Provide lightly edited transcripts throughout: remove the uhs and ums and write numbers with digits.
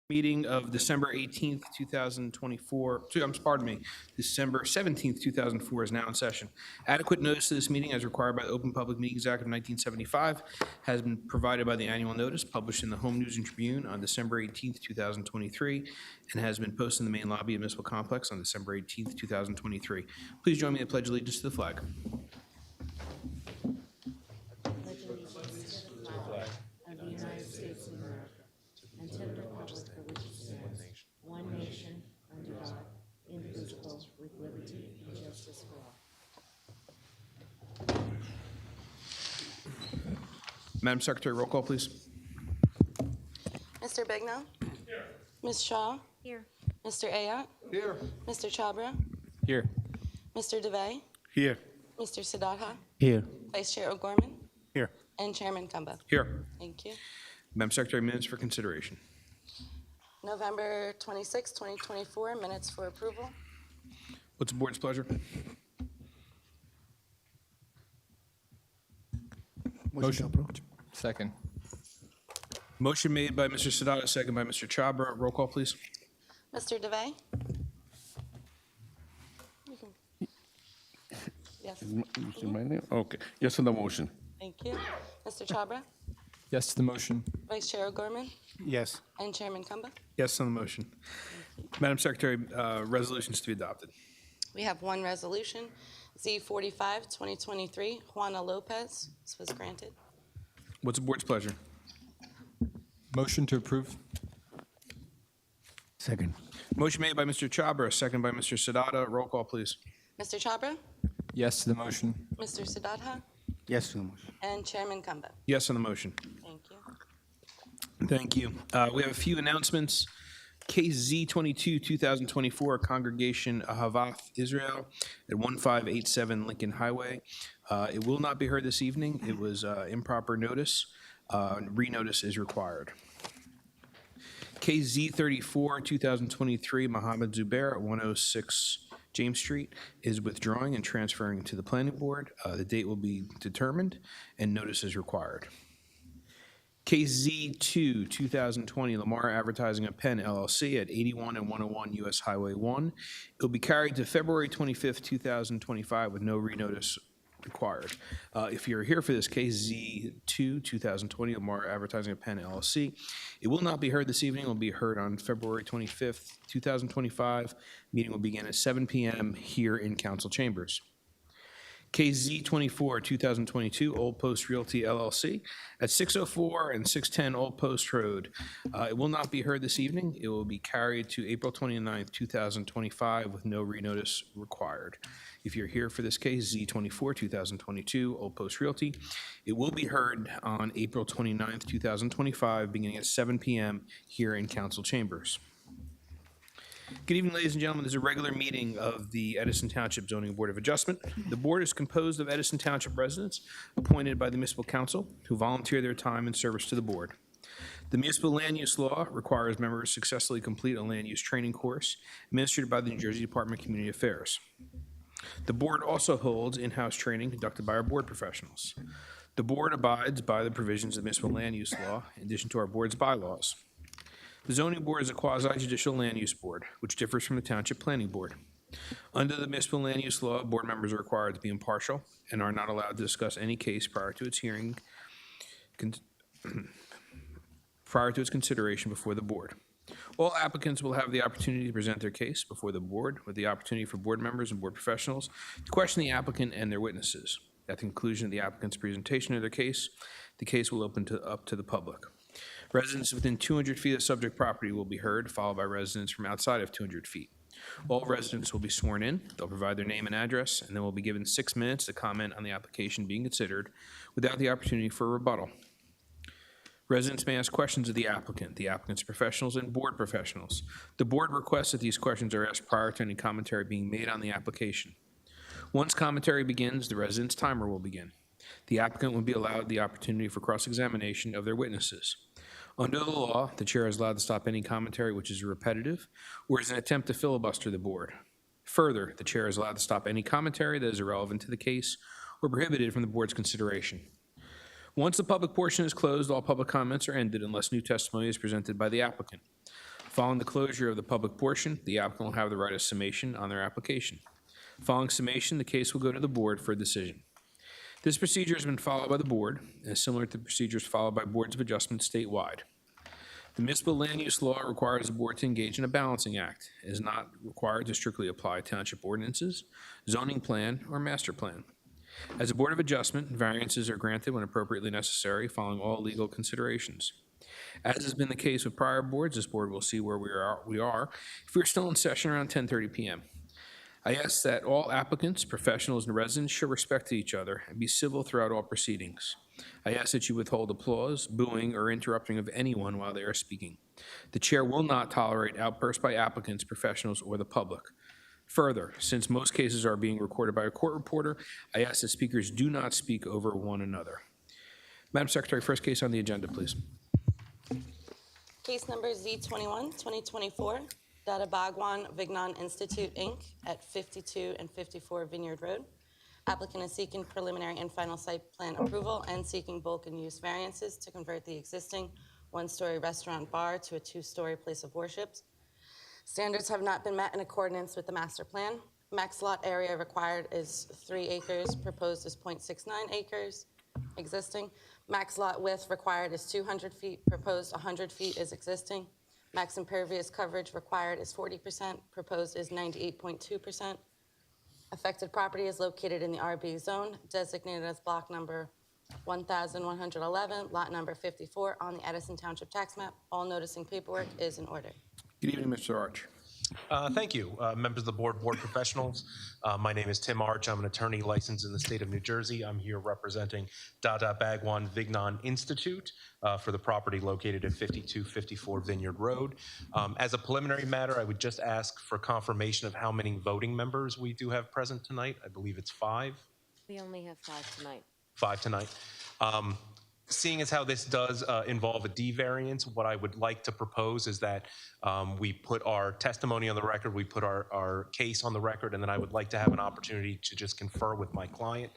Meeting of December 18th, 2024, December 17th, 2004 is now in session. Adequate notice of this meeting as required by the Open Public Meetings Act of 1975 has been provided by the annual notice published in the Home News and Tribune on December 18th, 2023, and has been posted in the main lobby of Municipal Complex on December 18th, 2023. Please join me in the Pledge of Allegiance to the flag. Pledge allegiance to the flag of the United States of America and to the republic for which it stands, one nation, under God, indivisible, with liberty and justice for all. Madam Secretary, roll call, please. Mr. Bignell? Here. Ms. Shaw? Here. Mr. Ayotte? Here. Mr. Chabra? Here. Mr. DeVay? Here. Mr. Siddhartha? Here. Vice Chair O'Gorman? Here. And Chairman Kumba? Here. Thank you. Madam Secretary, minutes for consideration. November 26, 2024, minutes for approval. What's the board's pleasure? Motion approved. Second. Motion made by Mr. Sadata, second by Mr. Chabra. Roll call, please. Mr. DeVay? You can- Yes, Mr. My name? Okay. Yes on the motion. thank you. Mr. Chabra? Yes to the motion. Vice Chair O'Gorman? Yes. And Chairman Kumba? Yes on the motion. Madam Secretary, resolutions to be adopted. We have one resolution, Z45, 2023, Juana Lopez. This was granted. What's the board's pleasure? Motion to approve. Second. Motion made by Mr. Chabra, second by Mr. Sadata. Roll call, please. Mr. Chabra? Yes to the motion. Mr. Siddhartha? Yes to the motion. And Chairman Kumba? Yes on the motion. Thank you. Thank you. We have a few announcements. Case Z22, 2024, Congregation Ahavath Israel at 1587 Lincoln Highway. It will not be heard this evening. It was improper notice. Renotice is required. Case Z34, 2023, Mohammed Zubair at 106 James Street is withdrawing and transferring to the planning board. The date will be determined and notice is required. KZ2 2020 Lamar Advertising and Penn LLC at 81 and 101 US Highway 1. It will be carried to February 25th, 2025 with no renotice required. If you're here for this KZ2 2020 Lamar Advertising and Penn LLC, it will not be heard this evening. It will be heard on February 25th, 2025. Meeting will begin at 7 p.m. here in council chambers. KZ24 2022 Old Post Realty LLC at 604 and 610 Old Post Road. It will not be heard this evening. It will be carried to April 29th, 2025 with no renotice required. If you're here for this case, Z24 2022 Old Post Realty, it will be heard on April 29th, 2025 beginning at 7 p.m. here in council chambers. Good evening, ladies and gentlemen. This is a regular meeting of the Edison Township Zoning Board of Adjustment. The board is composed of Edison Township residents appointed by the Municipal Council who volunteer their time in service to the board. The municipal land use law requires members successfully complete a land use training course administered by the New Jersey Department of Community Affairs. The board also holds in-house training conducted by our board professionals. The board abides by the provisions of the municipal land use law in addition to our board's bylaws. The zoning board is a quasi-judicial land use board, which differs from the township planning board. Under the municipal land use law, board members are required to be impartial and are not allowed to discuss any case prior to its hearing, prior to its consideration before the board. All applicants will have the opportunity to present their case before the board with the opportunity for board members and board professionals to question the applicant and their witnesses. At the conclusion of the applicant's presentation of their case, the case will open up to the public. Residents within 200 feet of subject property will be heard, followed by residents from outside of 200 feet. All residents will be sworn in. They'll provide their name and address, and then will be given 6 minutes to comment on the application being considered without the opportunity for a rebuttal. Residents may ask questions of the applicant's professionals, and board professionals. The board requests that these questions are asked prior to any commentary being made on the application. Once commentary begins, the resident's timer will begin. The applicant will be allowed the opportunity for cross-examination of their witnesses. Under the law, the chair is allowed to stop any commentary which is repetitive or is an attempt to filibuster the board. Further, the chair is allowed to stop any commentary that is irrelevant to the case or prohibited from the board's consideration. Once the public portion is closed, all public comments are ended unless new testimony is presented by the applicant. Following the closure of the public portion, the applicant will have the right of summation on their application. Following summation, the case will go to the board for a decision. This procedure has been followed by the board and is similar to procedures followed by boards of adjustment statewide. The municipal land use law requires the board to engage in a balancing act. It is not required to strictly apply township ordinances, zoning plan, or master plan. As a board of adjustment, variances are granted when appropriately necessary, following all legal considerations. As has been the case with prior boards, this board will see where we are if we're still in session around 10:30 p.m. I ask that all applicants, professionals, and residents show respect to each other and be civil throughout all proceedings. I ask that you withhold applause, booing, or interrupting of anyone while they are speaking. The chair will not tolerate outbursts by applicants, professionals, or the public. Further, since most cases are being recorded by a court reporter, I ask that speakers do not speak over one another. Madam Secretary, first case on the agenda, please. Case number Z21, 2024, Dada Bhagwan Vignan Institute, Inc., at 52 and 54 Vineyard Road. Applicant is seeking preliminary and final site plan approval and seeking bulk and use variances to convert the existing one-story restaurant bar to a two-story place of worship. Standards have not been met in accordance with the master plan. Max lot area required is 3 acres, proposed is 0.69 acres, existing. Max lot width required is 200 feet, proposed 100 feet is existing. Max impervious coverage required is 40%, proposed is 98.2%. Affected property is located in the RB zone, designated as block number 1111, lot number 54 on the Edison Township tax map. All noticing paperwork is in order. Good evening, Mr. Arch. Thank you, members of the board professionals. My name is Tim Arch. I'm an attorney licensed in the state of New Jersey. I'm here representing Dada Bhagwan Vignan Institute for the property located at 5254 Vineyard Road. As a preliminary matter, I would just ask for confirmation of how many voting members we do have present tonight. I believe it's 5. We only have 5 tonight. 5 tonight. Seeing as how this does involve a D variance, what I would like to propose is that we put our testimony on the record, we put our case on the record, and then I would like to have an opportunity to just confer with my client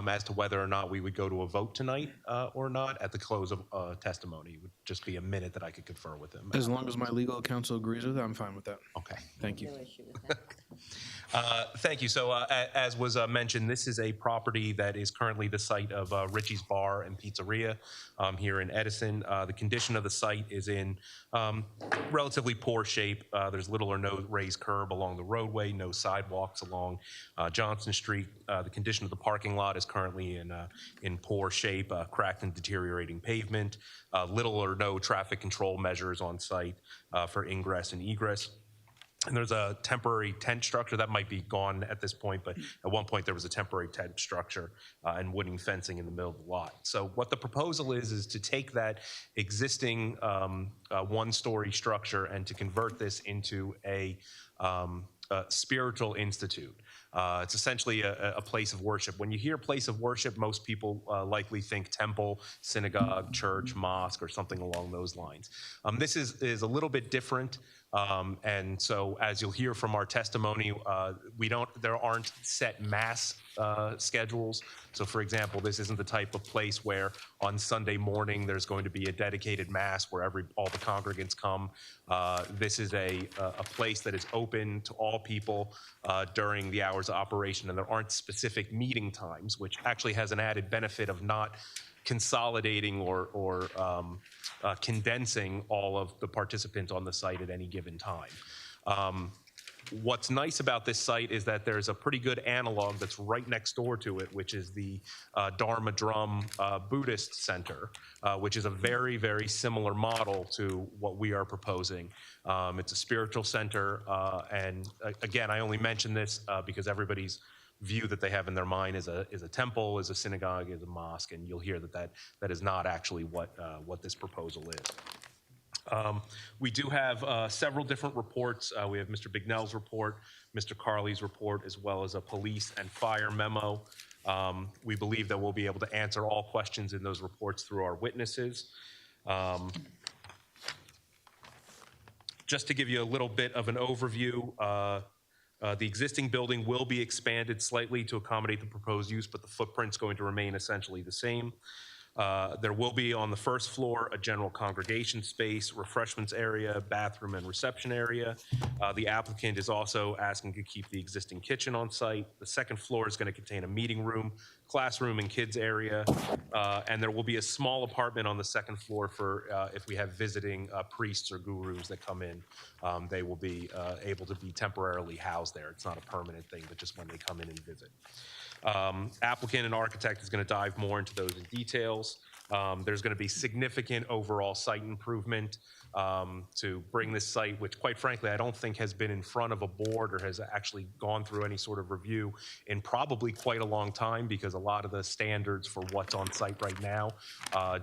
as to whether or not we would go to a vote tonight or not at the close of testimony. It would just be a minute that I could confer with him. As long as my legal counsel agrees with it, I'm fine with that. Okay. Thank you. No issue with that. Thank you. So as was mentioned, this is a property that is currently the site of Richie's Bar and Pizzeria here in Edison. The condition of the site is in relatively poor shape. There's little or no raised curb along the roadway, no sidewalks along Johnson Street. The condition of the parking lot is currently in poor shape, cracked and deteriorating pavement, little or no traffic control measures on site for ingress and egress. And there's a temporary tent structure that might be gone at this point, but at one point there was a temporary tent structure and wooden fencing in the middle of the lot. So what the proposal is to take that existing one-story structure and to convert this into a spiritual institute. It's essentially a place of worship. When you hear place of worship, most people likely think temple, synagogue, church, mosque, or something along those lines. This is a little bit different. And so as you'll hear from our testimony, there aren't set mass schedules. So for example, this isn't the type of place where on Sunday morning there's going to be a dedicated mass where all the congregants come. This is a place that is open to all people during the hours of operation, and there aren't specific meeting times, which actually has an added benefit of not consolidating or condensing all of the participants on the site at any given time. What's nice about this site is that there's a pretty good analog that's right next door to it, which is the Dharma Drum Buddhist Center, which is a very, very similar model to what we are proposing. It's a spiritual center, and again, I only mention this because everybody's view that they have in their mind is a temple, is a synagogue, is a mosque, and you'll hear that is not actually what this proposal is. We do have several different reports. We have Mr. Bignell's report, Mr. Carley's report, as well as a police and fire memo. We believe that we'll be able to answer all questions in those reports through our witnesses. Just to give you a little bit of an overview, the existing building will be expanded slightly to accommodate the proposed use, but the footprint's going to remain essentially the same. There will be on the first floor a general congregation space, refreshments area, bathroom, and reception area. The applicant is also asking to keep the existing kitchen on site. The second floor is going to contain a meeting room, classroom, and kids area. And there will be a small apartment on the second floor for if we have visiting priests or gurus that come in. They will be able to be temporarily housed there. It's not a permanent thing, but just when they come in and visit. Applicant and architect is going to dive more into those in details. There's going to be significant overall site improvement to bring this site, which quite frankly, I don't think has been in front of a board or has actually gone through any sort of review in probably quite a long time, because a lot of the standards for what's on site right now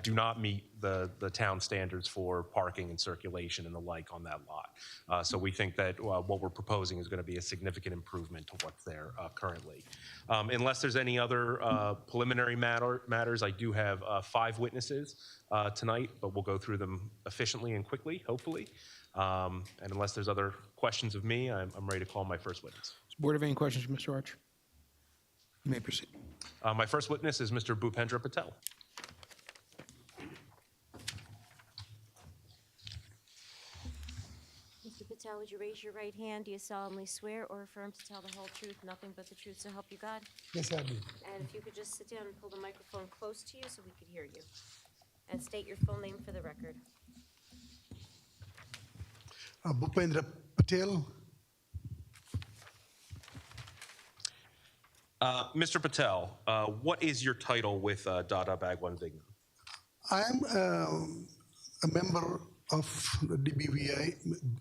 do not meet the town standards for parking and circulation and the like on that lot. So we think that what we're proposing is going to be a significant improvement to what's there currently. Unless there's any other preliminary matters, I do have 5 witnesses tonight, but we'll go through them efficiently and quickly, hopefully. And unless there's other questions of me, I'm ready to call my first witness. Does the board have any questions for Mr. Archer? You may proceed. My first witness is Mr. Bhupendra Patel. Mr. Patel, would you raise your right hand? Do you solemnly swear or affirm to tell the whole truth, nothing but the truth, so help you God? Yes, I do. And if you could just sit down and pull the microphone close to you so we could hear you. And state your full name for the record. Bhupendra Patel. Mr. Patel, what is your title with Dada Bhagwan Vignan? I am a member of the DBVI,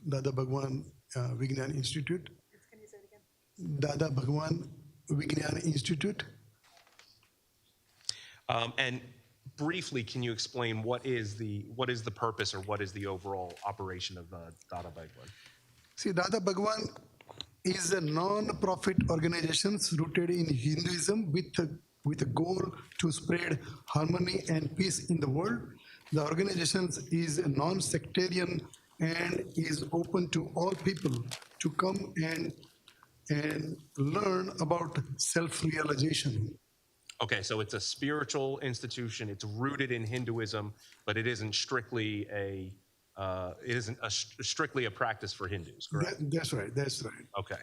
Dada Bhagwan Vignan Institute. Can you say it again? Dada Bhagwan Vignan Institute. And briefly, can you explain what is the purpose or what is the overall operation of Dada Bhagwan? See, Dada Bhagwan is a non-profit organization rooted in Hinduism with a goal to spread harmony and peace in the world. The organization is non-sectarian and is open to all people to come and learn about self-realization. Okay, so it's a spiritual institution. It's rooted in Hinduism, but it isn't strictly strictly a practice for Hindus, correct? That's right. That's right. Okay.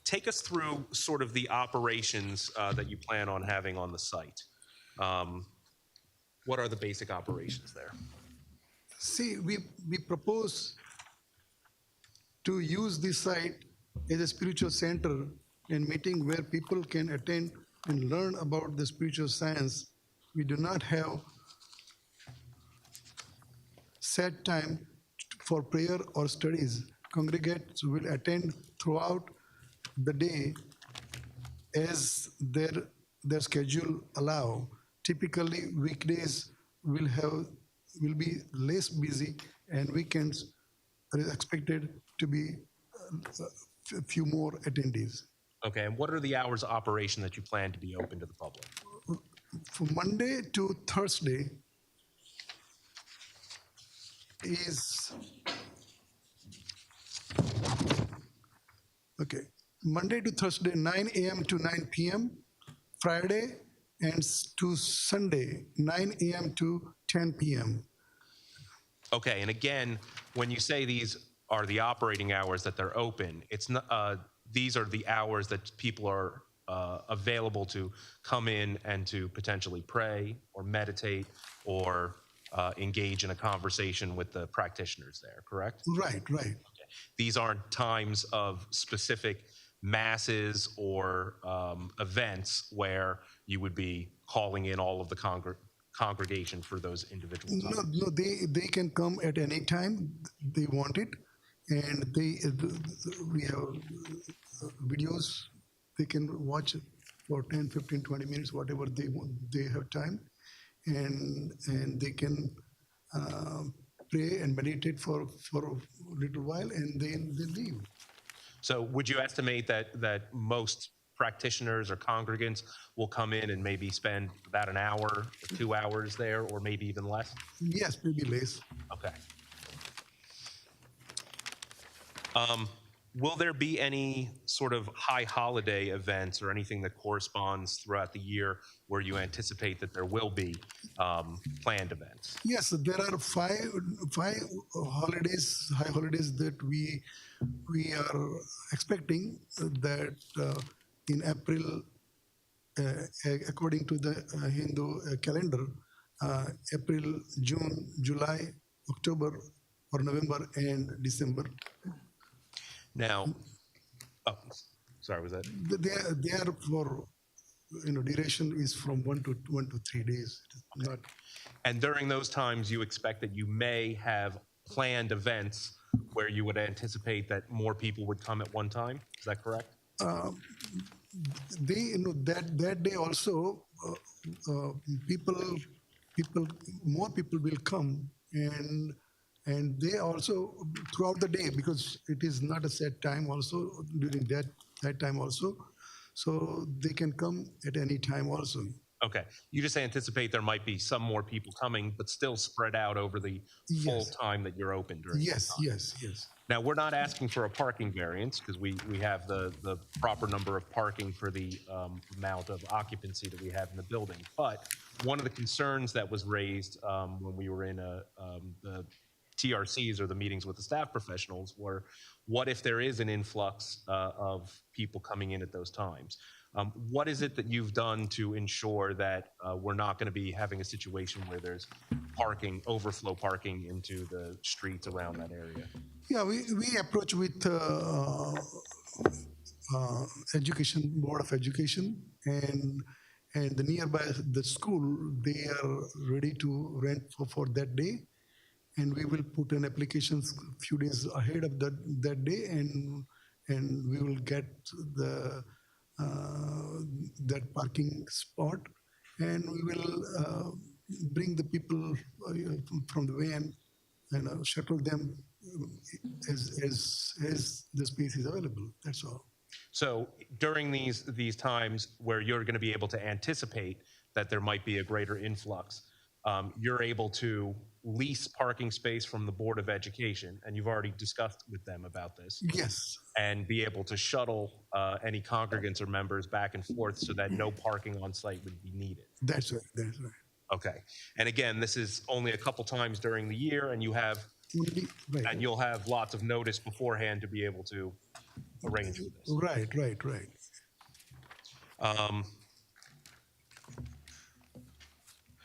Take us through sort of the operations that you plan on having on the site. What are the basic operations there? See, we propose to use this site as a spiritual center and meeting where people can attend and learn about the spiritual science. We do not have set time for prayer or studies. Congregates will attend throughout the day as their schedule allow. Typically, weekdays will be less busy, and weekends are expected to be a few more attendees. Okay, and what are the hours of operation that you plan to be open to the public? From Monday to Thursday is Monday to Thursday 9 a.m. to 9 p.m. Friday and to Sunday 9 a.m. to 10 p.m. Okay, and again, when you say these are the operating hours that they're open, it's not. These are the hours that people are available to come in and to potentially pray or meditate or engage in a conversation with the practitioners there, correct? Right. Okay. These aren't times of specific masses or events where you would be calling in all of the congregation for those individual times. No, they can come at any time they want it, and we have videos they can watch for 10, 15, 20 minutes, whatever they want. They have time, and they can pray and meditate for a little while, and then they leave. So would you estimate that most practitioners or congregants will come in and maybe spend about an hour or 2 hours there, or maybe even less? Yes, maybe less. Okay. Will there be any sort of high holiday events or anything that corresponds throughout the year where you anticipate that there will be planned events? Yes, there are five holidays, high holidays that we are expecting that in April, according to the Hindu calendar, April, June, July, October, or November and December. Now, oh, sorry, was that? They are for duration is from 1 to 3 days. It is not. And during those times, you expect that you may have planned events where you would anticipate that more people would come at one time? Is that correct? They that day also more people will come, and they also throughout the day, because it is not a set time also during that time also, so they can come at any time also. Okay. You just anticipate there might be some more people coming, but still spread out over the full Yes. time that you're open during. Yes, yes, yes. Now, we're not asking for a parking variance because we have the proper number of parking for the amount of occupancy that we have in the building. But one of the concerns that was raised when we were in the TRCs, or the meetings with the staff professionals, were what if there is an influx of people coming in at those times? What is it that you've done to ensure that we're not going to be having a situation where there's overflow parking into the streets around that area? Yeah, we approach with education, board of education, and the nearby the school, they are ready to rent for that day, and we will put an application a few days ahead of that day, and we will get the that parking spot, and we will bring the people from the van and shuttle them as the space is available. That's all. So during these times where you're going to be able to anticipate that there might be a greater influx, you're able to lease parking space from the Board of Education, and you've already discussed with them about this, Yes, and be able to shuttle any congregants or members back and forth so that no parking on site would be needed. that's right. That's right. Okay. And again, this is only a couple times during the year, and Right. you'll have lots of notice beforehand to be able to arrange for this. Right.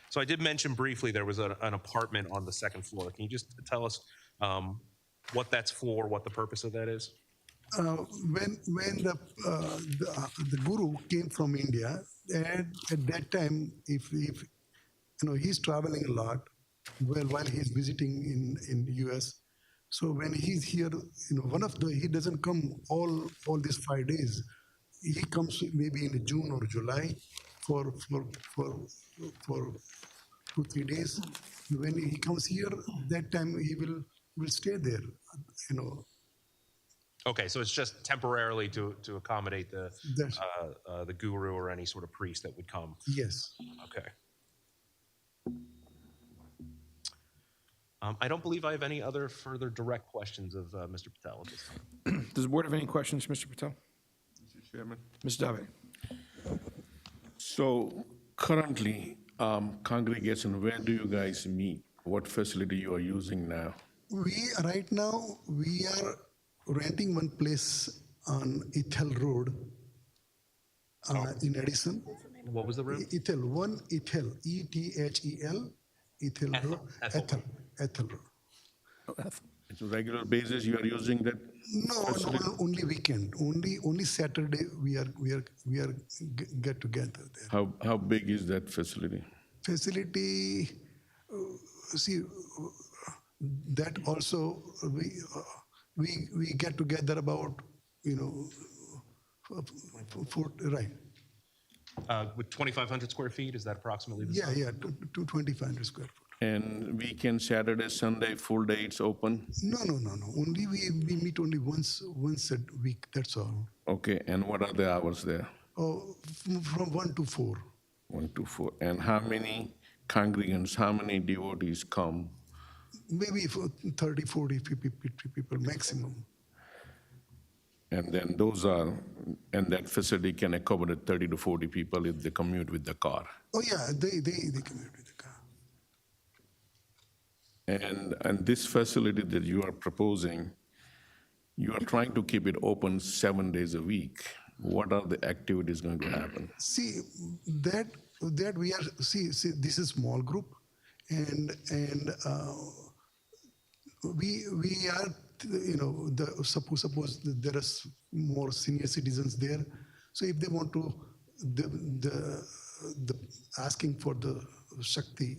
So I did mention briefly there was an apartment on the second floor. Can you just tell us what that's for, what the purpose of that is? When the guru came from India, and at that time, if he's traveling a lot, while he's visiting in the US. So when he's here, he doesn't come all these 5 days. He comes maybe in June or July for 2-3 days. When he comes here, that time he will stay there. Okay, so it's just temporarily to accommodate That's- the guru or any sort of priest that would come. Yes. Okay. I don't believe I have any other further direct questions of Mr. Patel at this time. Does the board have any questions, Mr. Patel? Mr. Chairman. Ms. Dave? So currently, congregation, where do you guys meet? What facility you are using now? Right now we are renting one place on Ethel Road in Edison. What was the room? Ethel, Ethel, E-T-H-E-L, Ethel Road. Ethel Road. It's a regular basis you are using that? No, only weekend. Only Saturday we are get together there. How big is that facility? Facility, see, that also we get together about right. With 2,500 square feet, is that approximately the Yeah, size? yeah, to 2,500 square foot. And weekend, Saturday, Sunday, full day it's open? No. Only we meet only once a week. That's all. Okay, and what are the hours there? Oh, from 1 to 4. 1 to 4. And how many congregants, how many devotees come? Maybe for 30, 40, 50 people maximum. And then and that facility can accommodate 30 to 40 people if they commute with the car. Oh, yeah, they commute with the car. And this facility that you are proposing, you are trying to keep it open 7 days a week. What are the activities going to happen? See, that we are, see, this is small group, and we are, suppose that there are more senior citizens there, so if they want to, the asking for the Shakti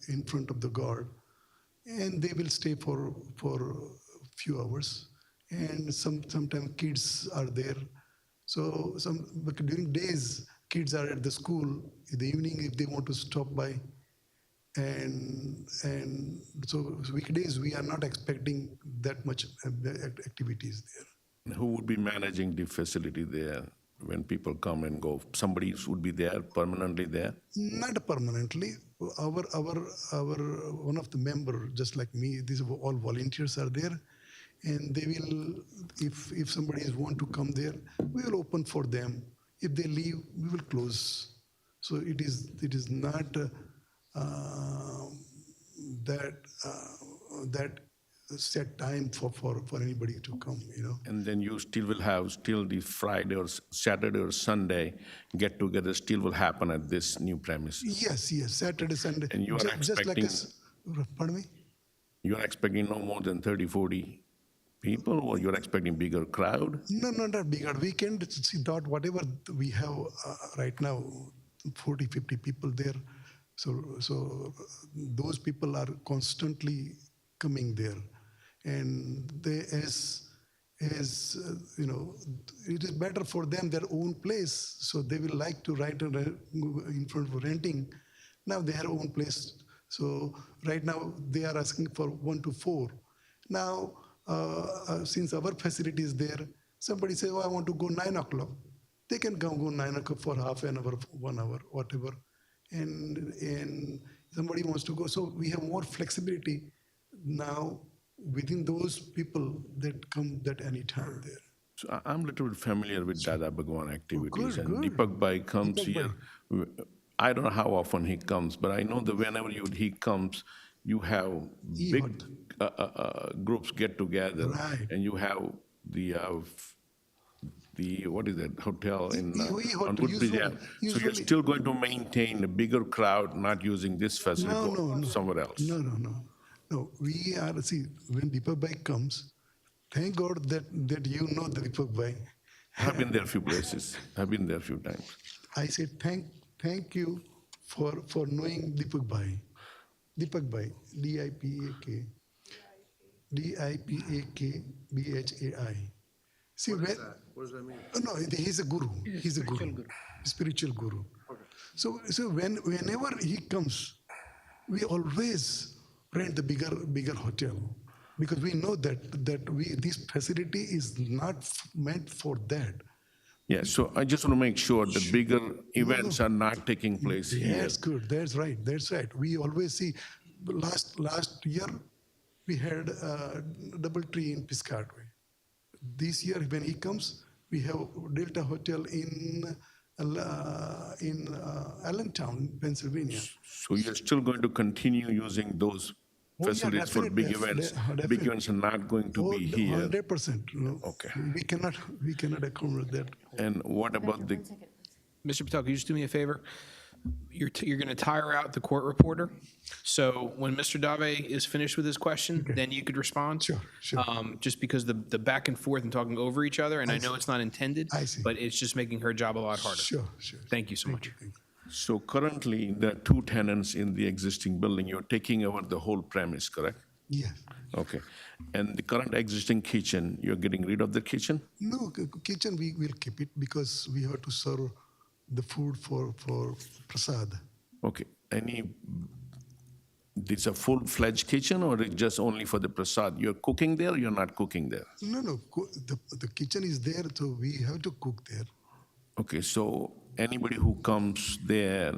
in front of the God, and they will stay for few hours, and sometimes kids are there. So but during days, kids are at the school. In the evening, if they want to stop by, and so weekdays we are not expecting that much activities there. Who would be managing the facility there when people come and go? Somebody would be there, permanently there? Not permanently. Our one of the member, just like me, these are all volunteers are there, and they will, if somebody want to come there, we will open for them. If they leave, we will close. So it is not that set time for anybody to come. And then you still will have the Friday or Saturday or Sunday get-together still will happen at this new premise? Yes, Saturday, Sunday. And you are just like expecting- pardon me? You are expecting no more than 30, 40 people, or you're expecting bigger crowd? No, not bigger. We can see that whatever we have right now, 40, 50 people there. So those people are constantly coming there, and they as it is better for them their own place. So they will like to write in front of renting. Now they have own place. So right now they are asking for 1 to 4. Now since our facility is there, somebody say, "Oh, I want to go 9 o'clock." They can go 9 o'clock for half an hour, 1 hour, whatever. And somebody wants to go. So we have more flexibility now within those people that come at any time there. So I'm a little bit familiar with Dada Bhagwan activities, good, and good. Deepak Bhai comes Deepak here. I don't know how often he comes, but I know that whenever he comes, you have big groups get together, Right. and you have the what is that hotel in We on hotel, Woodbridge? Yeah. So you're usually- still going to maintain a bigger crowd, not using this facility, No. somewhere else. No. We are, see, when Deepak Bhai comes, thank God that you know the Deepak Bhai. I've been there a few places. I've been there a few times. I said thank you for knowing Deepak Bhai. Deepak Bhai, D-I-P-A-K. D-I-P-A-K-B-H-A-I. See, What does that mean? No, he's a guru. He's a guru. Spiritual guru. So whenever he comes, we always rent the bigger hotel, because we know that this facility is not meant for that. Yeah, so I just want to make sure that bigger events are not taking place here. That's good. That's right. We always see. Last year we had a double tree in Piscataway. This year when he comes, we have Delta Hotel in Allentown, Pennsylvania. So you're still going to continue using those Oh, yeah, facilities for big definitely, events? definitely. Big events are not going to be here. 100%. No. Okay. We cannot accommodate that. And what about the, Mr. Patel, can you just do me a favor? You're going to tire out the court reporter. So when Mr. Dave is finished with his question, then you could respond. Sure. Just because the back and forth and talking over each other, and I know it's not intended, I see. but it's just making her job a lot harder. Sure. Thank you so much. Thank you. so currently there are 2 tenants in the existing building. You're taking over the whole premise, correct? Yes. Okay. And the current existing kitchen, you're getting rid of the kitchen? No, kitchen we will keep it because we have to serve the food for prasad. Okay. It's a full-fledged kitchen, or it's just only for the prasad? You're cooking there, or you're not cooking there? No. The kitchen is there, so we have to cook there. Okay, so anybody who comes there,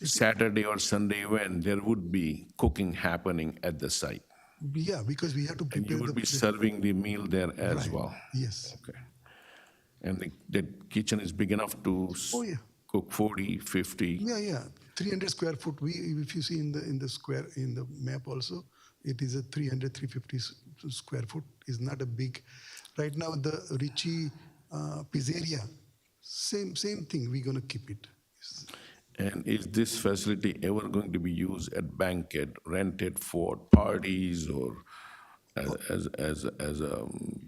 Saturday or Sunday when there would be cooking happening at the site? Yeah, because we have to And prepare you will be the. serving the meal there as Right. well? Yes. Okay. And the kitchen is big enough to Oh, yeah. cook 40, 50? Yeah. 300 square foot. If you see in the square in the map also, it is a 350 square foot. Is not a big. Right now the Richie pizzeria, same thing. We're gonna keep it. And is this facility ever going to be used at banquet, rented for parties or as a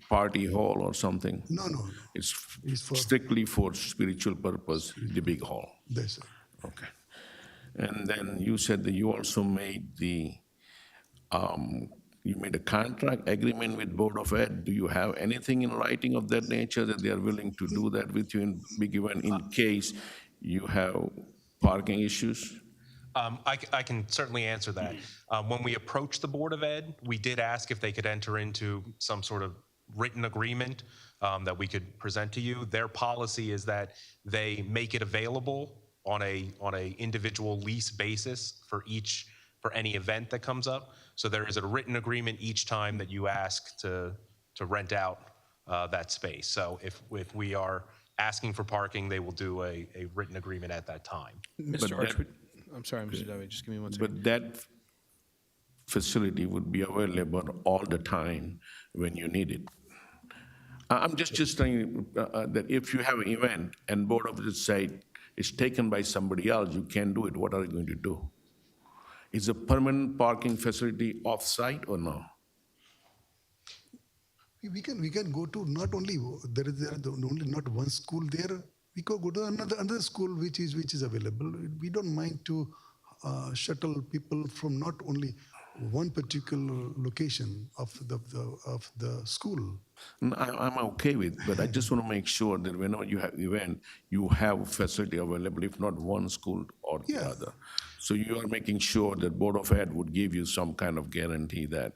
party hall or something? No. It's It's for strictly for spiritual purpose, the big hall? that's it. Okay. And then you said that you also made you made a contract agreement with Board of Ed. Do you have anything in writing of that nature that they are willing to do that with you in big event in case you have parking issues? I can certainly answer that. When we approached the Board of Ed, we did ask if they could enter into some sort of written agreement that we could present to you. Their policy is that they make it available on a individual lease basis for any event that comes up. So there is a written agreement each time that you ask to rent out that space. So if we are asking for parking, they will do a written agreement at that time. Mr. that- Archwood, I'm sorry, Mr. Dave, just give me one second. But that facility would be available all the time when you need it. I'm just saying that if you have an event and Board of Ed say it's taken by somebody else, you can't do it, what are you going to do? Is a permanent parking facility off-site or no? We can go to not only there is only not one school there. We could go to another school which is available. We don't mind to shuttle people from not only one particular location of the school. I'm okay with, but I just want to make sure that whenever you have event, you have facility available, if not one school or the Yeah. other. So you are making sure that Board of Ed would give you some kind of guarantee that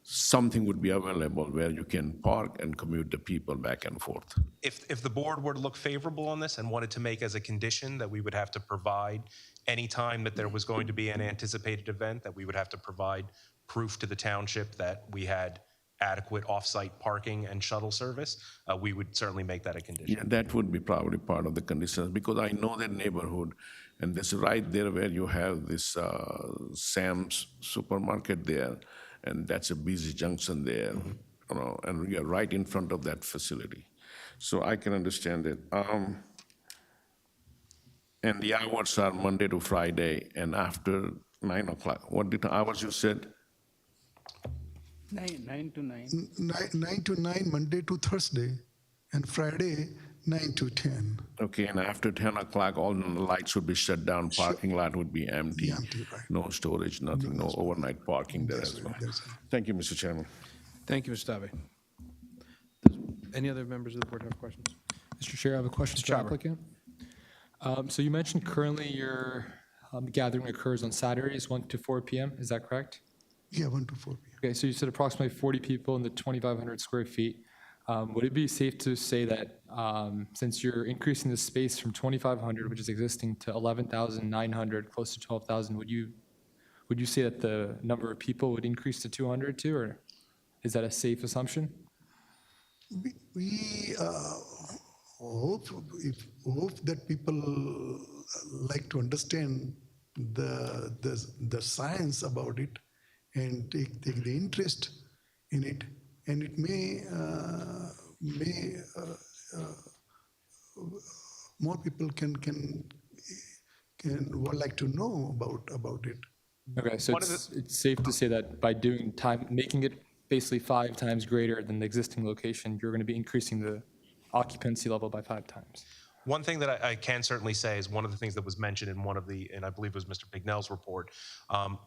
something would be available where you can park and commute the people back and forth. If the board were to look favorable on this and wanted to make as a condition that we would have to provide any time that there was going to be an anticipated event, that we would have to provide proof to the township that we had adequate off-site parking and shuttle service, we would certainly make that a condition. Yeah, that would be probably part of the conditions, because I know that neighborhood, and this is right there where you have this Sam's supermarket there, and that's a busy junction there, you know, and we are right in front of that facility. So I can understand it. And the hours are Monday to Friday and after 9 o'clock. What did the hours you said? 9 to 9. 9 to 9 Monday to Thursday, and Friday 9 to 10. Okay, and after 10 o'clock, all the lights would be shut down, parking lot would be empty. Be empty, right. No storage, nothing, no overnight parking there as well. That's right. Thank you, Mr. Chairman. Thank you, Mr. Dave. Any other members of the board have questions? Mr. Chair, I have a question for the Chhabra. applicant. So you mentioned currently your gathering occurs on Saturdays, 1 to 4 p.m., is that correct? Yeah, 1 to 4 p.m. Okay, so you said approximately 40 people in the 2,500 square feet. Would it be safe to say that since you're increasing the space from 2,500, which is existing, to 11,900, close to 12,000, would you say that the number of people would increase to 200 too, or is that a safe assumption? We hope that people like to understand the science about it and take the interest in it, and it may more people can would like to know about it. Okay, so One of it's safe to say that by making it basically 5 times greater than the existing location, you're going to be increasing the occupancy level by 5 times. One thing that I can certainly say is one of the things that was mentioned in one of the, and I believe it was Mr. Pignell's report,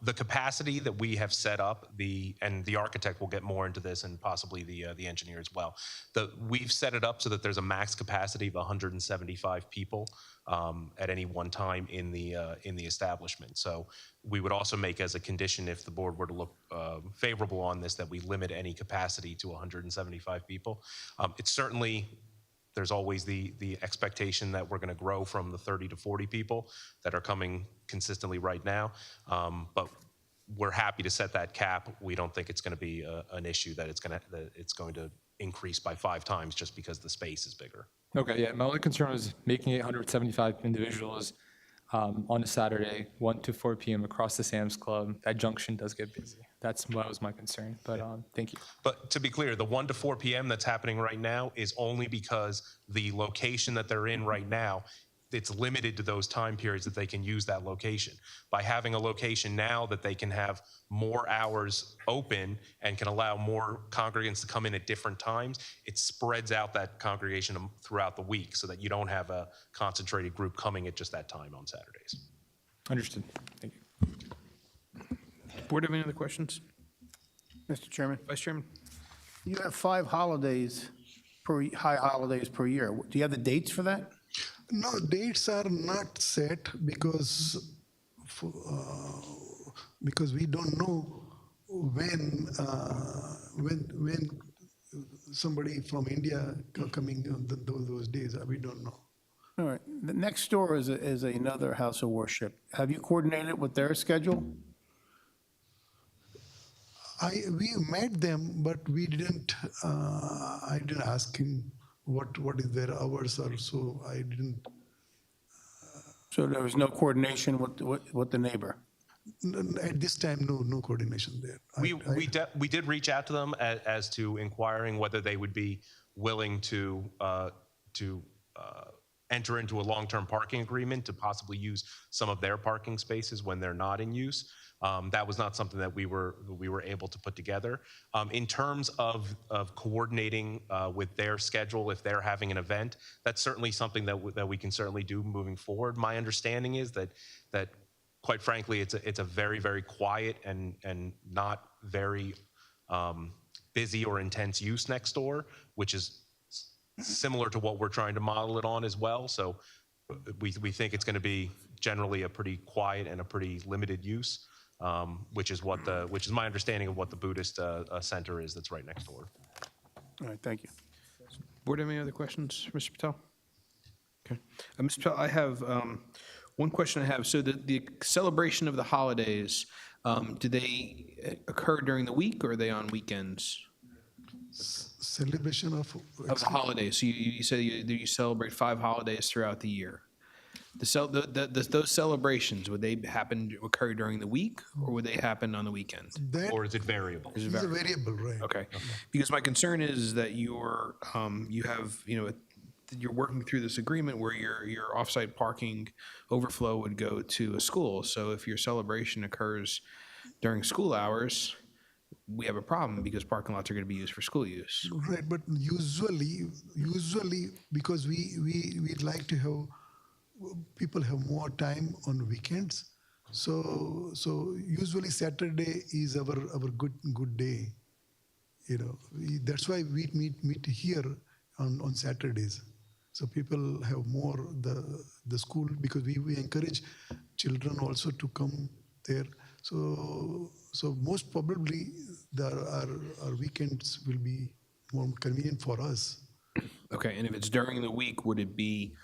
the capacity that we have set up, and the architect will get more into this and possibly the engineer as well. We've set it up so that there's a max capacity of 175 people at any one time in the establishment. So we would also make as a condition, if the board were to look favorable on this, that we limit any capacity to 175 people. It's certainly, there's always the expectation that we're going to grow from the 30 to 40 people that are coming consistently right now. But we're happy to set that cap. We don't think it's going to be an issue that it's going to increase by 5 times just because the space is bigger. Okay, yeah, my only concern was making it 175 individuals on a Saturday, 1 to 4 p.m. across the Sam's Club. That junction does get busy. That's what was my concern, but thank you. But to be clear, the 1 to 4 p.m. that's happening right now is only because the location that they're in right now, it's limited to those time periods that they can use that location. By having a location now that they can have more hours open and can allow more congregants to come in at different times, it spreads out that congregation throughout the week so that you don't have a concentrated group coming at just that time on Saturdays. Understood. Thank you. Board have any other questions? Mr. Chairman, Vice Chairman? you have 5 holidays high holidays per year. Do you have the dates for that? No, dates are not set because we don't know when somebody from India coming on those days. We don't know. All right. The next door is another house of worship. Have you coordinated with their schedule? We met them, but we didn't. I didn't ask him what is their hours or so. I didn't. So there was no coordination with the neighbor? At this time, no coordination there. We did reach out to them as to inquiring whether they would be willing to enter into a long-term parking agreement to possibly use some of their parking spaces when they're not in use. That was not something that we were able to put together. In terms of coordinating with their schedule, if they're having an event, that's certainly something that we can certainly do moving forward. My understanding is that quite frankly, it's a very, very quiet and not very busy or intense use next door, which is similar to what we're trying to model it on as well. So we think it's going to be generally a pretty quiet and a pretty limited use. Which is my understanding of what the Buddhist center is that's right next door. All right, thank you. Board have any other questions, Mr. Patel? Okay. Mr. Patel, I have one question I have. So the celebration of the holidays, do they occur during the week or are they on weekends? Celebration of Of the holidays. So you say you celebrate 5 holidays throughout the year. Those celebrations, would they occur during the week or would they happen on the weekend? that Or is it variable? is a variable, right? Okay. Because my concern is that you're working through this agreement where your offsite parking overflow would go to a school. So if your celebration occurs during school hours, we have a problem because parking lots are going to be used for school use. Right, but usually because we'd like to have people have more time on weekends. So usually Saturday is our good day. That's why we meet here on Saturdays. So people have more the school because we encourage children also to come there. So most probably our weekends will be more convenient for us. Okay, and if it's during the week, would it be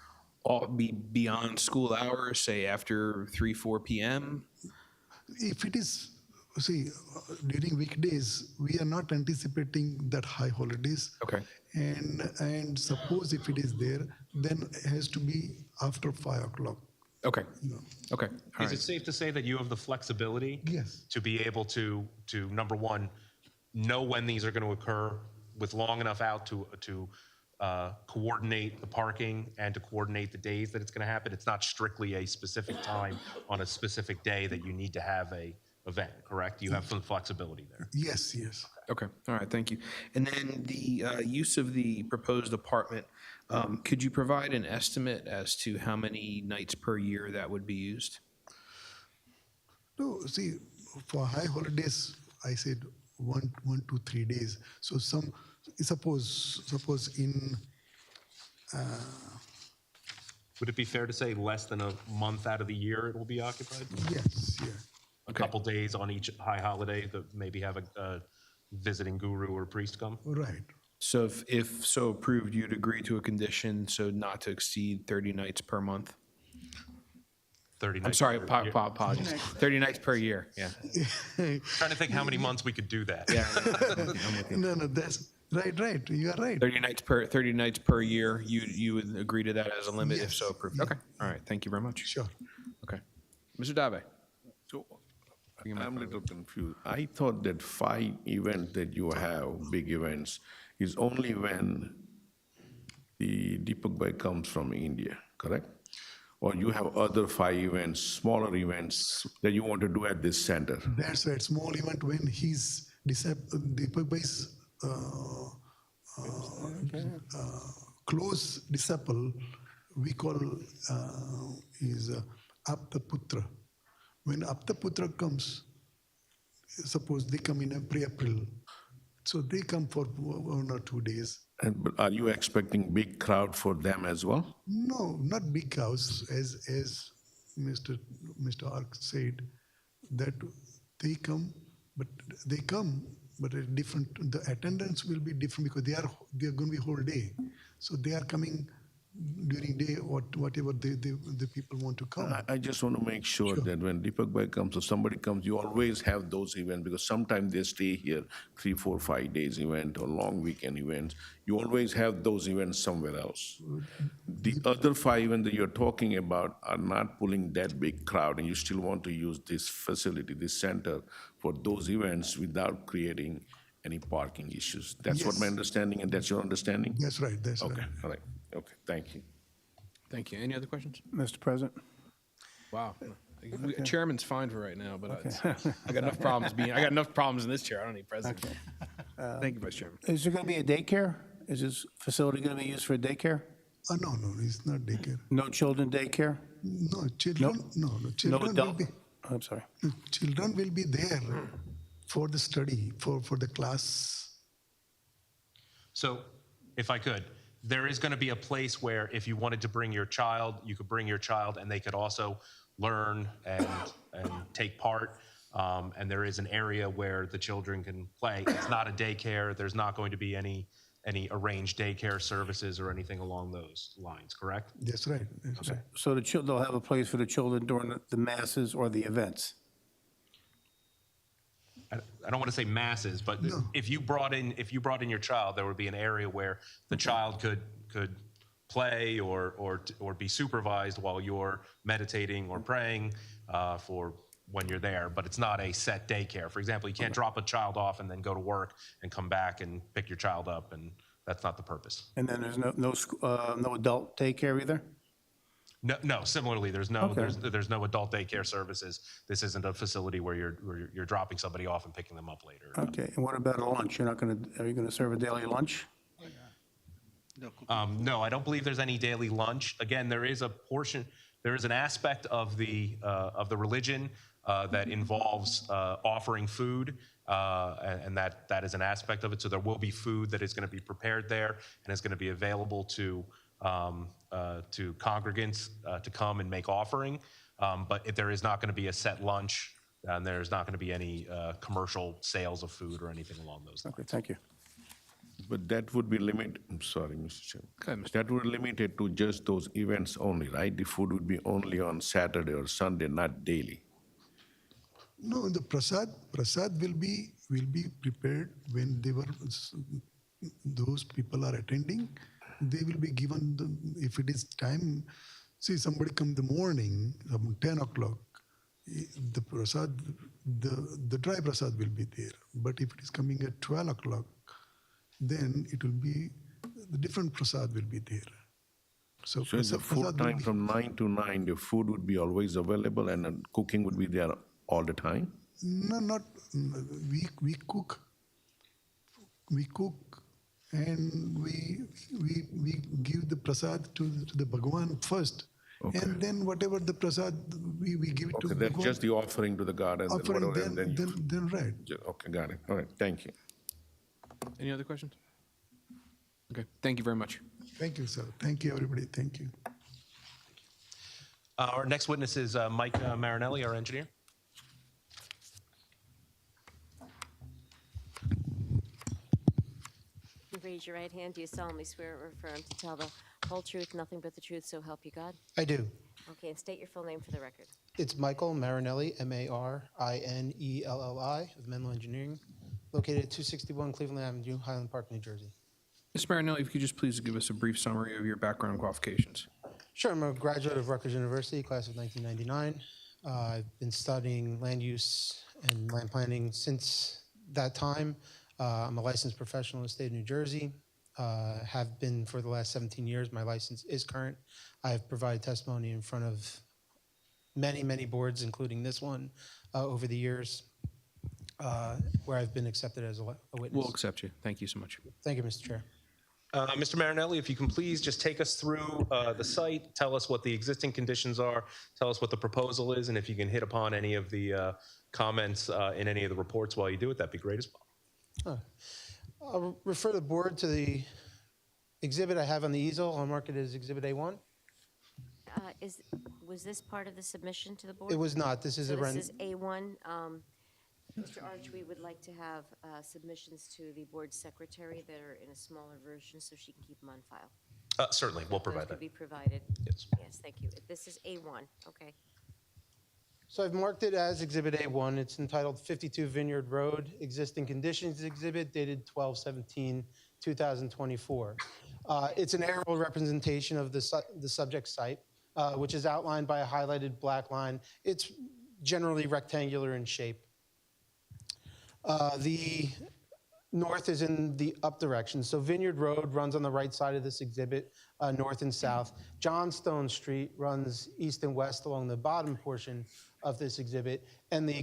beyond school hours, say after 3-4 p.m.? If it is, during weekdays, we are not anticipating that high holidays. Okay. And suppose if it is there, then it has to be after 5 o'clock. Okay. Okay. All Is right. it safe to say that you have the flexibility Yes. to be able to number one, know when these are going to occur with long enough out to coordinate the parking and to coordinate the days that it's going to happen? It's not strictly a specific time on a specific day that you need to have a event, correct? You have some flexibility there. Yes. Okay. All right. Thank you. And then the use of the proposed apartment, could you provide an estimate as to how many nights per year that would be used? No, for high holidays, I said 1 to 3 days. So suppose in Would it be fair to say less than a month out of the year it will be occupied? yes, yeah. A couple days on each high holiday that maybe have a visiting guru or priest come? Right. So if so approved, you'd agree to a condition, so not to exceed 30 nights per month? 30 I'm nights. sorry, per year. apologies. 30 nights per year, yeah. Trying to think how many months we could do that. Yeah, I'm with you. No, that's right, you are right. 30 nights per year, you would agree to that as a limit if Yes, so approved? yeah. Okay, all right, thank you very much. Sure. Okay. Mr. Dave? So I'm a little confused. I thought that 5 events that you have, big events, is only when the Deepak Bhai comes from India, correct? Or you have other 5 events, smaller events that you want to do at this center? That's right. Small event when he's Deepak Bhai's close disciple, we call is Aptaputra. When Aptaputra comes, suppose they come in April, so they come for 1 or 2 days. But are you expecting big crowd for them as well? No, not big house, as Mr. Ark said, that they come, but a different. The attendance will be different because they are going to be whole day, so they are coming during day or whatever the people want to come. I just want to make sure that when Deepak Bhai comes or somebody comes, you always have those events because sometimes they stay here 3, 4, 5 days event or long weekend events. You always have those events somewhere else. The other 5 events that you're talking about are not pulling that big crowd, and you still want to use this facility, this center, for those events without creating any parking issues. That's what my Yes. understanding, and that's your understanding? That's right. That's Okay, right. all right, okay, thank you. Thank you. Any other questions? Mr. President? Wow. Chairman's fine for right now, but I got enough problems I got enough problems in this chair. I don't need president. Thank you, Vice Chairman. Is there going to be a daycare? Is this facility going to be used for daycare? No, it's not daycare. No children daycare? No, children. No, No children will adult? be. I'm sorry. Children will be there for the study, for the class. So, if I could, there is going to be a place where if you wanted to bring your child, you could bring your child and they could also learn and take part. And there is an area where the children can play. It's not a daycare. There's not going to be any arranged daycare services or anything along those lines, correct? That's right. That's right. So they'll have a place for the children during the masses or the events? I don't want to say masses, but if you brought in your child, there would be an area where the child could play or be supervised while you're meditating or praying for when you're there. But it's not a set daycare. For example, you can't drop a child off and then go to work and come back and pick your child up, and that's not the purpose. And then there's no adult daycare either? No. Similarly, there's no Okay. there's no adult daycare services. This isn't a facility where you're dropping somebody off and picking them up later. Okay, and what about a lunch? Are you going to serve a daily lunch? No, I don't believe there's any daily lunch. Again, there is an aspect of the religion that involves offering food, and that is an aspect of it. So there will be food that is going to be prepared there and is going to be available to congregants to come and make offering. But there is not going to be a set lunch, and there's not going to be any commercial sales of food or anything along those lines. Okay, thank you. But that would be limited, I'm sorry, Mr. Chairman. Go ahead, Mr. That would be limited to just those events only, right? The food would be only on Saturday or Sunday, not daily. No, the prasad will be prepared when those people are attending. They will be given if it is time. See, somebody come in the morning, 10 o'clock. The prasad, the dry prasad will be there. But if it is coming at 12 o'clock, then it will be the different prasad will be there. So So the food prasad will time be- from 9 to 9, the food would be always available and cooking would be there all the time? No, not we cook. We cook and we give the prasad to the Bhagwan first, and then whatever the prasad we give it to Okay, that's Bhagwan. just the offering to the God and then Offering, whatever, and then you... then right. Okay, got it. All right, thank you. Any other questions? Okay, thank you very much. Thank you, sir. Thank you, everybody. Thank you. Our next witness is Mike Marinelli, our engineer. Raise your right hand. Do you solemnly swear or affirm to tell the whole truth, nothing but the truth, so help you God? I do. Okay, and state your full name for the record. It's Michael Marinelli, Marinelli, of Menlo Engineering, located at 261 Cleveland Avenue, Highland Park, New Jersey. Mr. Marinelli, if you could just please give us a brief summary of your background and qualifications. Sure, I'm a graduate of Rutgers University, class of 1999. I've been studying land use and land planning since that time. I'm a licensed professional in the state of New Jersey. Have been for the last 17 years. My license is current. I have provided testimony in front of many, many boards, including this one, over the years, where I've been accepted as a witness. We'll accept you. Thank you so much. Thank you, Mr. Chair. Mr. Marinelli, if you can please just take us through the site, tell us what the existing conditions are, tell us what the proposal is, and if you can hit upon any of the comments in any of the reports while you do it, that'd be great as well. I'll refer the board to the exhibit I have on the easel. I'll mark it as Exhibit A1. Was this part of the submission to the board? It was not. This is So a this is A1. Mr. Arch, we would like to have submissions to the board secretary that are in a smaller version so she can keep them on file. Certainly, we'll Those provide could that. be provided. Yes. Yes, thank you. This is A1, okay. So I've marked it as Exhibit A1. It's entitled 52 Vineyard Road, Existing Conditions Exhibit, dated 12/17/2024. It's an aerial representation of the subject site, which is outlined by a highlighted black line. It's generally rectangular in shape. The north is in the up direction. So Vineyard Road runs on the right side of this exhibit, north and south. Johnstone Street runs east and west along the bottom portion of this exhibit. And the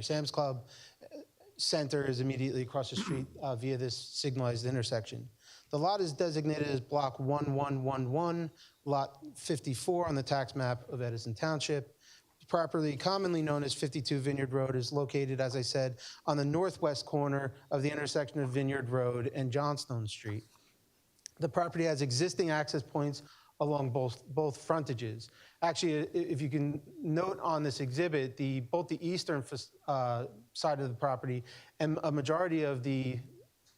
Sam's Club Center is immediately across the street via this signalized intersection. The lot is designated as Block 1111, Lot 54 on the tax map of Edison Township. Properly commonly known as 52 Vineyard Road is located, as I said, on the northwest corner of the intersection of Vineyard Road and Johnstone Street. The property has existing access points along both frontages. Actually, if you can note on this exhibit, both the eastern side of the property and a majority of the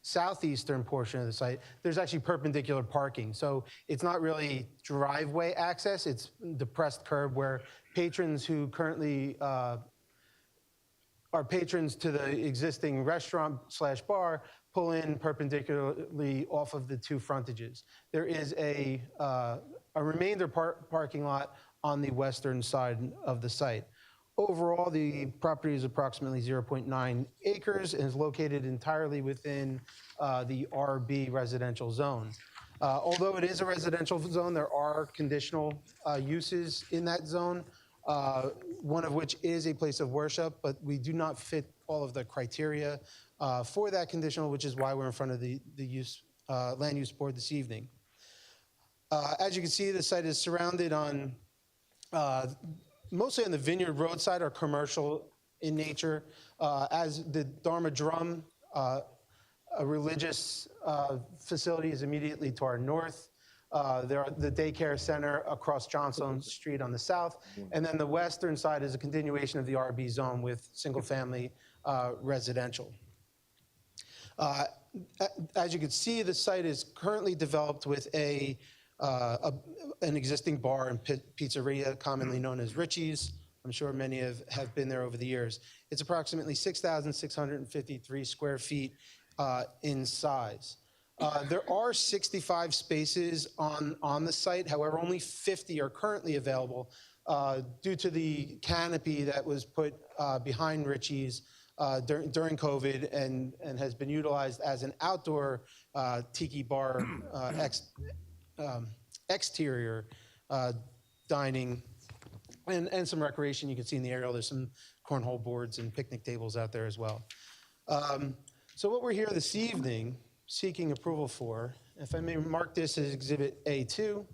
southeastern portion of the site, there's actually perpendicular parking. So it's not really driveway access, it's depressed curb where patrons who currently are patrons to the existing restaurant/bar pull in perpendicularly off of the two frontages. There is a remainder parking lot on the western side of the site. Overall, the property is approximately 0.9 acres and is located entirely within the RB residential zone. Although it is a residential zone, there are conditional uses in that zone, one of which is a place of worship, but we do not fit all of the criteria for that conditional, which is why we're in front of the land use board this evening. As you can see, the site is surrounded on mostly on the Vineyard Road side are commercial in nature, as the Dharma Drum, a religious facility, is immediately to our north. There are the daycare center across Johnstone Street on the south, and then the western side is a continuation of the RB zone with single-family residential. As you can see, the site is currently developed with an existing bar and pizzeria, commonly known as Richie's. I'm sure many have been there over the years. It's approximately 6,653 square feet in size. There are 65 spaces on the site. However, only 50 are currently available due to the canopy that was put behind Richie's during COVID and has been utilized as an outdoor tiki bar exterior dining and some recreation. You can see in the aerial, there's some cornhole boards and picnic tables out there as well. So what we're here this evening seeking approval for, if I may mark this as Exhibit A2.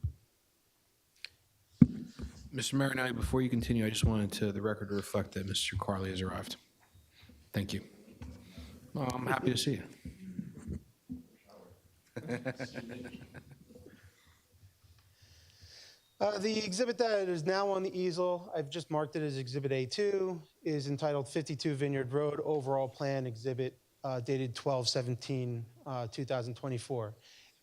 Mr. Marinelli, before you continue, I just wanted the record to reflect that Mr. Carley has arrived. Thank you. Well, I'm happy to see you. The exhibit that is now on the easel, I've just marked it as Exhibit A2, is entitled 52 Vineyard Road Overall Plan Exhibit, dated 12/17/2024.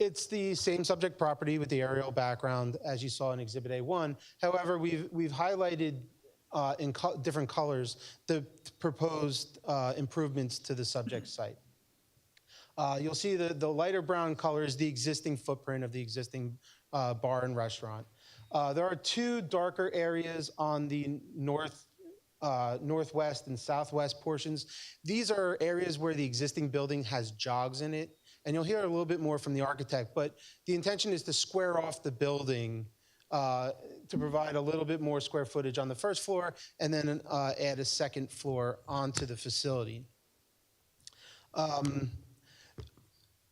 It's the same subject property with the aerial background as you saw in Exhibit A1. However, we've highlighted in different colors the proposed improvements to the subject site. You'll see the lighter brown color is the existing footprint of the existing bar and restaurant. There are two darker areas on the northwest and southwest portions. These are areas where the existing building has jogs in it, and you'll hear a little bit more from the architect, but the intention is to square off the building to provide a little bit more square footage on the first floor and then add a second floor onto the facility.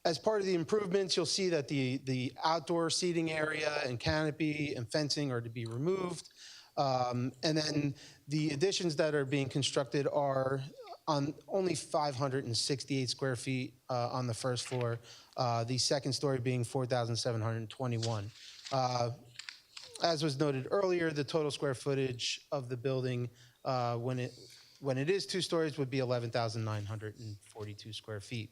As part of the improvements, you'll see that the outdoor seating area and canopy and fencing are to be removed. And then the additions that are being constructed are on only 568 square feet on the first floor, the second story being 4,721. As was noted earlier, the total square footage of the building when it is 2 stories would be 11,942 square feet.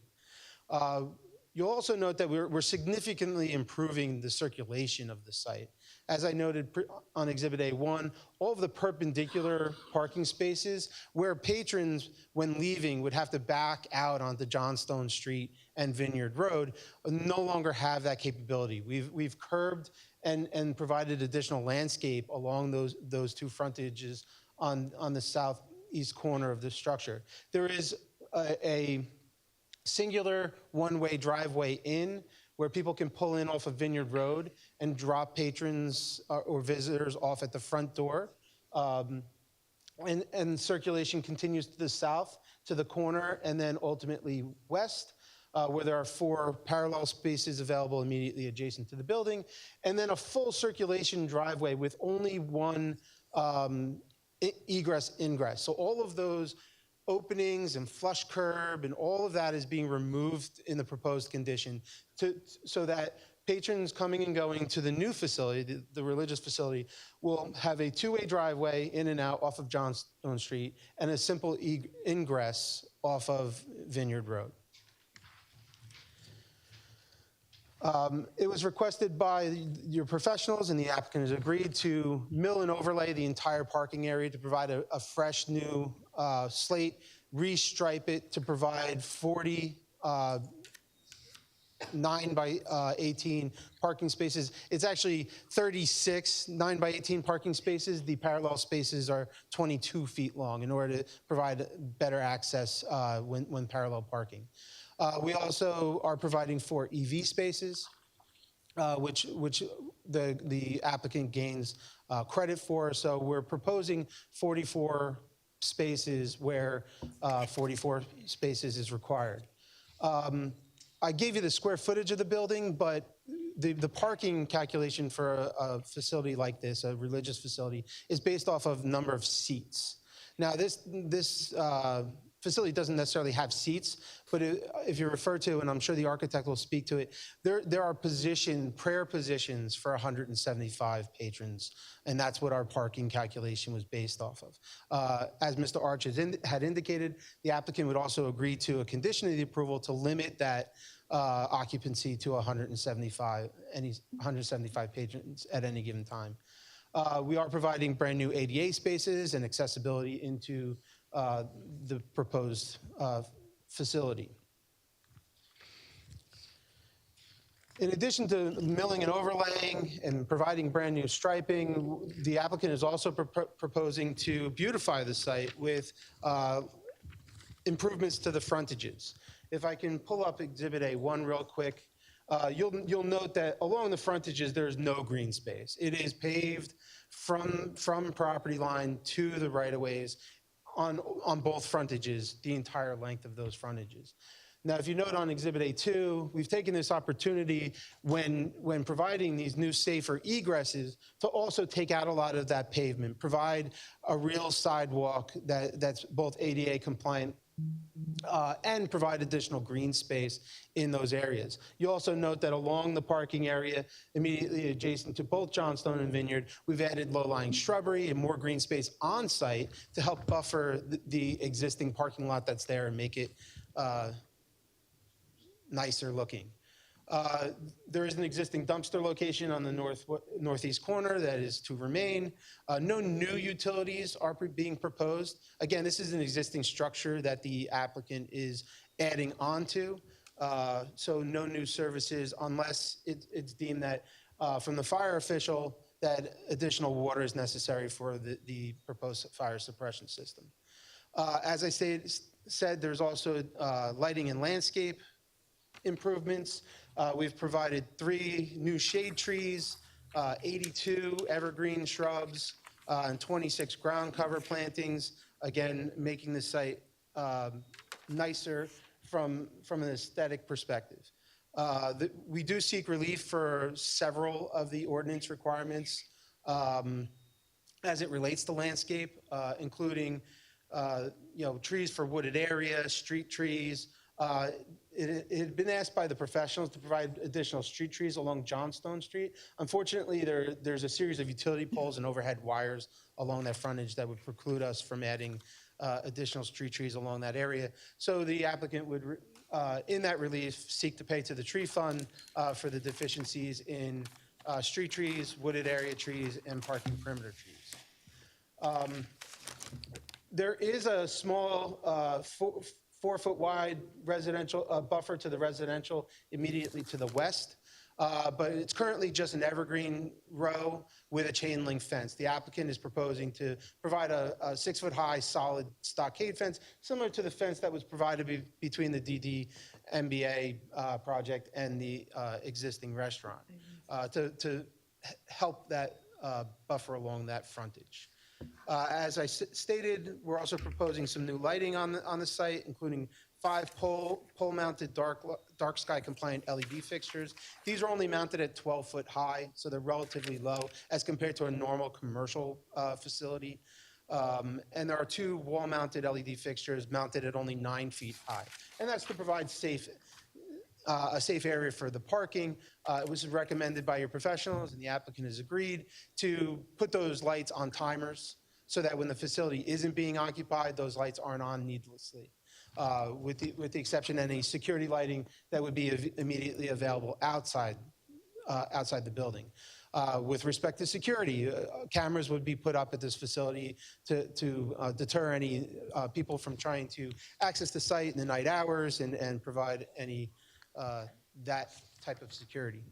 You'll also note that we're significantly improving the circulation of the site. As I noted on Exhibit A1, all of the perpendicular parking spaces where patrons, when leaving, would have to back out onto Johnstone Street and Vineyard Road no longer have that capability. We've curbed and provided additional landscape along those two frontages on the southeast corner of the structure. There is a singular one-way driveway in where people can pull in off of Vineyard Road and drop patrons or visitors off at the front door. And circulation continues to the south, to the corner, and then ultimately west, where there are 4 parallel spaces available immediately adjacent to the building, and then a full circulation driveway with only one egress-ingress. So all of those openings and flush curb and all of that is being removed in the proposed condition so that patrons coming and going to the new facility, the religious facility, will have a 2-way driveway in and out off of Johnstone Street and a simple ingress off of Vineyard Road. It was requested by your professionals, and the applicant has agreed to mill and overlay the entire parking area to provide a fresh new slate, restripe it to provide 40 9 by 18 parking spaces. It's actually 36 9 by 18 parking spaces. The parallel spaces are 22 feet long in order to provide better access when parallel parking. We also are providing 4 EV spaces, which the applicant gains credit for. So we're proposing 44 spaces where 44 spaces is required. I gave you the square footage of the building, but the parking calculation for a facility like this, a religious facility, is based off of number of seats. Now, this facility doesn't necessarily have seats, but if you refer to, and I'm sure the architect will speak to it, there are prayer positions for 175 patrons, and that's what our parking calculation was based off of. As Mr. Arch had indicated, the applicant would also agree to a condition of the approval to limit that occupancy to 175 patrons at any given time. We are providing brand new ADA spaces and accessibility into the proposed facility. In addition to milling and overlaying and providing brand new striping, the applicant is also proposing to beautify the site with improvements to the frontages. If I can pull up Exhibit A1 real quick, you'll note that along the frontages, there's no green space. It is paved from property line to the right-of-ways on both frontages, the entire length of those frontages. Now, if you note on Exhibit A2, we've taken this opportunity when providing these new safer egresses to also take out a lot of that pavement, provide a real sidewalk that's both ADA compliant and provide additional green space in those areas. You also note that along the parking area immediately adjacent to both Johnstone and Vineyard, we've added low-lying shrubbery and more green space on site to help buffer the existing parking lot that's there and make it nicer looking. There is an existing dumpster location on the northeast corner that is to remain. No new utilities are being proposed. Again, this is an existing structure that the applicant is adding onto. So no new services unless it's deemed that from the fire official that additional water is necessary for the proposed fire suppression system. As I said, there's also lighting and landscape improvements. We've provided 3 new shade trees, 82 evergreen shrubs, and 26 ground cover plantings, again, making the site nicer from an aesthetic perspective. We do seek relief for several of the ordinance requirements as it relates to landscape, including trees for wooded area, street trees. It had been asked by the professionals to provide additional street trees along Johnstone Street. Unfortunately, there's a series of utility poles and overhead wires along that frontage that would preclude us from adding additional street trees along that area. So the applicant would, in that relief, seek to pay to the tree fund for the deficiencies in street trees, wooded area trees, and parking perimeter trees. There is a small 4-foot wide residential buffer to the residential immediately to the west, but it's currently just an evergreen row with a chain link fence. The applicant is proposing to provide a 6-foot high solid stockade fence, similar to the fence that was provided between the DD-MBA project and the existing restaurant to help that buffer along that frontage. As I stated, we're also proposing some new lighting on the site, including 5 pole-mounted dark sky compliant LED fixtures. These are only mounted at 12-foot high, so they're relatively low as compared to a normal commercial facility. And there are 2 wall-mounted LED fixtures mounted at only 9 feet high, and that's to provide a safe area for the parking. It was recommended by your professionals, and the applicant has agreed to put those lights on timers so that when the facility isn't being occupied, those lights aren't on needlessly, with the exception of any security lighting that would be immediately available outside the building. With respect to security, cameras would be put up at this facility to deter any people from trying to access the site in the night hours and provide any that type of security.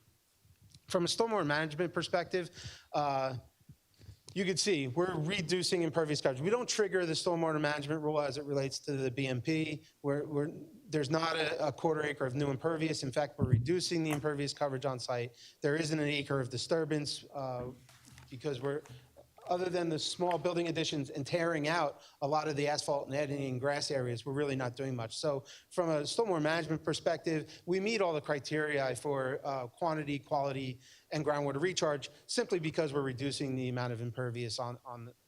From a stormwater management perspective, you can see we're reducing impervious coverage. We don't trigger the stormwater management rule as it relates to the BMP. There's not a quarter acre of new impervious. In fact, we're reducing the impervious coverage on site. There isn't an acre of disturbance because other than the small building additions and tearing out a lot of the asphalt and adding in grass areas, we're really not doing much. So from a stormwater management perspective, we meet all the criteria for quantity, quality, and groundwater recharge simply because we're reducing the amount of impervious on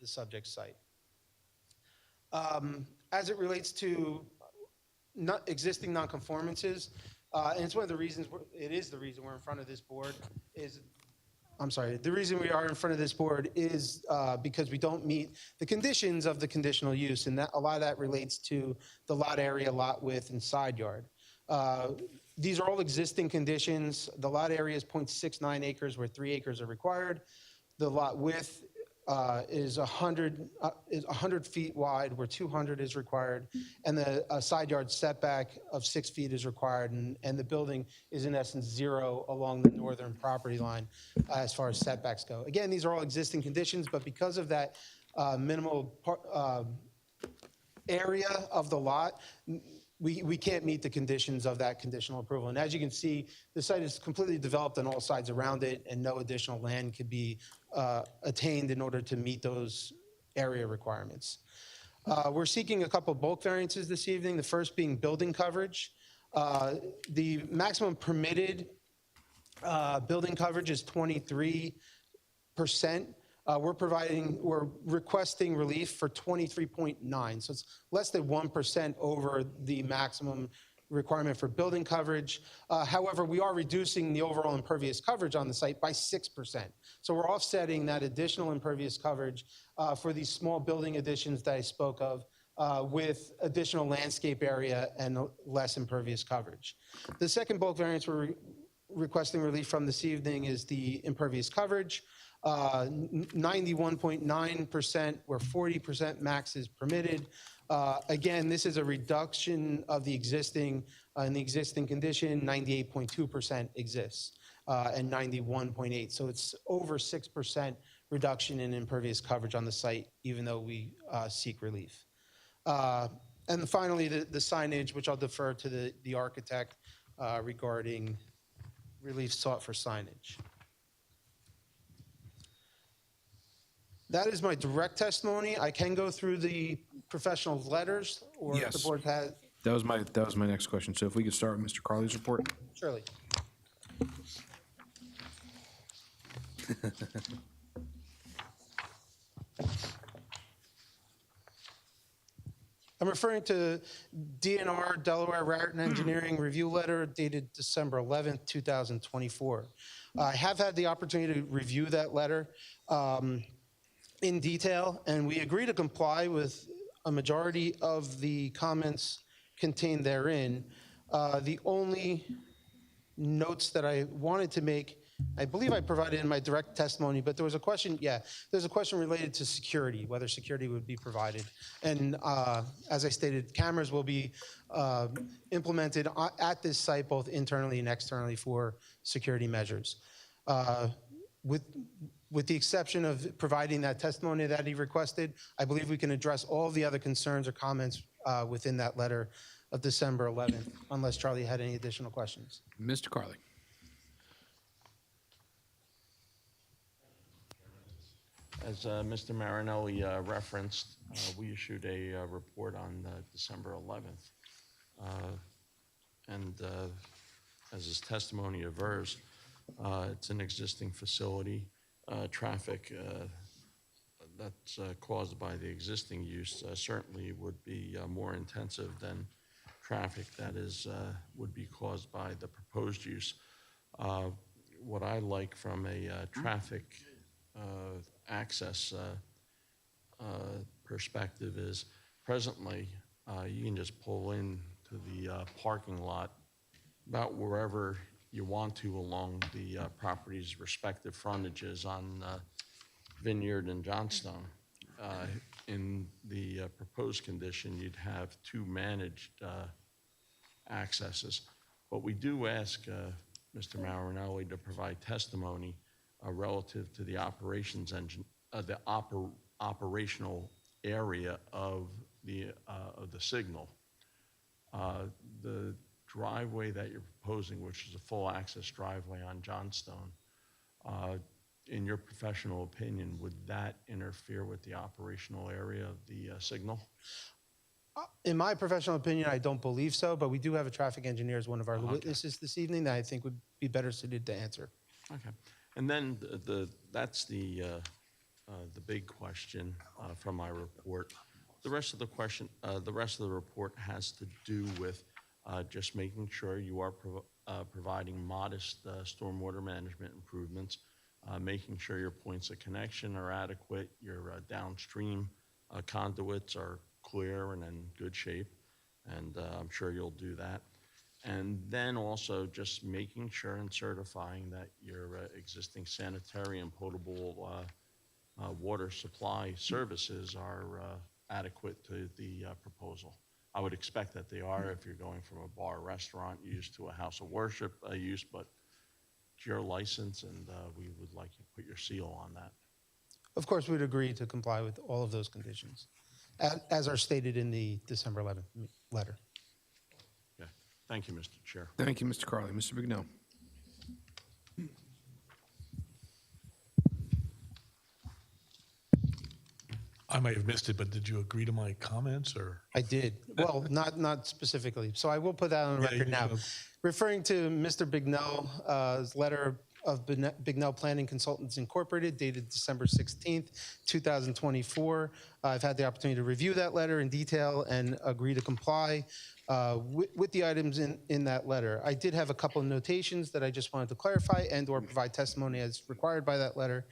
the subject site. As it relates to existing nonconformances, and it's one of the reasons, it is the reason we're in front of this board, the reason we are in front of this board is because we don't meet the conditions of the conditional use, and a lot of that relates to the lot area, lot width, and side yard. These are all existing conditions. The lot area is 0.69 acres where 3 acres are required. The lot width is 100 feet wide where 200 is required, and the side yard setback of 6 feet is required, and the building is in essence 0 along the northern property line as far as setbacks go. Again, these are all existing conditions, but because of that minimal area of the lot, we can't meet the conditions of that conditional approval. And as you can see, the site is completely developed on all sides around it, and no additional land could be attained in order to meet those area requirements. We're seeking a couple bulk variances this evening, the first being building coverage. The maximum permitted building coverage is 23%. We're requesting relief for 23.9, so it's less than 1% over the maximum requirement for building coverage. However, we are reducing the overall impervious coverage on the site by 6%. So we're offsetting that additional impervious coverage for these small building additions that I spoke of with additional landscape area and less impervious coverage. The second bulk variance we're requesting relief from this evening is the impervious coverage. 91.9%, where 40% max is permitted. Again, this is a reduction of the existing, in the existing condition, 98.2% exists, and 91.8. So it's over 6% reduction in impervious coverage on the site, even though we seek relief. And finally, the signage, which I'll defer to the architect regarding relief sought for signage. That is my direct testimony. I can go through the professional letters, or if the Yes. board has, That was my next question. So if we could start with Mr. Carley's report? surely. I'm referring to DNR, Delaware Raritan Engineering Review Letter dated December 11th, 2024. I have had the opportunity to review that letter in detail, and we agree to comply with a majority of the comments contained therein. The only notes that I wanted to make, I believe I provided in my direct testimony, but there was a question, there's a question related to security, whether security would be provided. And as I stated, cameras will be implemented at this site, both internally and externally, for security measures. With the exception of providing that testimony that he requested, I believe we can address all the other concerns or comments within that letter of December 11th, unless Charlie had any additional questions. Mr. Carley? As Mr. Marinelli referenced, we issued a report on December 11th. And as his testimony avers, it's an existing facility. Traffic that's caused by the existing use certainly would be more intensive than traffic that would be caused by the proposed use. What I like from a traffic access perspective is presently you can just pull in to the parking lot about wherever you want to along the property's respective frontages on Vineyard and Johnstone. In the proposed condition, you'd have two managed accesses. But we do ask Mr. Marinelli to provide testimony relative to the operations engine, the operational area of the signal. The driveway that you're proposing, which is a full access driveway on Johnstone, in your professional opinion, would that interfere with the operational area of the signal? In my professional opinion, I don't believe so, but we do have a traffic engineer as one of our witnesses this evening that I think would be better suited to answer. Okay. And then that's the big question from my report. The rest of the report has to do with just making sure you are providing modest stormwater management improvements, making sure your points of connection are adequate, your downstream conduits are clear and in good shape, and I'm sure you'll do that. And then also just making sure and certifying that your existing sanitary and potable water supply services are adequate to the proposal. I would expect that they are if you're going from a bar restaurant use to a house of worship use, but it's your license, and we would like you to put your seal on that. Of course, we'd agree to comply with all of those conditions, as are stated in the December 11th letter. Okay. Thank you, Mr. Chair. Thank you, Mr. Carley. Mr. Bignell? I might have missed it, but did you agree to my comments, or? I did. Well, not specifically. So I will put that on the record now. Referring to Mr. Bignell's letter of Bignell Planning Consultants Incorporated dated December 16th, 2024. I've had the opportunity to review that letter in detail and agree to comply with the items in that letter. I did have a couple of notations that I just wanted to clarify and or provide testimony as required by that letter.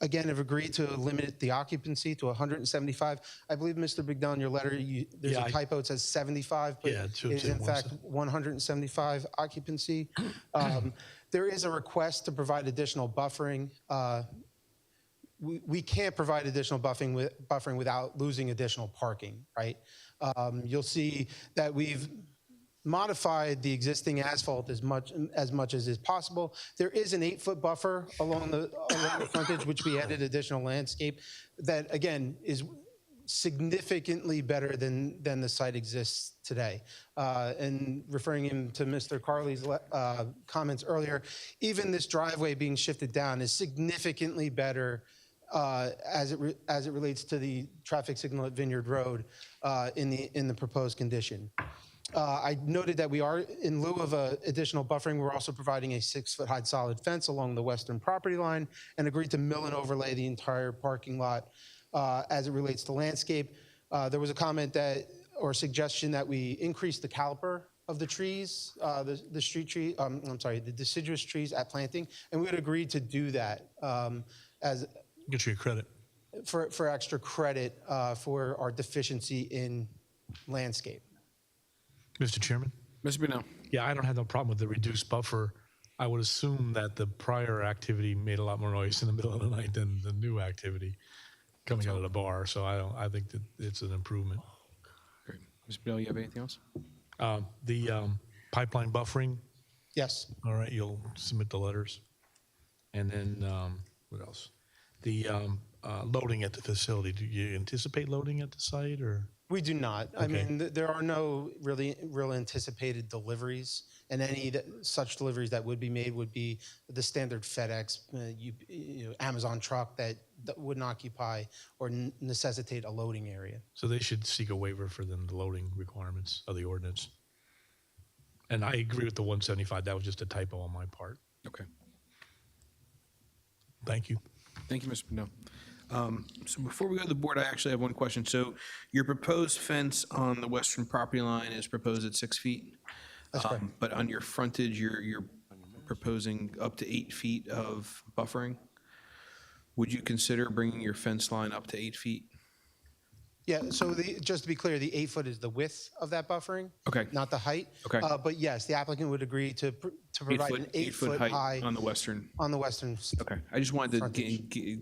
again, have agreed to limit the occupancy to 175. I believe, Mr. Bigdell, in your letter, there's Yeah, a typo, it says 75, but Yeah, it should is say in fact 175 occupancy. There is a request to provide additional buffering. We can't provide additional buffering without losing additional parking, right? You'll see that we've modified the existing asphalt as much as is possible. There is an 8-foot buffer along the frontage, which we added additional landscape that, again, is significantly better than the site exists today. And referring him to Mr. Carley's comments earlier, even this driveway being shifted down is significantly better as it relates to the traffic signal at Vineyard Road in the proposed condition. I noted that we are, in lieu of additional buffering, we're also providing a 6-foot high solid fence along the western property line and agreed to mill and overlay the entire parking lot as it relates to landscape. There was a comment or suggestion that we increase the caliper of the trees, the deciduous trees at planting, and we would agree to do that Get you credit. for extra credit for our deficiency in landscape. Mr. Chairman? Mr. Brunel? Yeah, I don't have no problem with the reduced buffer. I would assume that the prior activity made a lot more noise in the middle of the night than the new activity coming out of the bar. So I think that it's an improvement. Great. Mr. Brunel, you have anything else? The pipeline buffering, Yes. all right, you'll submit the letters. And then what else? The loading at the facility. Do you anticipate loading at the site or? We do not. I Okay. mean, there are no real anticipated deliveries, and any such deliveries that would be made would be the standard FedEx, Amazon truck that wouldn't occupy or necessitate a loading area. So they should seek a waiver for the loading requirements of the ordinance. And I agree with the 175. That was just a typo on my part. Okay. Thank you. Thank you, Mr. Brunel. So before we go to the board, I actually have one question. So your proposed fence on the western property line is proposed at 6 feet? That's correct. But on your frontage, you're proposing up to 8 feet of buffering? Would you consider bringing your fence line up to 8 feet? Yeah, so just to be clear, the 8 foot is the width of that buffering. Okay. Not the height. Okay. But yes, the applicant would agree to provide an 8 foot high on the western? on the western. Okay. I just wanted to Frontage.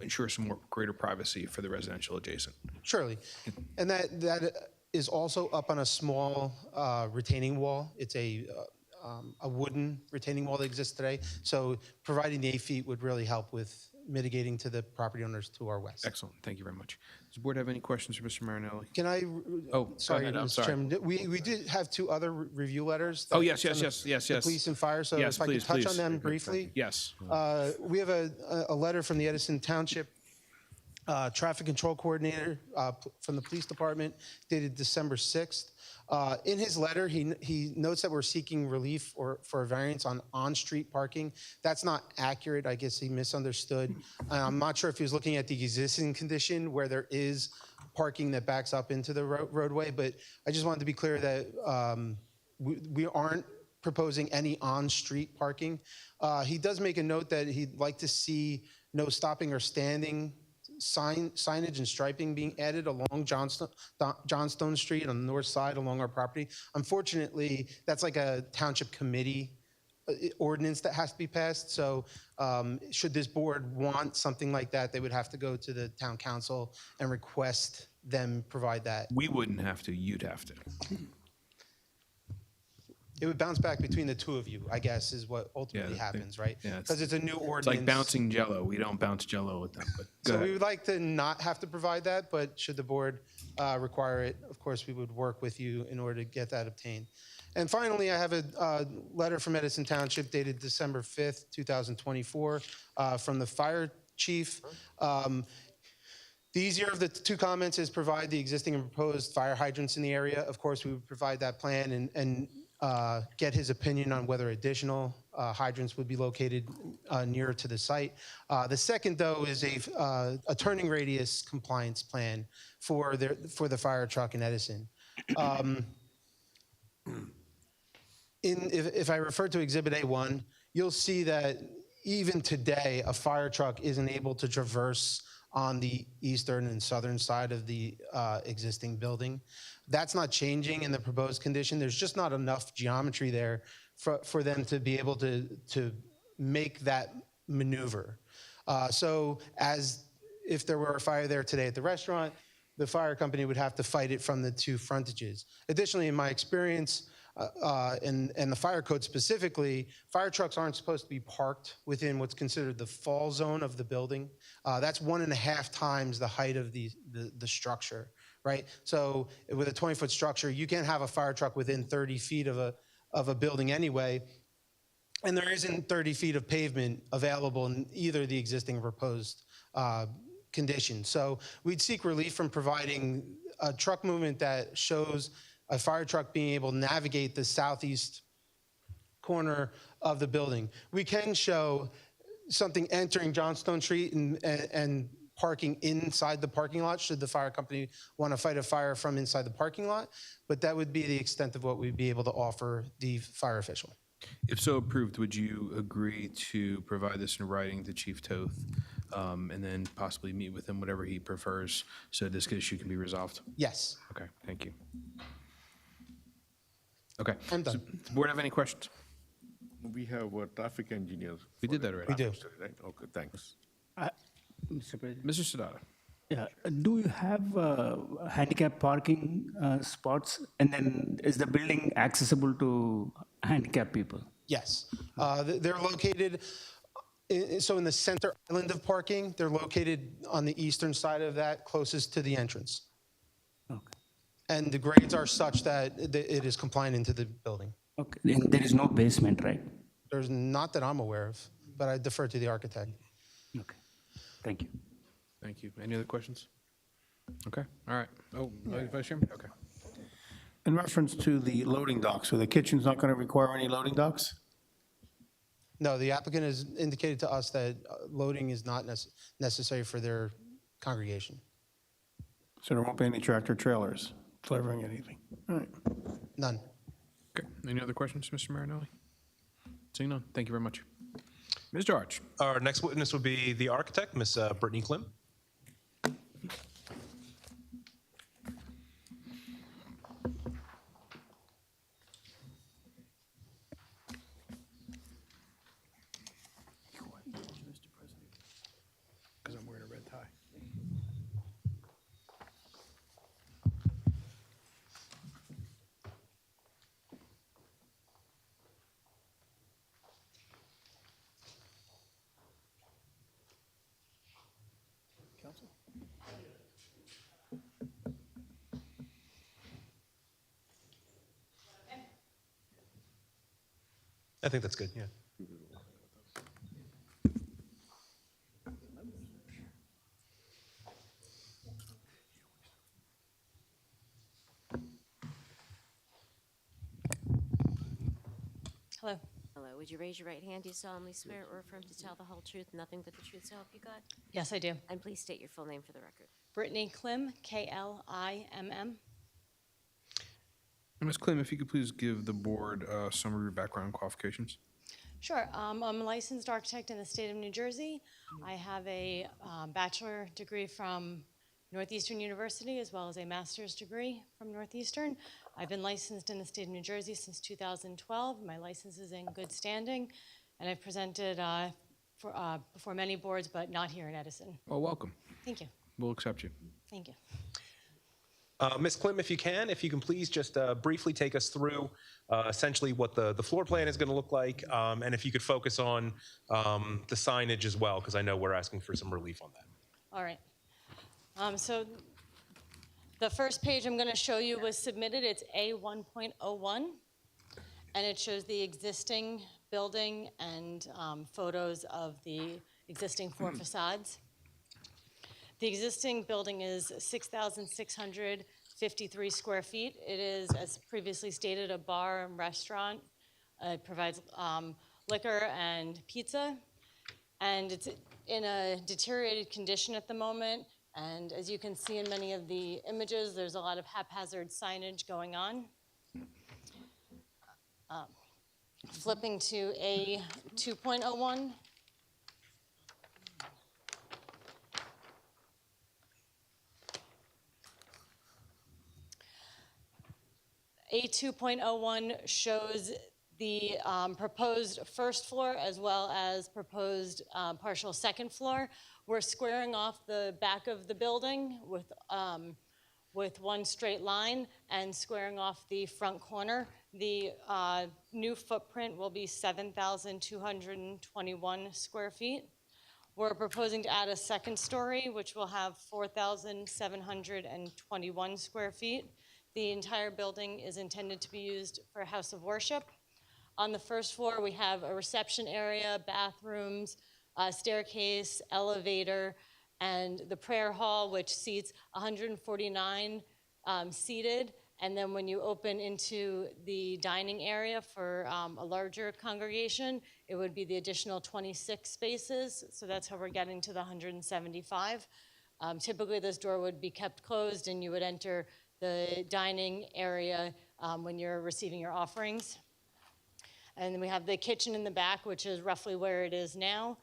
ensure some more greater privacy for the residential adjacent. Surely. And that is also up on a small retaining wall. It's a wooden retaining wall that exists today. So providing the 8 feet would really help with mitigating to the property owners to our west. Excellent. Thank you very much. Does the board have any questions for Mr. Marinelli? Can I? Oh, go sorry, ahead. I'm Mr. sorry. Chairman. We did have 2 other review letters. Oh, yes. The police and fire. So Yes, if I please, could touch please. on them briefly. Yes. We have a letter from the Edison Township Traffic Control Coordinator from the Police Department dated December 6th. In his letter, he notes that we're seeking relief for a variance on on-street parking. That's not accurate. I guess he misunderstood. I'm not sure if he was looking at the existing condition where there is parking that backs up into the roadway, but I just wanted to be clear that we aren't proposing any on-street parking. He does make a note that he'd like to see no stopping or standing signage and striping being added along Johnstone Street on the north side along our property. Unfortunately, that's like a township committee ordinance that has to be passed. So should this board want something like that, they would have to go to the town council and request them provide that. We wouldn't have to. You'd have to. It would bounce back between the two of you, I guess, is what ultimately happens, right? yeah, Because it's a new ordinance. It's like bouncing Jell-O. We don't bounce Jell-O with them. But go So we ahead. would like to not have to provide that, but should the board require it, of course, we would work with you in order to get that obtained. And finally, I have a letter from Edison Township dated December 5th, 2024, from the fire chief. The easier of the 2 comments is provide the existing and proposed fire hydrants in the area. Of course, we would provide that plan and get his opinion on whether additional hydrants would be located nearer to the site. The second, though, is a turning radius compliance plan for the fire truck in Edison. If I refer to Exhibit A1, you'll see that even today, a fire truck isn't able to traverse on the eastern and southern side of the existing building. That's not changing in the proposed condition. There's just not enough geometry there for them to be able to make that maneuver. So as if there were a fire there today at the restaurant, the fire company would have to fight it from the two frontages. Additionally, in my experience, and the fire code specifically, fire trucks aren't supposed to be parked within what's considered the fall zone of the building. That's 1.5 times the height of the structure, right? So with a 20-foot structure, you can't have a fire truck within 30 feet of a building anyway. And there isn't 30 feet of pavement available in either the existing or proposed conditions. So we'd seek relief from providing a truck movement that shows a fire truck being able to navigate the southeast corner of the building. We can show something entering Johnstone Street and parking inside the parking lot should the fire company want to fight a fire from inside the parking lot, but that would be the extent of what we'd be able to offer the fire official. If so approved, would you agree to provide this in writing to Chief Toth, and then possibly meet with him, whatever he prefers, so this issue can be resolved? Yes. Okay, thank you. Okay. I'm done. Does the board have any questions? We have a traffic engineer. We did that already. We do. Right? Okay, thanks. Mr. President. Mr. Sadada? Yeah, do you have handicap parking spots? And then is the building accessible to handicap people? Yes. They're located, so in the center island of parking, they're located on the eastern side of that, closest to the entrance. Okay. And the grades are such that it is compliant into the building. Okay, and there is no basement, right? There's not that I'm aware of, but I defer to the architect. Okay, thank you. Thank you. Any other questions? Okay, all right. Oh, Vice Chairman? Okay. In reference to the loading docks, so the kitchen's not going to require any loading docks? No, the applicant has indicated to us that loading is not necessary for their congregation. So there won't be any tractor trailers delivering anything? All right. None. Okay, any other questions, Mr. Marinelli? Seeing none, thank you very much. Ms. George? Our next witness would be the architect, Ms. Brittany Klim. Because I'm wearing a red tie. I think that's good, yeah. Hello. Hello. Would you raise your right hand? Do you solemnly swear or affirm to tell the whole truth, nothing but the truth, so help you God? Yes, I do. And please state your full name for the record. Brittany Klim, K-L-I-M-M. And Ms. Klim, if you could please give the board a summary of your background qualifications. Sure. I'm a licensed architect in the state of New Jersey. I have a bachelor degree from Northeastern University as well as a master's degree from Northeastern. I've been licensed in the state of New Jersey since 2012. My license is in good standing, and I've presented before many boards, but not here in Edison. Well, welcome. Thank you. We'll accept you. Thank you. Ms. Klim, if you can please just briefly take us through essentially what the floor plan is going to look like, and if you could focus on the signage as well, because I know we're asking for some relief on that. All right. So the first page I'm going to show you was submitted. It's A1.01, and it shows the existing building and photos of the existing 4 facades. The existing building is 6,653 square feet. It is, as previously stated, a bar and restaurant. It provides liquor and pizza, and it's in a deteriorated condition at the moment. And as you can see in many of the images, there's a lot of haphazard signage going on. Flipping to A2.01, A2.01 shows the proposed first floor as well as proposed partial second floor. We're squaring off the back of the building with one straight line and squaring off the front corner. The new footprint will be 7,221 square feet. We're proposing to add a second story, which will have 4,721 square feet. The entire building is intended to be used for a house of worship. On the first floor, we have a reception area, bathrooms, staircase, elevator, and the prayer hall, which seats 149 seated. And then when you open into the dining area for a larger congregation, it would be the additional 26 spaces. So that's how we're getting to the 175. Typically, this door would be kept closed, and you would enter the dining area when you're receiving your offerings. And then we have the kitchen in the back, which is roughly where it is now,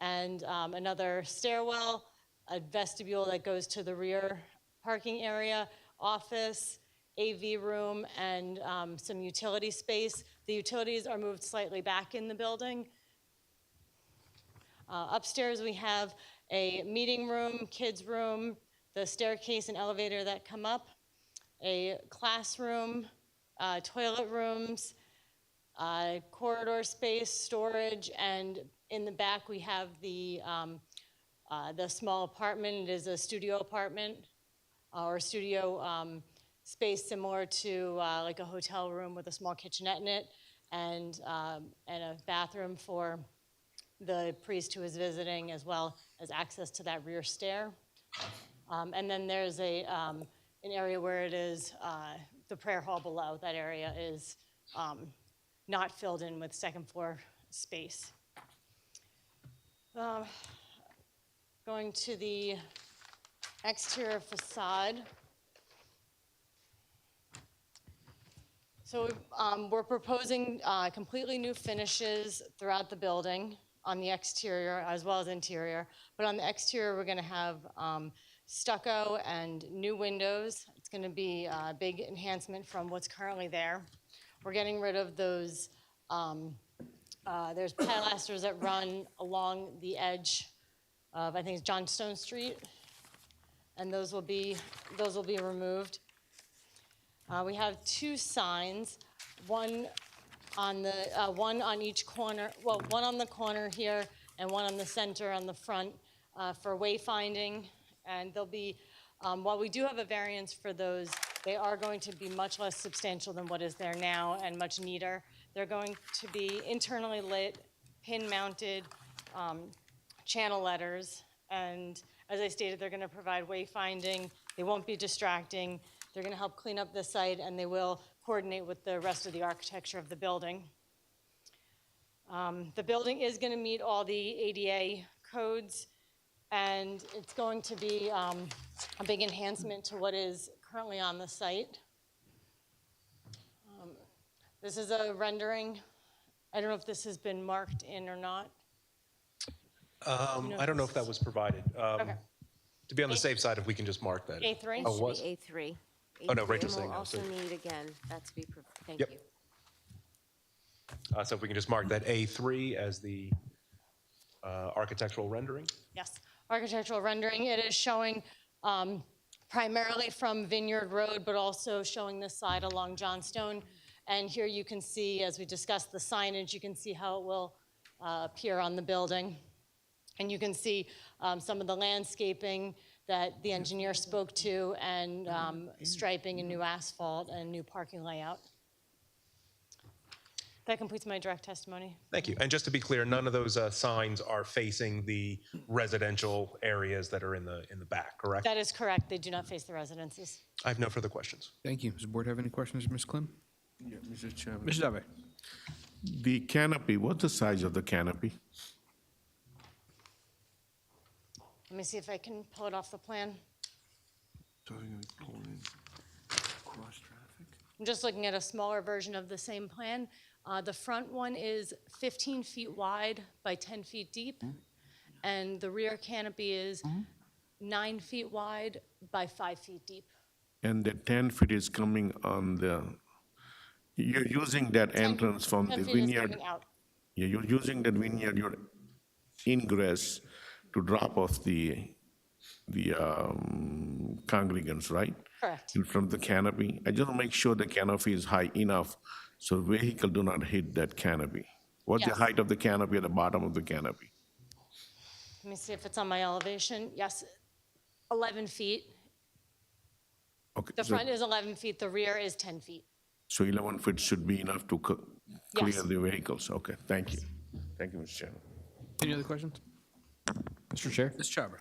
and another stairwell, a vestibule that goes to the rear parking area, office, AV room, and some utility space. The utilities are moved slightly back in the building. Upstairs, we have a meeting room, kids' room, the staircase and elevator that come up, a classroom, toilet rooms, corridor space, storage, and in the back we have the small apartment. It is a studio apartment or studio space similar to like a hotel room with a small kitchenette in it, and a bathroom for the priest who is visiting, as well as access to that rear stair. And then there's an area where it is the prayer hall below. That area is not filled in with second floor space. Going to the exterior facade. So we're proposing completely new finishes throughout the building on the exterior as well as interior. But on the exterior, we're going to have stucco and new windows. It's going to be a big enhancement from what's currently there. We're getting rid of those, there's pilasters that run along the edge of, I think it's Johnstone Street, and those will be removed. We have two signs, one on each corner, well, one on the corner here and one on the center on the front for wayfinding. And they'll be, while we do have a variance for those, they are going to be much less substantial than what is there now and much neater. They're going to be internally lit, pin-mounted channel letters. And as I stated, they're going to provide wayfinding. They won't be distracting. They're going to help clean up the site, and they will coordinate with the rest of the architecture of the building. The building is going to meet all the ADA codes, and it's going to be a big enhancement to what is currently on the site. This is a rendering. I don't know if this has been marked in or not. I don't know if that was provided. Okay. To be on the safe side, if we can just mark that. A3? Oh, was? A3. Oh, no, A3, Rachel's and saying we'll no, also so- need again, that to be, thank Yep. you. So if we can just mark that A3 as the architectural rendering? Yes, architectural rendering. It is showing primarily from Vineyard Road, but also showing this side along Johnstone. And here you can see, as we discussed the signage, you can see how it will appear on the building. And you can see some of the landscaping that the engineer spoke to, and striping and new asphalt and new parking layout. That completes my direct testimony. Thank you. And just to be clear, none of those signs are facing the residential areas that are in the back, correct? That is correct. They do not face the residences. I have no further questions. Thank you. Does the board have any questions, Ms. Klim? Yeah, Mr. Chairman. Mr. Dave? The canopy, what's the size of the canopy? Let me see if I can pull it off the plan. I'm just looking at a smaller version of the same plan. The front one is 15 feet wide by 10 feet deep, and the rear canopy is 9 feet wide by 5 feet deep. And the 10 feet is coming on the You're using that entrance from the 10 feet is vineyard, coming out. yeah, you're using that vineyard, your ingress to drop off the congregants, right? Correct. In front of the canopy. I just want to make sure the canopy is high enough so vehicle do not hit that canopy. What's the Yes. height of the canopy at the bottom of the canopy? Let me see if it's on my elevation. Yes, 11 feet. Okay, The so- front is 11 feet, the rear is 10 feet. So 11 feet should be enough to clear Yes. the vehicles. Okay, thank you. Thank you, Mr. Chairman. Any other questions? Mr. Chair? Ms. Chabra?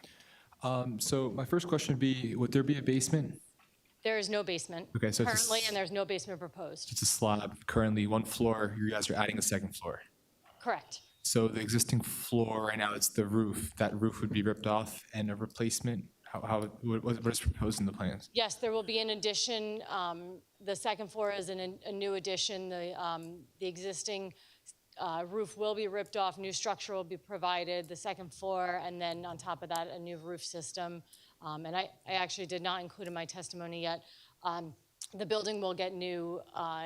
So my first question would be, would there be a basement? There is no basement Okay, so it's a s- currently, and there's no basement proposed. It's a slab, currently one floor, you guys are adding a second floor. Correct. So the existing floor right now, it's the roof, that roof would be ripped off and a replacement? What is proposed in the plans? Yes, there will be an addition. The second floor is a new addition. The existing roof will be ripped off, new structure will be provided, the second floor, and then on top of that, a new roof system. And I actually did not include in my testimony yet, the building will get new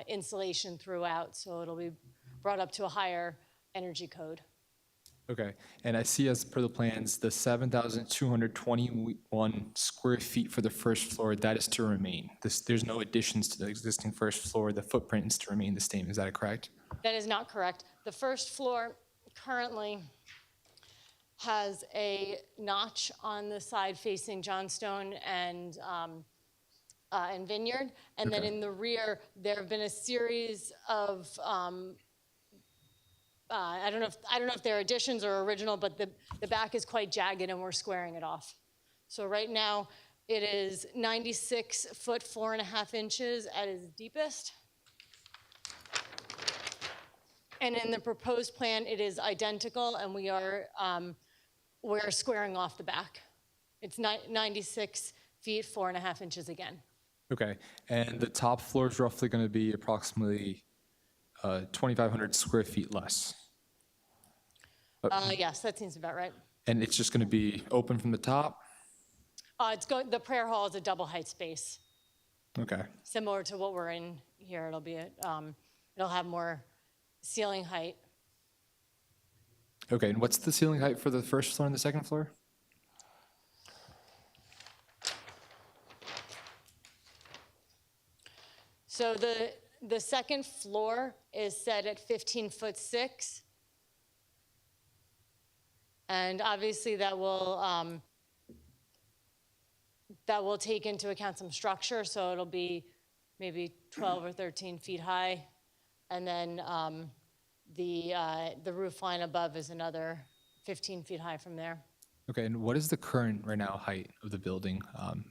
insulation throughout, so it'll be brought up to a higher energy code. Okay, and I see as per the plans, the 7,221 square feet for the first floor, that is to remain. There's no additions to the existing first floor, the footprint is to remain the same, is that correct? That is not correct. The first floor currently has a notch on the side facing Johnstone and Vineyard. And then in the rear, there have been a series of, I don't know if they're additions or original, but the back is quite jagged and we're squaring it off. So right now, it is 96 foot 4.5 inches at its deepest. And in the proposed plan, it is identical, and we're squaring off the back. It's 96 feet, 4.5 inches again. Okay, and the top floor is roughly going to be approximately 2,500 square feet less. Yes, that seems about right. And it's just going to be open from the top? The prayer hall is a double height space, Okay, similar to what we're in here. It'll have more ceiling height. okay, and what's the ceiling height for the first floor and the second floor? So the second floor is set at 15 foot 6. And obviously that will take into account some structure, so it'll be maybe 12 or 13 feet high. And then the roof line above is another 15 feet high from there. Okay, and what is the current right now height of the building?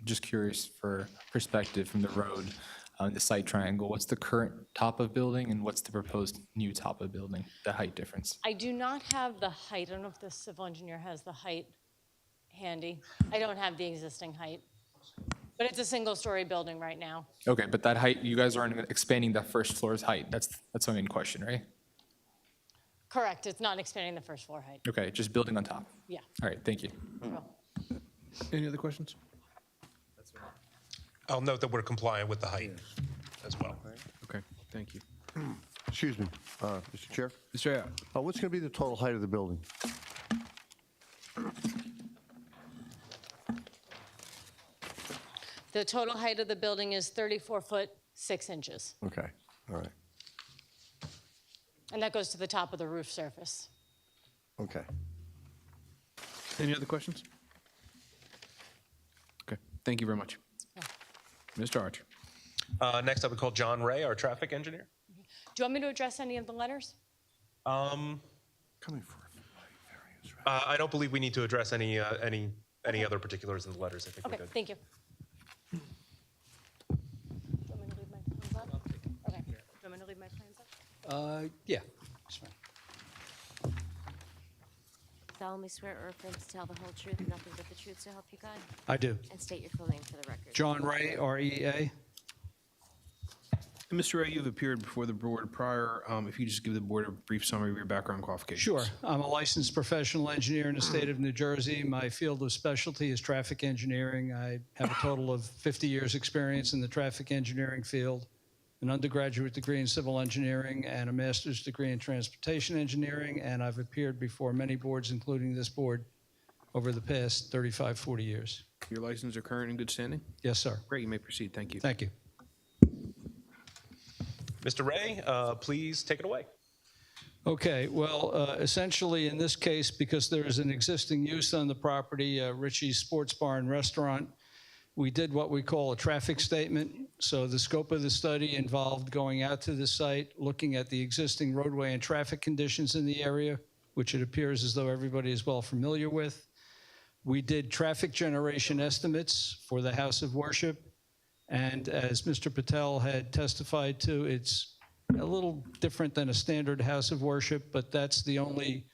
Just curious for perspective from the road, the site triangle. What's the current top of building and what's the proposed new top of building, the height difference? I do not have the height. I don't know if the civil engineer has the height handy. I don't have the existing height. But it's a single-story building right now. Okay, but that height, you guys aren't expanding that first floor's height. That's my main question, right? Correct, it's not expanding the first floor height. Okay, just building on top. Yeah. All right, thank you. Any other questions? I'll note that we're compliant with the height as well. Okay, thank you. Excuse me, Mr. Chair. Mr. Ayotte? What's going to be the total height of the building? The total height of the building is 34 foot 6 inches, Okay, all right, and that goes to the top of the roof surface. okay. Any other questions? Okay, thank you very much. Mr. Archer? Next up, we call John Ray, our traffic engineer. Do you want me to address any of the letters? Um, Coming for a variance, right? I don't believe we need to address any other particulars in the letters. I think we're Okay, good. thank you. Do you want me to leave my plans up? Okay. Do you want me to leave my plans up? Yeah, that's fine. Solemnly swear or affirm to tell the whole truth and nothing but the truth to help you God? I do. And state your full name for the record. John Ray, REA. And Mr. Ray, you've appeared before the board prior. If you just give the board a brief summary of your background qualifications. Sure. I'm a licensed professional engineer in the state of New Jersey. My field of specialty is traffic engineering. I have a total of 50 years' experience in the traffic engineering field. an undergraduate degree in civil engineering, and a master's degree in transportation engineering, and I've appeared before many boards, including this board, over the past 35, 40 years. Your license are current and good standing? Yes, sir. Great, you may proceed. Thank you. Thank you. Mr. Ray, please take it away. Okay, well, essentially in this case, because there is an existing use on the property, Richie's Sports Bar and Restaurant, we did what we call a traffic statement. So the scope of the study involved going out to the site, looking at the existing roadway and traffic conditions in the area, which it appears as though everybody is well familiar with. We did traffic generation estimates for the house of worship. And as Mr. Patel had testified to, it's a little different than a standard house of worship, but that's the only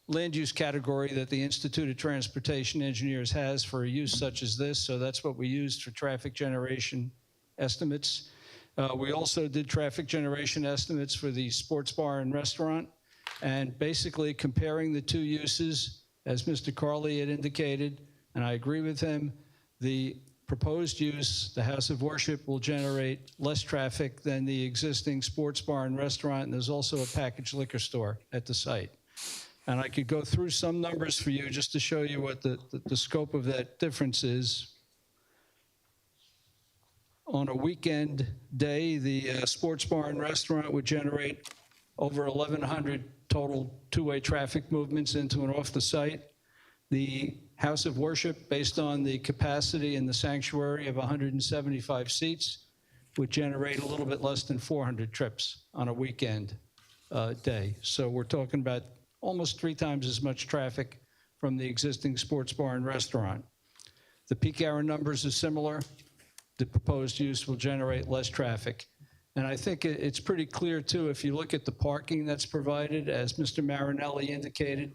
land use category that the Institute of Transportation Engineers has for a use such as this. So that's what we used for traffic generation estimates. We also did traffic generation estimates for the sports bar and restaurant, and basically comparing the two uses, as Mr. Carley had indicated, and I agree with him, the proposed use, the house of worship, will generate less traffic than the existing sports bar and restaurant, and there's also a packaged liquor store at the site. And I could go through some numbers for you just to show you what the scope of that difference is. On a weekend day, the sports bar and restaurant would generate over 1,100 total two-way traffic movements into and off the site. The house of worship, based on the capacity in the sanctuary of 175 seats, would generate a little bit less than 400 trips on a weekend day. So we're talking about almost 3 times as much traffic from the existing sports bar and restaurant. The peak hour numbers are similar. The proposed use will generate less traffic. And I think it's pretty clear, too, if you look at the parking that's provided, as Mr. Marinelli indicated,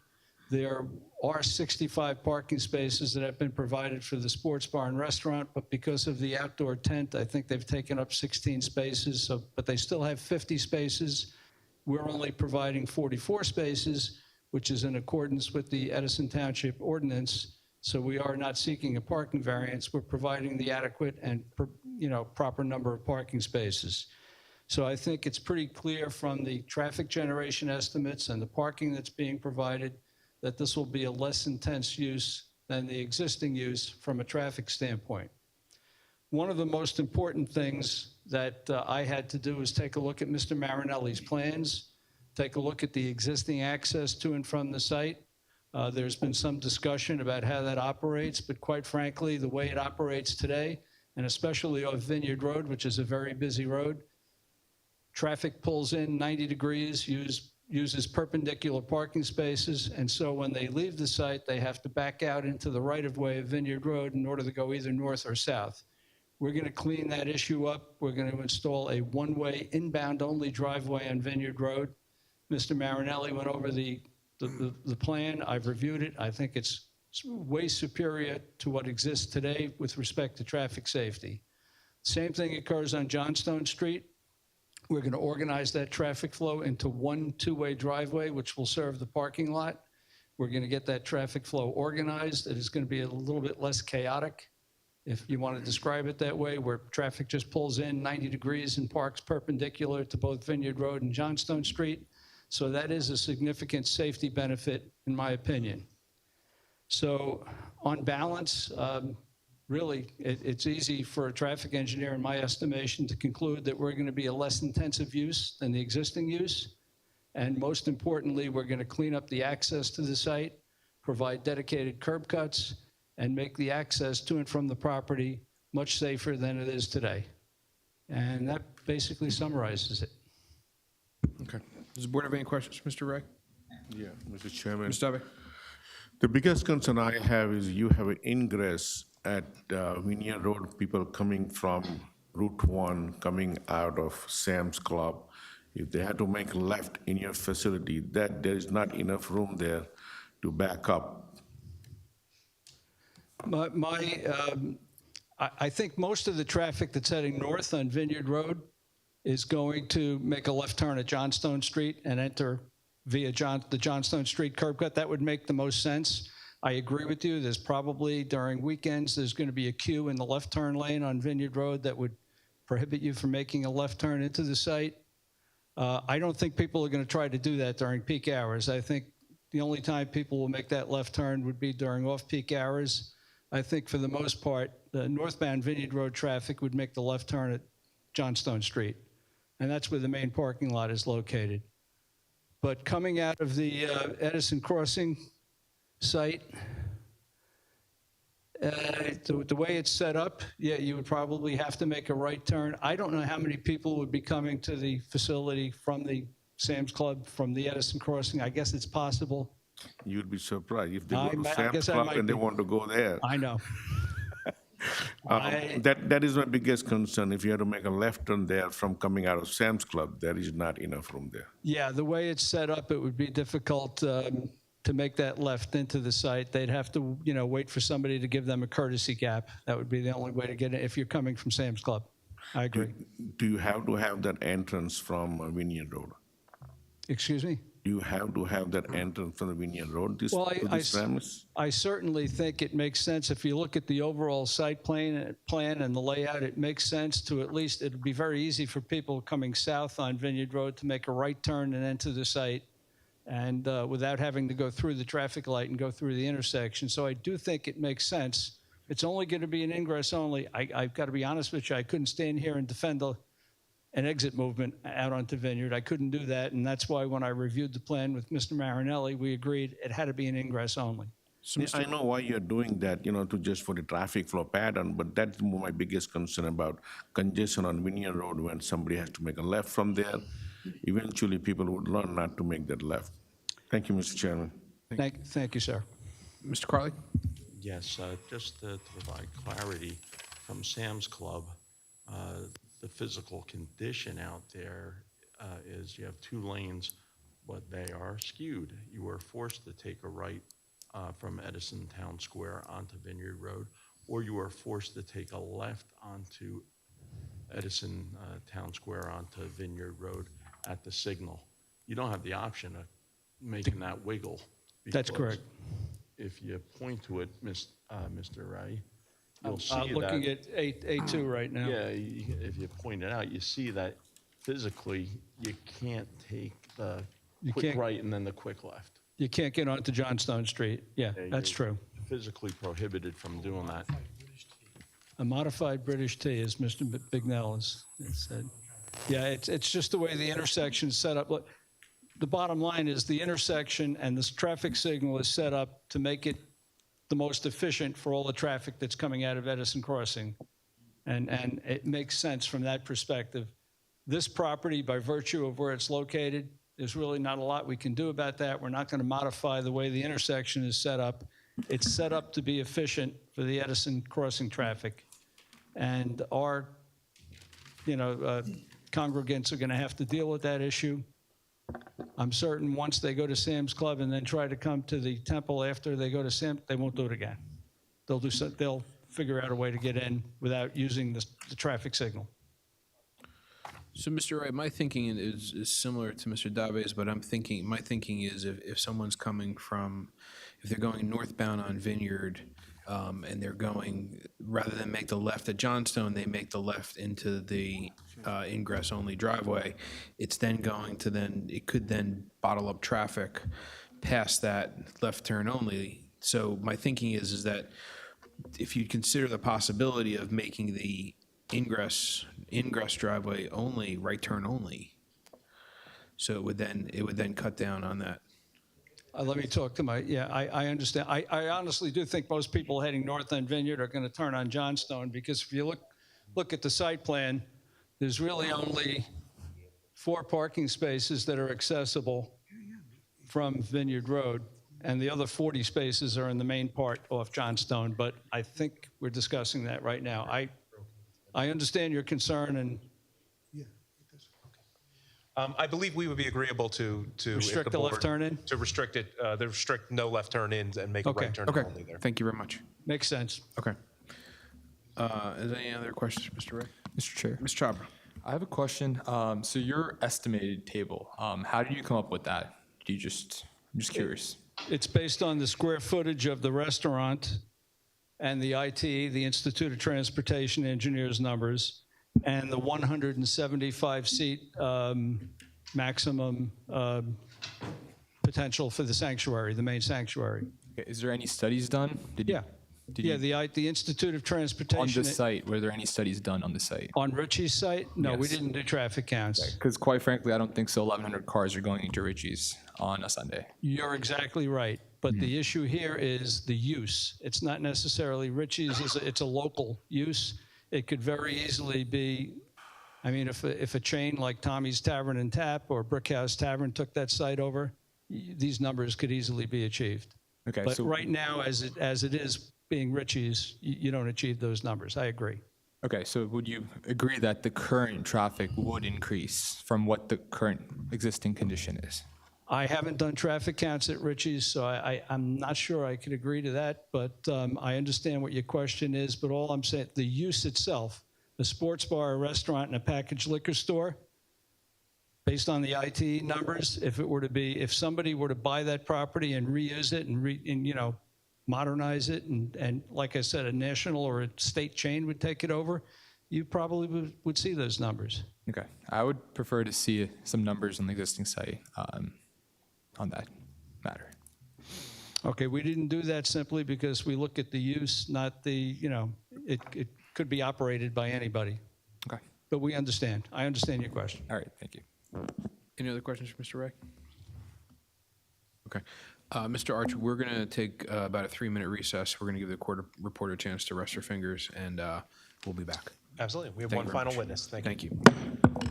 there are 65 parking spaces that have been provided for the sports bar and restaurant, but because of the outdoor tent, I think they've taken up 16 spaces, but they still have 50 spaces. We're only providing 44 spaces, which is in accordance with the Edison Township ordinance. So we are not seeking a parking variance. We're providing the adequate and proper number of parking spaces. So I think it's pretty clear from the traffic generation estimates and the parking that's being provided that this will be a less intense use than the existing use from a traffic standpoint. One of the most important things that I had to do was take a look at Mr. Marinelli's plans, take a look at the existing access to and from the site. There's been some discussion about how that operates, but quite frankly, the way it operates today, and especially off Vineyard Road, which is a very busy road, traffic pulls in 90 degrees, uses perpendicular parking spaces, and so when they leave the site, they have to back out into the right-of-way of Vineyard Road in order to go either north or south. We're going to clean that issue up. We're going to install a one-way inbound-only driveway on Vineyard Road. Mr. Marinelli went over the plan. I've reviewed it. I think it's way superior to what exists today with respect to traffic safety. Same thing occurs on Johnstone Street. We're going to organize that traffic flow into one two-way driveway, which will serve the parking lot. We're going to get that traffic flow organized. It is going to be a little bit less chaotic, if you want to describe it that way, where traffic just pulls in 90 degrees and parks perpendicular to both Vineyard Road and Johnstone Street. So that is a significant safety benefit, in my opinion. So on balance, really, it's easy for a traffic engineer, in my estimation, to conclude that we're going to be a less intensive use than the existing use. And most importantly, we're going to clean up the access to the site, provide dedicated curb cuts, and make the access to and from the property much safer than it is today. And that basically summarizes it. Okay. Does the board have any questions, Mr. Ray? Yeah, Mr. Chairman. Mr. Dubey? The biggest concern I have is you have an ingress at Vineyard Road, people coming from Route 1, coming out of Sam's Club. If they had to make a left in your facility, that there is not enough room there to back up. I think most of the traffic that's heading north on Vineyard Road is going to make a left turn at Johnstone Street and enter via the Johnstone Street curb cut. That would make the most sense. I agree with you. There's probably, during weekends, there's going to be a queue in the left turn lane on Vineyard Road that would prohibit you from making a left turn into the site. I don't think people are going to try to do that during peak hours. I think the only time people will make that left turn would be during off-peak hours. I think for the most part, the northbound Vineyard Road traffic would make the left turn at Johnstone Street, and that's where the main parking lot is located. But coming out of the Edison Crossing site, the way it's set up, yeah, you would probably have to make a right turn. I don't know how many people would be coming to the facility from the Sam's Club, from the Edison Crossing. I guess it's possible. You'd be surprised if they go I to guess Sam's I Club might and they be. want to go there. I know. That is my biggest concern. If you had to make a left turn there from coming out of Sam's Club, there is not enough room there. Yeah, the way it's set up, it would be difficult to make that left into the site. They'd have to, wait for somebody to give them a courtesy gap. That would be the only way to get it if you're coming from Sam's Club. I agree. Do you have to have that entrance from Vineyard Road? Excuse me? Do you have to have that entrance from the Vineyard Road to this premise? I certainly think it makes sense. If you look at the overall site plan and the layout, it makes sense to at least, it'd be very easy for people coming south on Vineyard Road to make a right turn and enter the site, and without having to go through the traffic light and go through the intersection. So I do think it makes sense. It's only going to be an ingress only. I've got to be honest with you, I couldn't stand here and defend an exit movement out onto Vineyard. I couldn't do that, and that's why when I reviewed the plan with Mr. Marinelli, we agreed it had to be an ingress only. So I know why you're doing that, to just for the traffic flow pattern, but that's my biggest concern about congestion on Vineyard Road when somebody has to make a left from there. Eventually, people would learn not to make that left. Thank you, Mr. Chairman. Thank you, sir. Mr. Carley? Yes, just to provide clarity, from Sam's Club, the physical condition out there is you have 2 lanes, but they are skewed. You are forced to take a right from Edison Town Square onto Vineyard Road, or you are forced to take a left onto Edison Town Square onto Vineyard Road at the signal. You don't have the option of making that wiggle. That's correct. If you point to it, Mr. Ray, you'll see I'm looking at A2 right now. Yeah, if you point it out, you see that physically you can't take the quick right and then the quick left. You can't get onto Johnstone Street. Yeah, that's true. Physically prohibited from doing that. A modified British T, as Mr. Bignell has said. Yeah, it's just the way the intersection is set up. Look, the bottom line is the intersection and this traffic signal is set up to make it the most efficient for all the traffic that's coming out of Edison Crossing. And it makes sense from that perspective. This property, by virtue of where it's located, there's really not a lot we can do about that. We're not going to modify the way the intersection is set up. It's set up to be efficient for the Edison Crossing traffic. And our, congregants are going to have to deal with that issue. I'm certain once they go to Sam's Club and then try to come to the temple after they go to Sam, they won't do it again. They'll figure out a way to get in without using the traffic signal. So, Mr. Wright, my thinking is similar to Mr. Dave's, but my thinking is if someone's coming if they're going northbound on Vineyard, and they're going, rather than make the left at Johnstone, they make the left into the ingress-only driveway. It's then it could then bottle up traffic past that left turn only. So my thinking is that if you consider the possibility of making the ingress driveway only, right turn only, so it would then cut down on that. Let me talk to I understand. I honestly do think most people heading north on Vineyard are going to turn on Johnstone, because if you look at the site plan, there's really only 4 parking spaces that are accessible from Vineyard Road, and the other 40 spaces are in the main part off Johnstone, but I think we're discussing that right now. I understand your concern, and I believe we would be agreeable to restrict the left turn in? To restrict it, restrict no left turn ins and make a right turn only there. Thank you very much. Makes sense. Okay. Is there any other questions, Mr. Ray? Mr. Chair. Ms. Chhabra? I have a question. So your estimated table, how did you come up with that? I'm just curious. It's based on the square footage of the restaurant and the ITE, the Institute of Transportation Engineers numbers, and the 175-seat maximum potential for the sanctuary, the main sanctuary. Okay, is there any studies done? Yeah. The Institute of Transportation. On the site, were there any studies done on the site? On Ritchie's site? No, we Yes. didn't do traffic counts. Because quite frankly, I don't think so 1,100 cars are going into Ritchie's on a Sunday. You're exactly right. But the issue here is the use. It's not necessarily Ritchie's, it's a local use. It could very easily be, I mean, if a chain like Tommy's Tavern and Tap or Brickhouse Tavern took that site over, these numbers could easily be achieved. Okay, But so right now, as it is being Ritchie's, you don't achieve those numbers. I agree. okay, so would you agree that the current traffic would increase from what the current existing condition is? I haven't done traffic counts at Ritchie's, so I'm not sure I could agree to that, but I understand what your question is. But all I'm saying, the use itself, a sports bar, a restaurant, and a packaged liquor store, based on the IT numbers, if somebody were to buy that property and reuse it and modernize it, and like I said, a national or a state chain would take it over, you probably would see those numbers. Okay, I would prefer to see some numbers on the existing site on that matter. Okay, we didn't do that simply because we look at the use, not the, it could be operated by anybody. Okay. But we understand. I understand your question. All right, thank you. Any other questions for Mr. Ray? Okay. Mr. Archer, we're going to take about a 3-minute recess. We're going to give the court reporter a chance to rest their fingers, and we'll be back. Absolutely. We have Thank one you very final much. witness. Thank you. Thank you.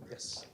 Yes.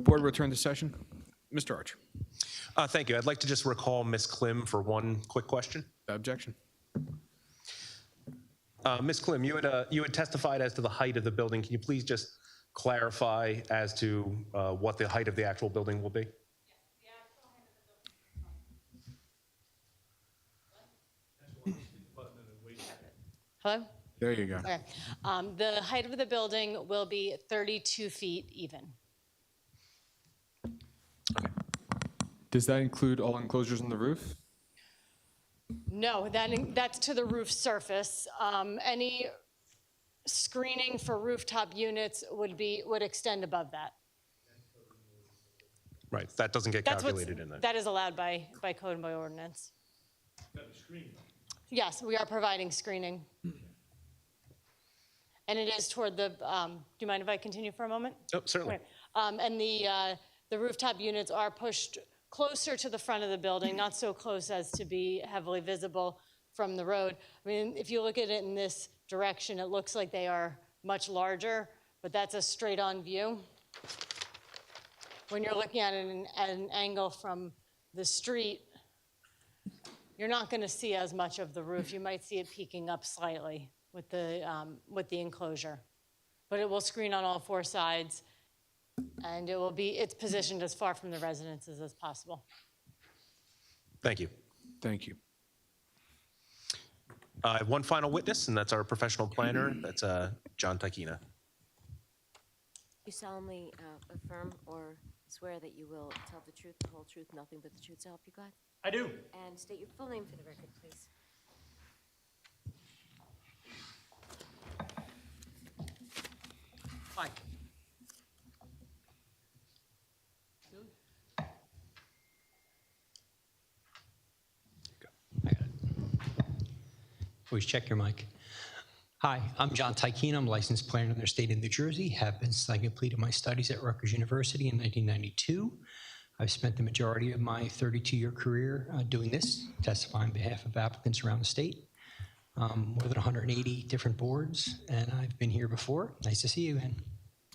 Board return to session. Mr. Archer. Thank you. I'd like to just recall Ms. Klim for one quick question. Objection. Ms. Klim, you had testified as to the height of the building. Can you please just clarify as to what the height of the actual building will be? Hello? There you go. Okay. The height of the building will be 32 feet even. Does that include all enclosures on the roof? No, that's to the roof surface. Any screening for rooftop units would extend above that. Right, that doesn't get That's what's- calculated in there. That is allowed by code and by ordinance. Yes, we are providing screening. And it is toward the, do you mind if I continue for a moment? Oh, certainly. Okay. And the rooftop units are pushed closer to the front of the building, not so close as to be heavily visible from the road. I mean, if you look at it in this direction, it looks like they are much larger, but that's a straight-on view. When you're looking at it at an angle from the street, you're not going to see as much of the roof. You might see it peeking up slightly with the enclosure. But it will screen on all four sides, and it's positioned as far from the residences as possible. Thank you. Thank you. I have one final witness, and that's our professional planner. That's John Tykina. You solemnly affirm or swear that you will tell the truth, the whole truth, nothing but the truth, so help you God? I do. And state your full name for the record, please. Mike. Always check your mic. Hi, I'm John Tykina. I'm a licensed planner in the state of New Jersey. Have been since I completed my studies at Rutgers University in 1992. I've spent the majority of my 32-year career doing this, testifying on behalf of applicants around the state. More than 180 different boards, and I've been here before. Nice to see you again.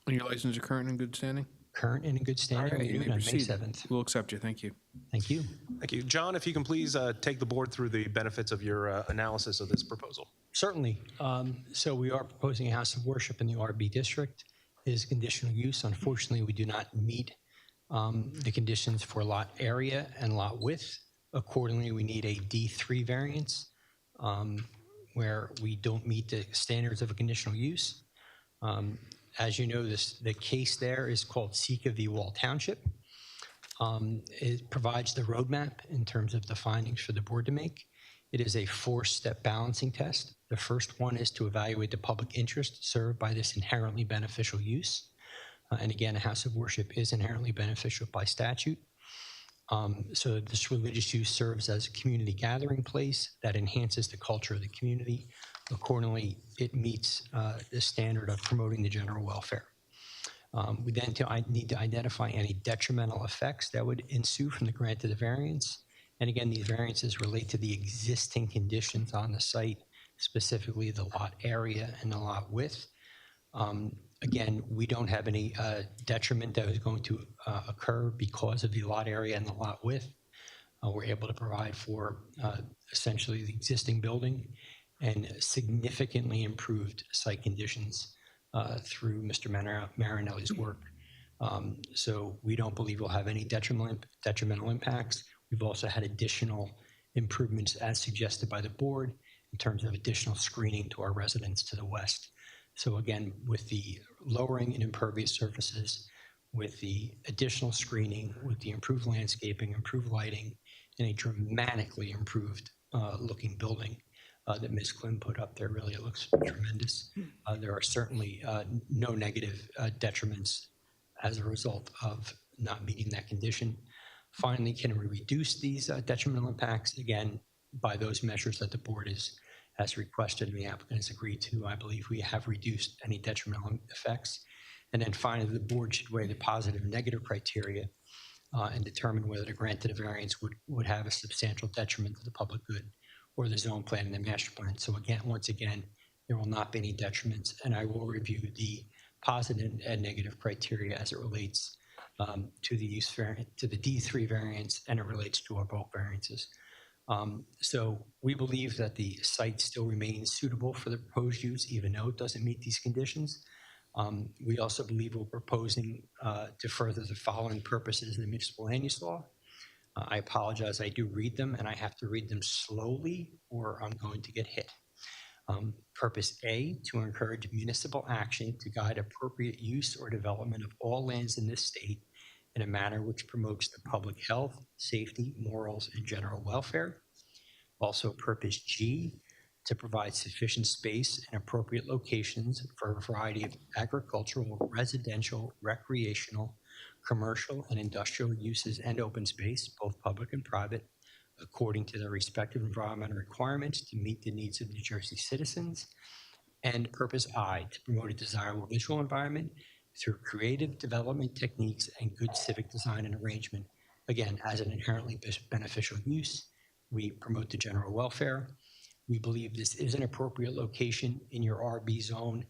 And your license are current and good standing? Current and in good standing. All right, you renewed may on May proceed. 7th. We'll accept you. Thank you. Thank you. Thank you. John, if you can please take the board through the benefits of your analysis of this proposal. Certainly. So we are proposing a house of worship in the RB district. It is conditional use. Unfortunately, we do not meet the conditions for lot area and lot width. Accordingly, we need a D3 variance where we don't meet the standards of a conditional use. As you know, the case there is called Seeker v. Wall Township. It provides the roadmap in terms of the findings for the board to make. It is a 4-step balancing test. The first one is to evaluate the public interest served by this inherently beneficial use. And again, a house of worship is inherently beneficial by statute. So this religious use serves as a community gathering place that enhances the culture of the community. Accordingly, it meets the standard of promoting the general welfare. We then need to identify any detrimental effects that would ensue from the grant of the variance. And again, these variances relate to the existing conditions on the site, specifically the lot area and the lot width. Again, we don't have any detriment that is going to occur because of the lot area and the lot width. We're able to provide for essentially the existing building and significantly improved site conditions through Mr. Marinelli's work. So we don't believe we'll have any detrimental impacts. We've also had additional improvements as suggested by the board in terms of additional screening to our residents to the west. So again, with the lowering in impervious surfaces, with the additional screening, with the improved landscaping, improved lighting, and a dramatically improved looking building that Ms. Klim put up there, really it looks tremendous. There are certainly no negative detriments as a result of not meeting that condition. Finally, can we reduce these detrimental impacts? Again, by those measures that the board has requested and the applicant has agreed to. I believe we have reduced any detrimental effects. And then finally, the board should weigh the positive and negative criteria and determine whether the grant of the variance would have a substantial detriment to the public good or the zone plan and the master plan. So again, once again, there will not be any detriments, and I will review the positive and negative criteria as it relates to the use variant, to the D3 variance, and it relates to our bulk variances. So we believe that the site still remains suitable for the proposed use, even though it doesn't meet these conditions. We also believe we're proposing to further the following purposes in the municipal land use law. I apologize, I do read them, and I have to read them slowly or I'm going to get hit. Purpose A, to encourage municipal action to guide appropriate use or development of all lands in this state in a manner which promotes the public health, safety, morals, and general welfare. Also, purpose G, to provide sufficient space and appropriate locations for a variety of agricultural, residential, recreational, commercial, and industrial uses and open space, both public and private, according to their respective environmental requirements to meet the needs of New Jersey citizens. And purpose I, to promote a desirable visual environment through creative development techniques and good civic design and arrangement. Again, as an inherently beneficial use, we promote the general welfare. We believe this is an appropriate location in your RB zone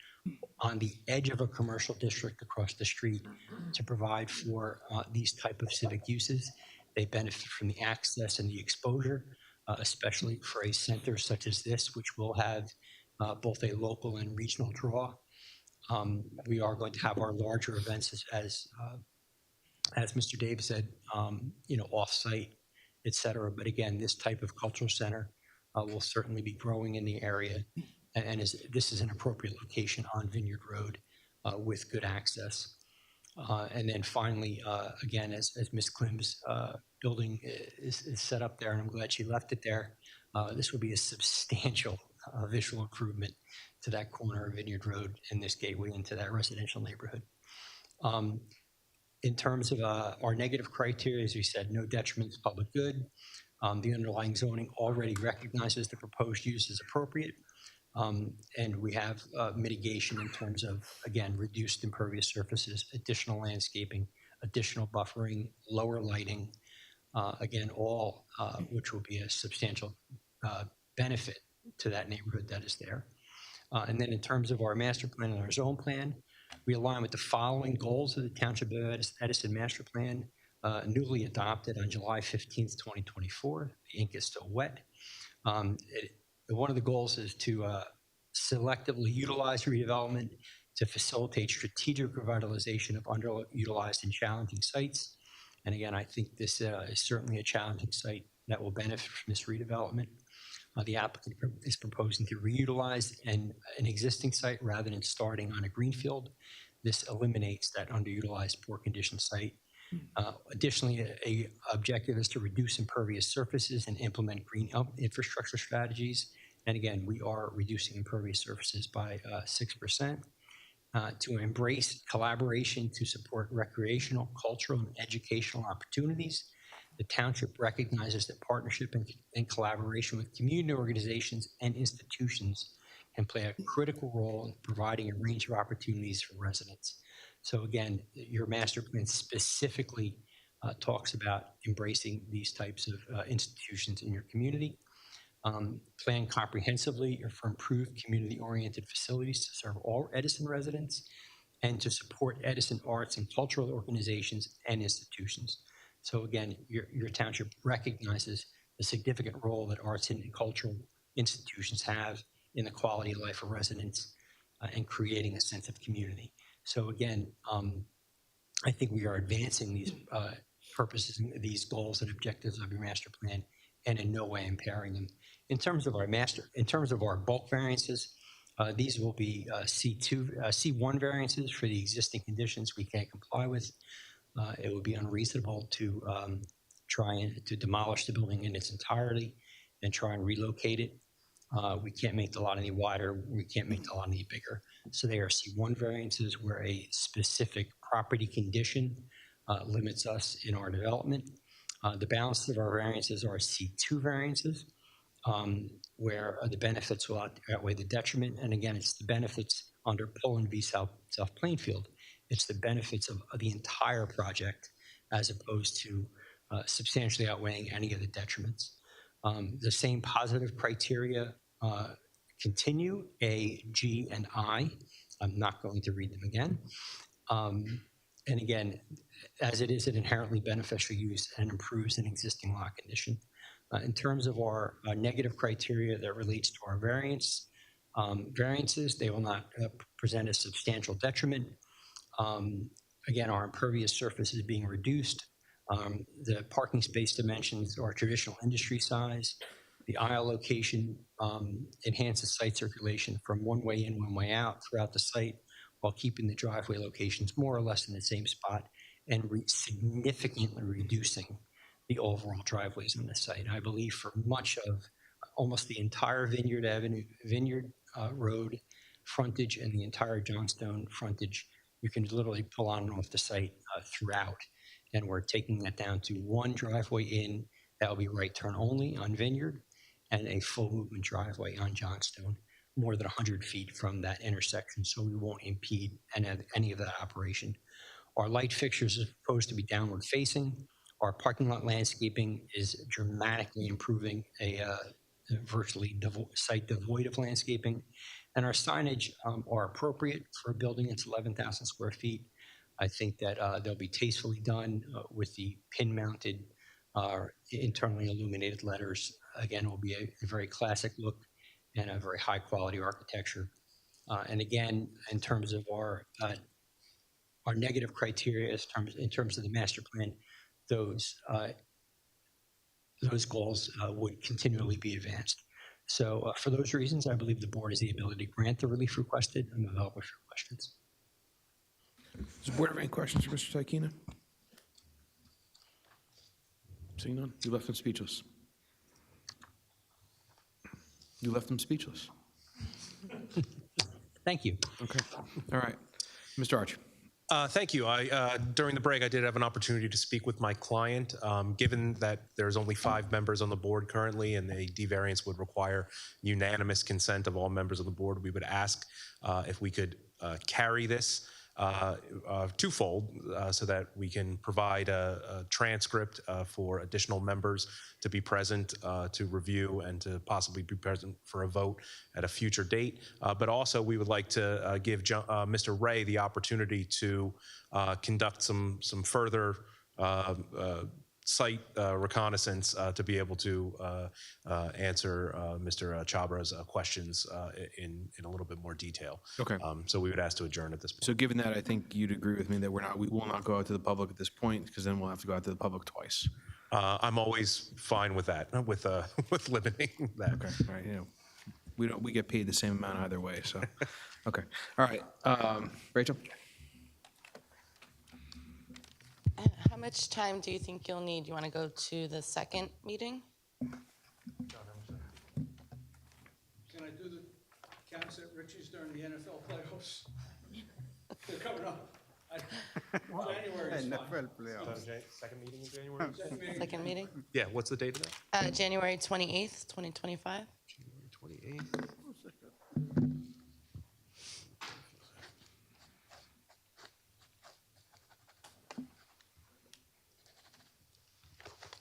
on the edge of a commercial district across the street to provide for these type of civic uses. They benefit from the access and the exposure, especially for a center such as this, which will have both a local and regional draw. We are going to have our larger events as Mr. Dave said, off-site, et cetera. But again, this type of cultural center will certainly be growing in the area. And this is an appropriate location on Vineyard Road with good access. And then finally, again, as Ms. Klim's building is set up there, and I'm glad she left it there, this will be a substantial visual improvement to that corner of Vineyard Road and this gateway into that residential neighborhood. In terms of our negative criteria, as we said, no detriment to public good. The underlying zoning already recognizes the proposed use as appropriate. And we have mitigation in terms of, again, reduced impervious surfaces, additional landscaping, additional buffering, lower lighting, again, all which will be a substantial benefit to that neighborhood that is there. And then in terms of our master plan and our zone plan, we align with the following goals of the Township of Edison Master Plan, newly adopted on July 15th, 2024. The ink is still wet. One of the goals is to selectively utilize redevelopment to facilitate strategic revitalization of underutilized and challenging sites. And again, I think this is certainly a challenging site that will benefit from this redevelopment. The applicant is proposing to reutilize an existing site rather than starting on a greenfield. This eliminates that underutilized, poor condition site. Additionally, an objective is to reduce impervious surfaces and implement green infrastructure strategies. And again, we are reducing impervious surfaces by 6%. To embrace collaboration to support recreational, cultural, and educational opportunities. The township recognizes that partnership and collaboration with community organizations and institutions can play a critical role in providing a range of opportunities for residents. So again, your master plan specifically talks about embracing these types of institutions in your community. Plan comprehensively for improved community-oriented facilities to serve all Edison residents and to support Edison arts and cultural organizations and institutions. So again, your township recognizes the significant role that arts and cultural institutions have in the quality of life of residents and creating a sense of community. So again, I think we are advancing these purposes, these goals and objectives of your master plan, and in no way impairing them. In terms of our bulk variances, these will be C1 variances for the existing conditions we can't comply with. It would be unreasonable to try and to demolish the building in its entirety and try and relocate it. We can't make the lot any wider. We can't make the lot any bigger. So they are C1 variances where a specific property condition limits us in our development. The balance of our variances are C2 variances, where the benefits will outweigh the detriment. And again, it's the benefits under Poland v. South Plainfield. It's the benefits of the entire project as opposed to substantially outweighing any of the detriments. The same positive criteria continue, A, G, and I. I'm not going to read them again. And again, as it is an inherently beneficial use and improves an existing lot condition. In terms of our negative criteria that relates to our variances, they will not present a substantial detriment. Again, our impervious surface is being reduced. The parking space dimensions are traditional industry size. The aisle location enhances site circulation from one way in, one way out throughout the site, while keeping the driveway locations more or less in the same spot and significantly reducing the overall driveways on the site. I believe for much of almost the entire Vineyard Road frontage and the entire Johnstone frontage, you can literally pull on and off the site throughout. And we're taking that down to one driveway in, that will be right turn only on Vineyard, and a full movement driveway on Johnstone, more than 100 feet from that intersection, so we won't impede any of that operation. Our light fixtures are supposed to be downward facing. Our parking lot landscaping is dramatically improving a virtually site devoid of landscaping. And our signage are appropriate for a building that's 11,000 square feet. I think that they'll be tastefully done with the pin-mounted, internally illuminated letters. Again, it will be a very classic look and a very high-quality architecture. And again, in terms of our negative criteria, in terms of the master plan, those goals would continually be advanced. So for those reasons, I believe the board has the ability to grant the relief requested. I'm available for questions. Does the board have any questions for Mr. Tykina? Seeing none, you left him speechless. You left him speechless. Thank you. Okay, all right. Mr. Arch. Thank you. During the break, I did have an opportunity to speak with my client. Given that there's only 5 members on the board currently and the D-variance would require unanimous consent of all members of the board, we would ask if we could carry this twofold so that we can provide a transcript for additional members to be present to review and to possibly be present for a vote at a future date. But also we would like to give Mr. Ray the opportunity to conduct some further site reconnaissance to be able to answer Mr. Chabra's questions in a little bit more detail. Okay. So we would ask to adjourn at this point. So given that, I think you'd agree with me that we will not go out to the public at this point, because then we'll have to go out to the public twice. I'm always fine with that, with limiting that. Okay, all right, we get paid the same amount either way, so, okay. All right, Rachel? How much time do you think you'll need? You want to go to the second meeting? Can I do the counts at Richie's during the NFL playoffs? They're coming up. January is fine. Second meeting in January? Second meeting? Yeah, what's the date of that? January 28th, 2025. January 28th.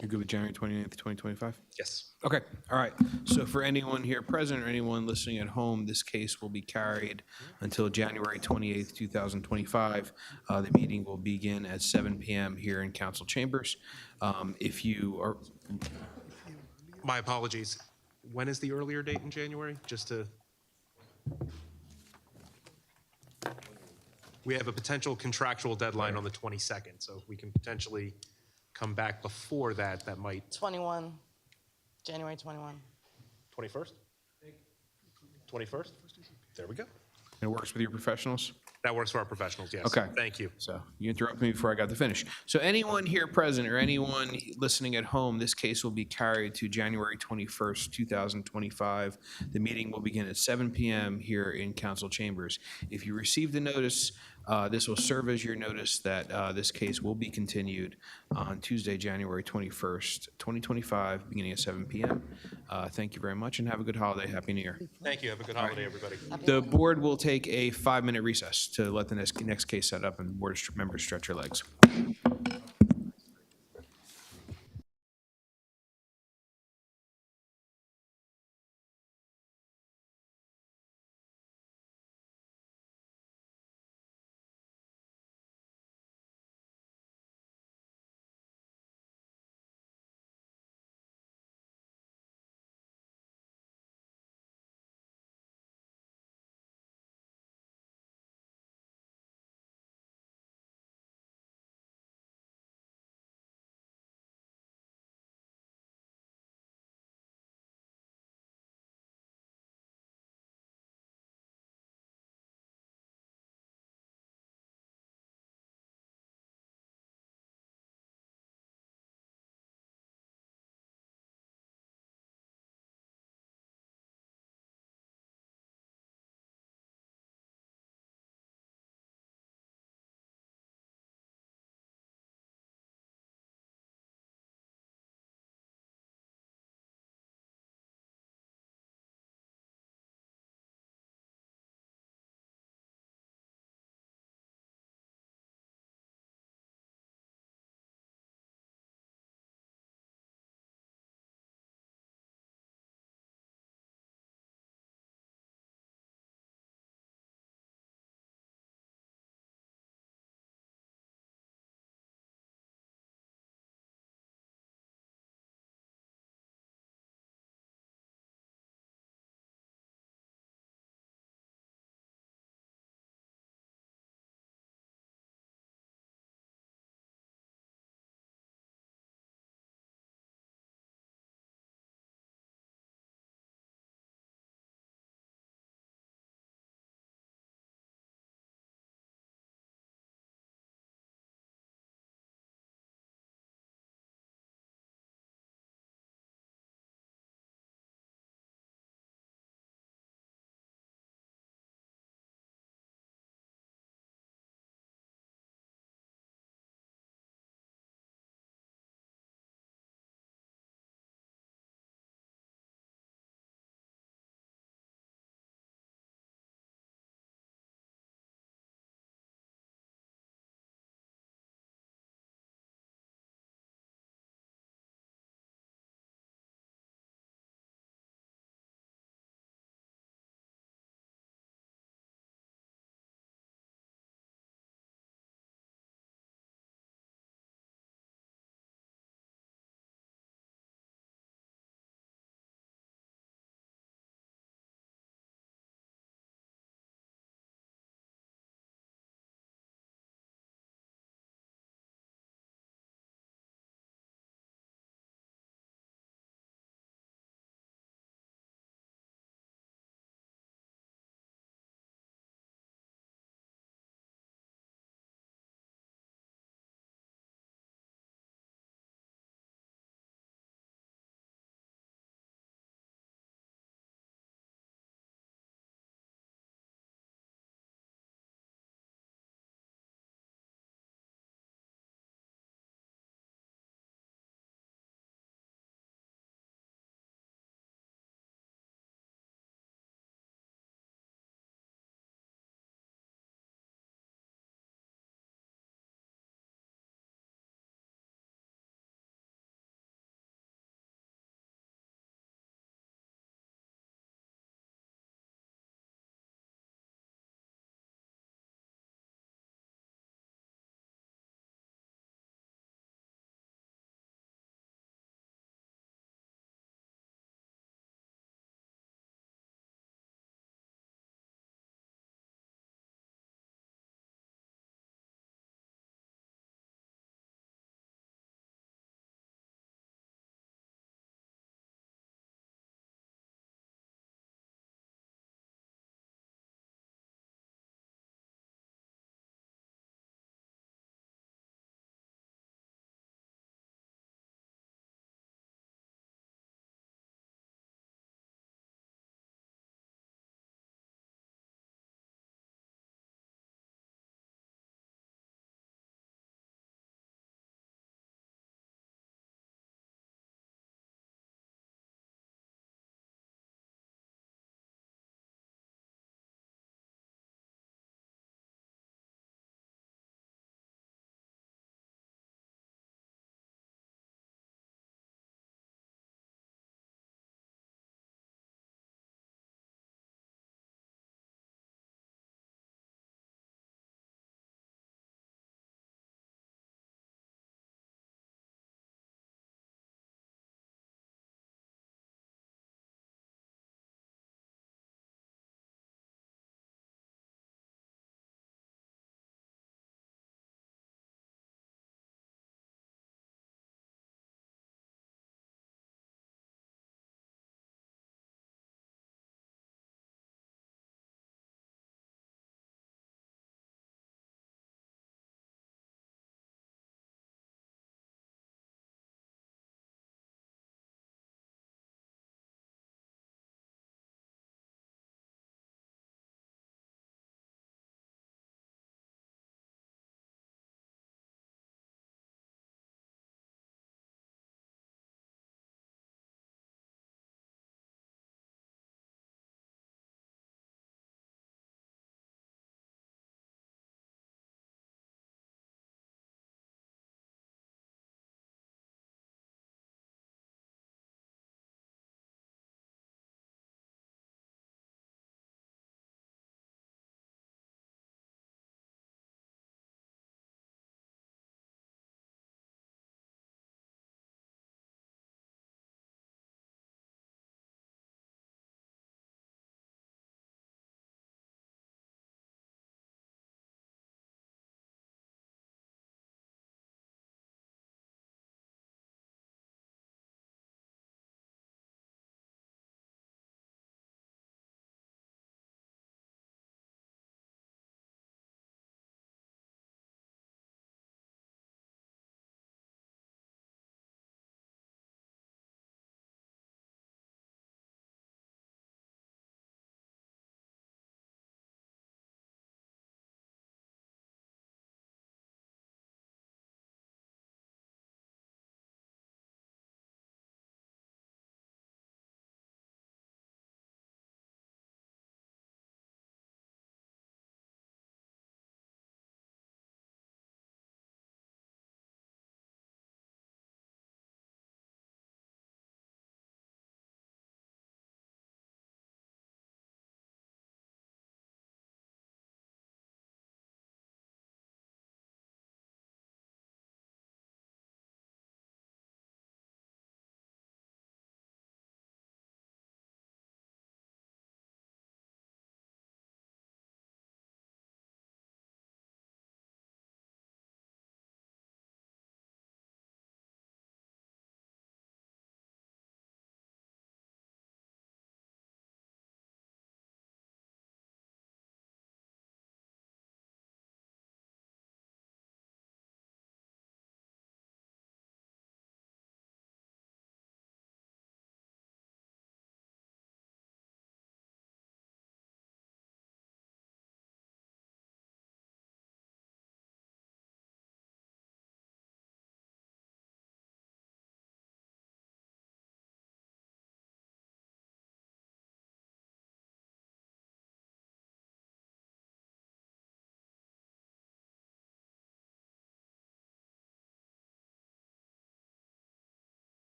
You're good with January 29th, 2025? Yes. Okay, all right. So for anyone here present or anyone listening at home, this case will be carried until January 28th, 2025. The meeting will begin at 7 p.m. here in council chambers. If you are... My apologies. When is the earlier date in January? Just to... We have a potential contractual deadline on the 22nd, so if we can potentially come back before that, that might... January 21. 21st? 21st? There we go. It works with your professionals? That works for our professionals, yes. Okay. Thank you. So you interrupted me before I got to finish. So anyone here present or anyone listening at home, this case will be carried to January 21st, 2025. The meeting will begin at 7 p.m. here in council chambers. If you received a notice, this will serve as your notice that this case will be continued on Tuesday, January 21st, 2025, beginning at 7 p.m. Thank you very much and have a good holiday. Happy New Year. Thank you. Have a good holiday, everybody. The board will take a 5-minute recess to let the next case set up and board members stretch your legs.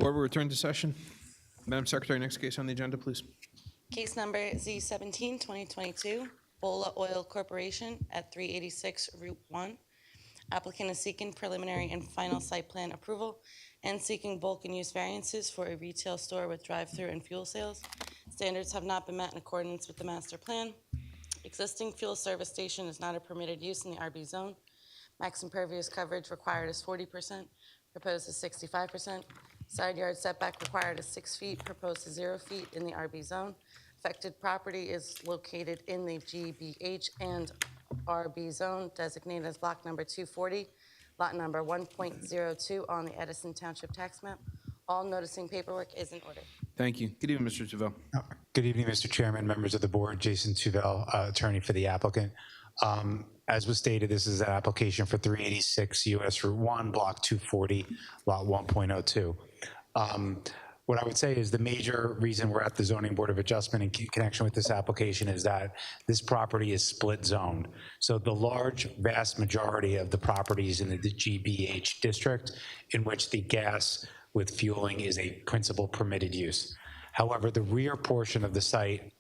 Board will return to session. Madam Secretary, next case on the agenda, please. Case number Z17, 2022, Bola Oil Corporation at 386 Route 1. Applicant is seeking preliminary and final site plan approval and seeking bulk and use variances for a retail store with drive-through and fuel sales. Standards have not been met in accordance with the master plan. Existing fuel service station is not a permitted use in the RB zone. Max impervious coverage required is 40%, proposed is 65%. Side yard setback required is 6 feet, proposed is 0 feet in the RB zone. Affected property is located in the GBH and RB zone, designated as block number 240, lot number 1.02 on the Edison Township tax map. All noticing paperwork is in order. Thank you. Good evening, Mr. Tuvell. Good evening, Mr. Chairman, members of the board. Jason Tuvell, attorney for the applicant. As was stated, this is an application for 386 US Route 1, Block 240, Lot 1.02. What I would say is the major reason we're at the Zoning Board of Adjustment in connection with this application is that this property is split zoned. So the vast majority of the properties in the GBH district in which the gas with fueling is a principal permitted use. However, the rear portion of the site,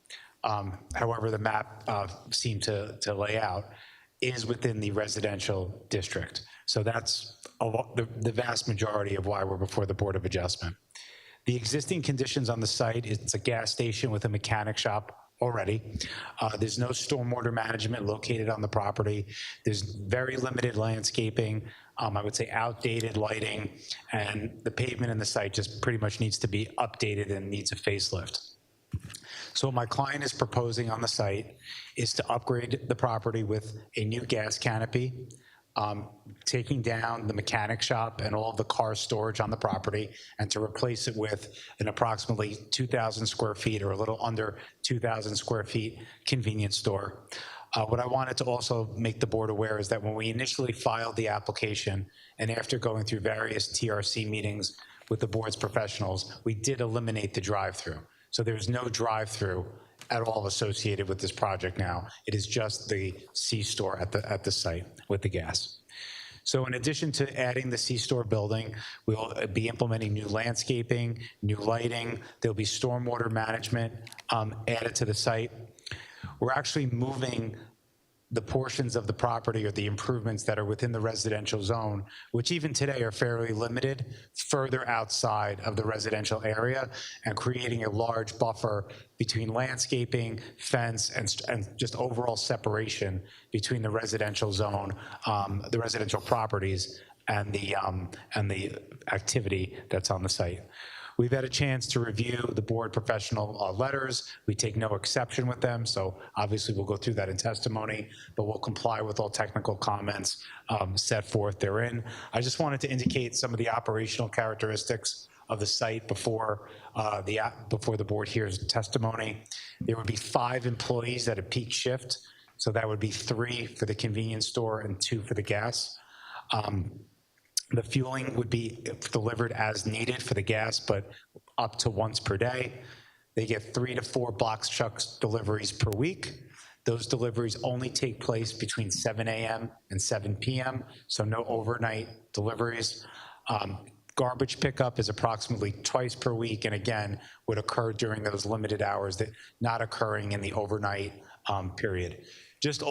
however the map seemed to lay out, is within the residential district. So that's the vast majority of why we're before the Board of Adjustment. The existing conditions on the site, it's a gas station with a mechanic shop already. There's no stormwater management located on the property. There's very limited landscaping. I would say outdated lighting, and the pavement in the site just pretty much needs to be updated and needs a facelift. So what my client is proposing on the site is to upgrade the property with a new gas canopy, taking down the mechanic shop and all of the car storage on the property, and to replace it with an approximately 2,000 square feet or a little under 2,000 square feet convenience store. What I wanted to also make the board aware is that when we initially filed the application, and after going through various TRC meetings with the board's professionals, we did eliminate the drive-through. So there's no drive-through at all associated with this project now. It is just the C-store at the site with the gas. So in addition to adding the C-store building, we'll be implementing new landscaping, new lighting. There'll be stormwater management added to the site. We're actually moving the portions of the property or the improvements that are within the residential zone, which even today are fairly limited, further outside of the residential area, and creating a large buffer between landscaping, fence, and just overall separation between the residential zone, the residential properties, and the activity that's on the site. We've had a chance to review the board professional letters. We take no exception with them, so obviously we'll go through that in testimony, but we'll comply with all technical comments set forth therein. I just wanted to indicate some of the operational characteristics of the site before the board hears testimony. There would be 5 employees at a peak shift, so that would be 3 for the convenience store and 2 for the gas. The fueling would be delivered as needed for the gas, but up to once per day. They get 3 to 4 box trucks deliveries per week. Those deliveries only take place between 7 a.m. and 7 p.m., so no overnight deliveries. Garbage pickup is approximately twice per week, and again, would occur during those limited hours, that not occurring in the overnight period. Just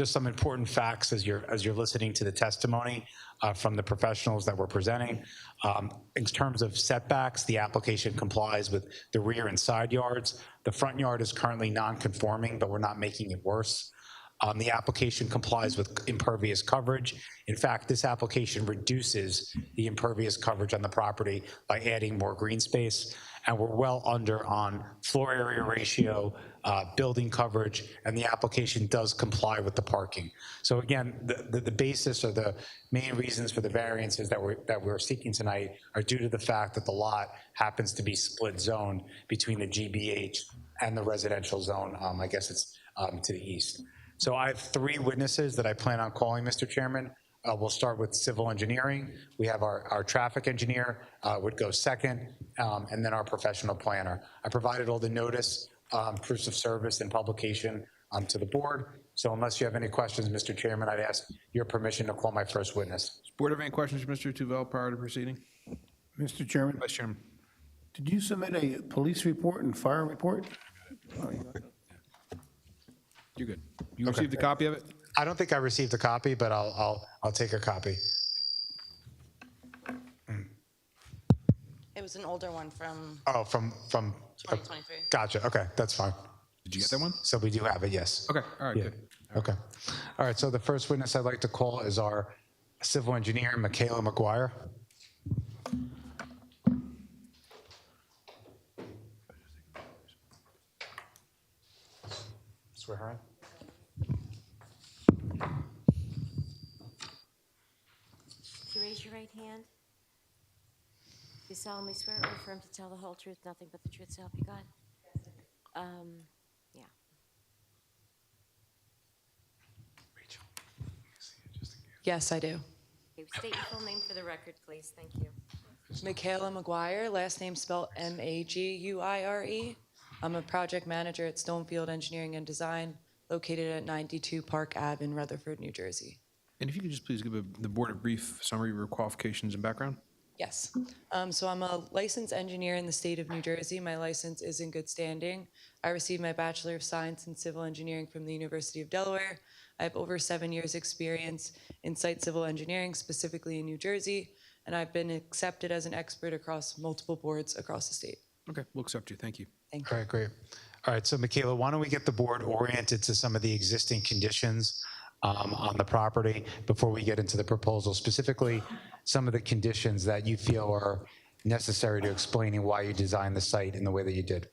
some important facts as you're listening to the testimony from the professionals that we're presenting. In terms of setbacks, the application complies with the rear and side yards. The front yard is currently non-conforming, but we're not making it worse. The application complies with impervious coverage. In fact, this application reduces the impervious coverage on the property by adding more green space, and we're well under on floor area ratio, building coverage, and the application does comply with the parking. So again, the basis or the main reasons for the variances that we're seeking tonight are due to the fact that the lot happens to be split zoned between the GBH and the residential zone. I guess it's to the east. So I have 3 witnesses that I plan on calling, Mr. Chairman. We'll start with civil engineering. We have our traffic engineer would go second, and then our professional planner. I provided all the notice, proofs of service, and publication to the board. So unless you have any questions, Mr. Chairman, I'd ask your permission to call my first witness. Board have any questions for Mr. Tuvell prior to proceeding? Mr. Chairman, Vice Chairman. did you submit a police report and fire report? You're good. You received a copy of it? I don't think I received a copy, but I'll take a copy. It was an older one from Oh, from 2023. Gotcha. Okay, that's fine. Did you get that one? So we do have it, yes. Okay, all right, Yeah. good. Okay. All right, so the first witness I'd like to call is our civil engineer, Michaela McGuire. Swear her in. Would you raise your right hand? Do you solemnly swear or affirm to tell the whole truth, nothing but the truth, so help you God? Yeah. Yes, I do. Okay, state your full name for the record, please. Thank you. Michaela McGuire, last name spelled Maguire. I'm a project manager at Stonefield Engineering and Design, located at 92 Park Ave in Rutherford, New Jersey. And if you could just please give the board a brief summary of your qualifications and background? Yes. So I'm a licensed engineer in the state of New Jersey. My license is in good standing. I received my Bachelor of Science in Civil Engineering from the University of Delaware. I have over 7 years' experience in site civil engineering, specifically in New Jersey, and I've been accepted as an expert across multiple boards across the state. Okay, we'll accept you. Thank you. Thank you. All right, great. All right, so Michaela, why don't we get the board oriented to some of the existing conditions on the property before we get into the proposal, specifically some of the conditions that you feel are necessary to explaining why you designed the site in the way that you did.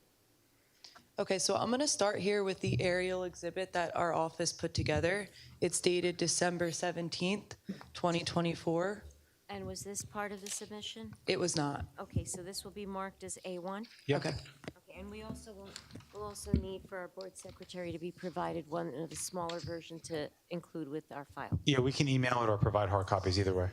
Okay, so I'm going to start here with the aerial exhibit that our office put together. It's dated December 17th, 2024. And was this part of the submission? It was not. Okay, so this will be marked as A1? Okay. Okay, and we also will also need for our board secretary to be provided one of the smaller version to include with our file. Yeah, we can email it or provide hard copies either way.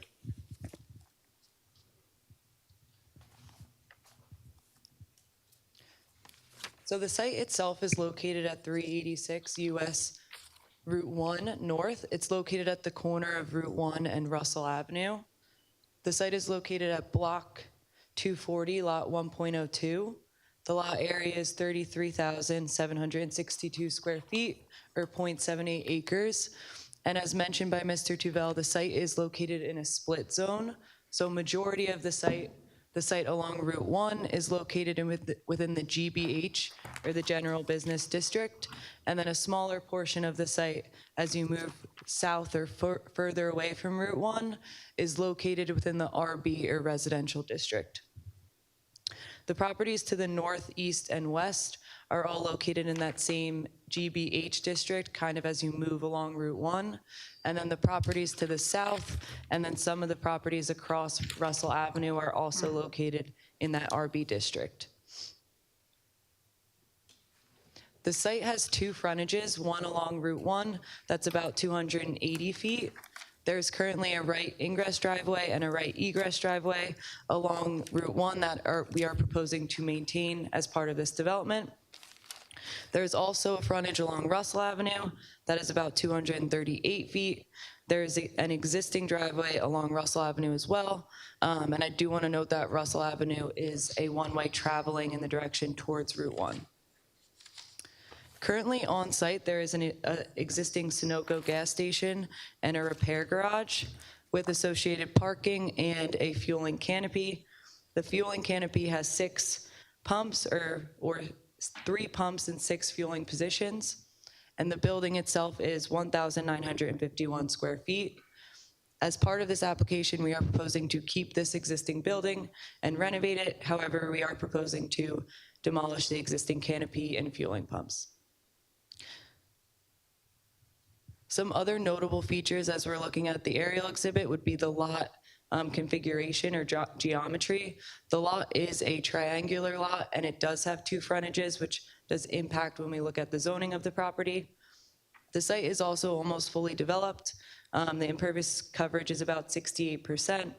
So the site itself is located at 386 US Route 1 North. It's located at the corner of Route 1 and Russell Avenue. The site is located at Block 240, Lot 1.02. The lot area is 33,762 square feet, or 0.78 acres. And as mentioned by Mr. Tuvell, the site is located in a split zone. So majority of the site along Route 1 is located within the GBH, or the General Business District, and then a smaller portion of the site, as you move south or further away from Route 1, is located within the RB, or Residential District. The properties to the north, east, and west are all located in that same GBH district, kind of as you move along Route 1. And then the properties to the south, and then some of the properties across Russell Avenue are also located in that RB district. The site has two frontages, one along Route 1, that's about 280 feet. There's currently a right ingress driveway and a right egress driveway along Route 1 that we are proposing to maintain as part of this development. There's also a frontage along Russell Avenue that is about 238 feet. There's an existing driveway along Russell Avenue as well. And I do want to note that Russell Avenue is a one-way traveling in the direction towards Route 1. Currently on site, there is an existing Sunoco gas station and a repair garage with associated parking and a fueling canopy. The fueling canopy has 6 pumps or 3 pumps and 6 fueling positions. And the building itself is 1,951 square feet. As part of this application, we are proposing to keep this existing building and renovate it. However, we are proposing to demolish the existing canopy and fueling pumps. Some other notable features as we're looking at the aerial exhibit would be the lot configuration or geometry. The lot is a triangular lot and it does have 2 frontages, which does impact when we look at the zoning of the property. The site is also almost fully developed. The impervious coverage is about 68%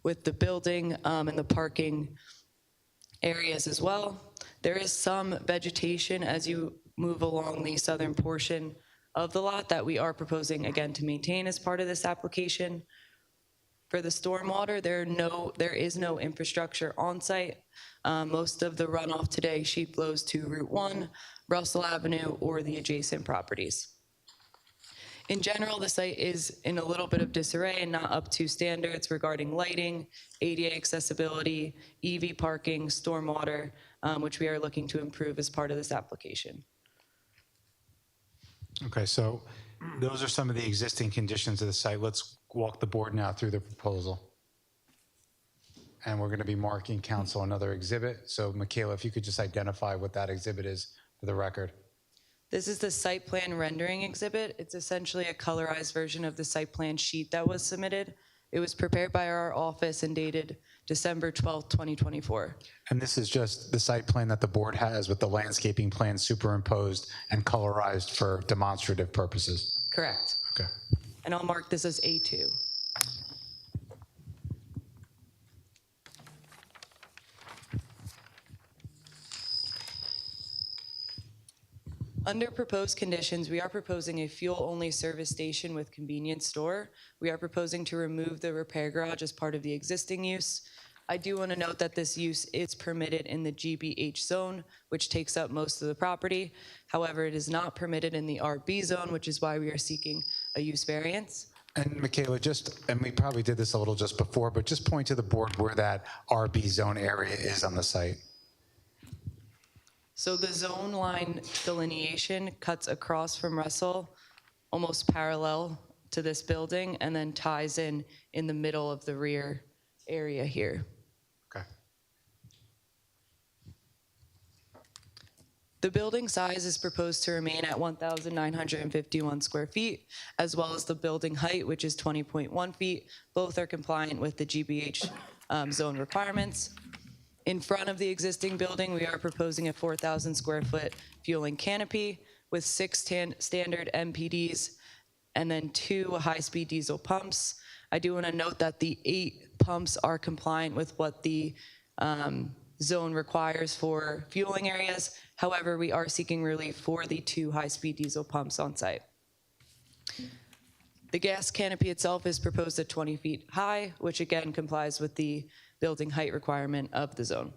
with the building and the parking areas as well. There is some vegetation as you move along the southern portion of the lot that we are proposing again to maintain as part of this application. For the stormwater, there is no infrastructure on site. Most of the runoff today sheet flows to Route 1, Russell Avenue, or the adjacent properties. In general, the site is in a little bit of disarray and not up to standards regarding lighting, ADA accessibility, EV parking, stormwater, which we are looking to improve as part of this application. Okay, so those are some of the existing conditions of the site. Let's walk the board now through the proposal. And we're going to be marking council another exhibit. So Michaela, if you could just identify what that exhibit is for the record. This is the site plan rendering exhibit. It's essentially a colorized version of the site plan sheet that was submitted. It was prepared by our office and dated December 12th, 2024. And this is just the site plan that the board has with the landscaping plan superimposed and colorized for demonstrative purposes. Correct. Okay. And I'll mark this as A2. Under proposed conditions, we are proposing a fuel-only service station with convenience store. We are proposing to remove the repair garage as part of the existing use. I do want to note that this use is permitted in the GBH zone, which takes up most of the property. However, it is not permitted in the RB zone, which is why we are seeking a use variance. And Michaela, and we probably did this a little just before, but just point to the board where that RB zone area is on the site. So the zone line delineation cuts across from Russell, almost parallel to this building, and then ties in the middle of the rear area here. Okay. The building size is proposed to remain at 1,951 square feet, as well as the building height, which is 20.1 feet. Both are compliant with the GBH zone requirements. In front of the existing building, we are proposing a 4,000 square foot fueling canopy with 6 standard MPDs and then 2 high-speed diesel pumps. I do want to note that the 8 pumps are compliant with what the zone requires for fueling areas. However, we are seeking relief for the 2 high-speed diesel pumps on site. The gas canopy itself is proposed at 20 feet high, which again complies with the building height requirement of the zone.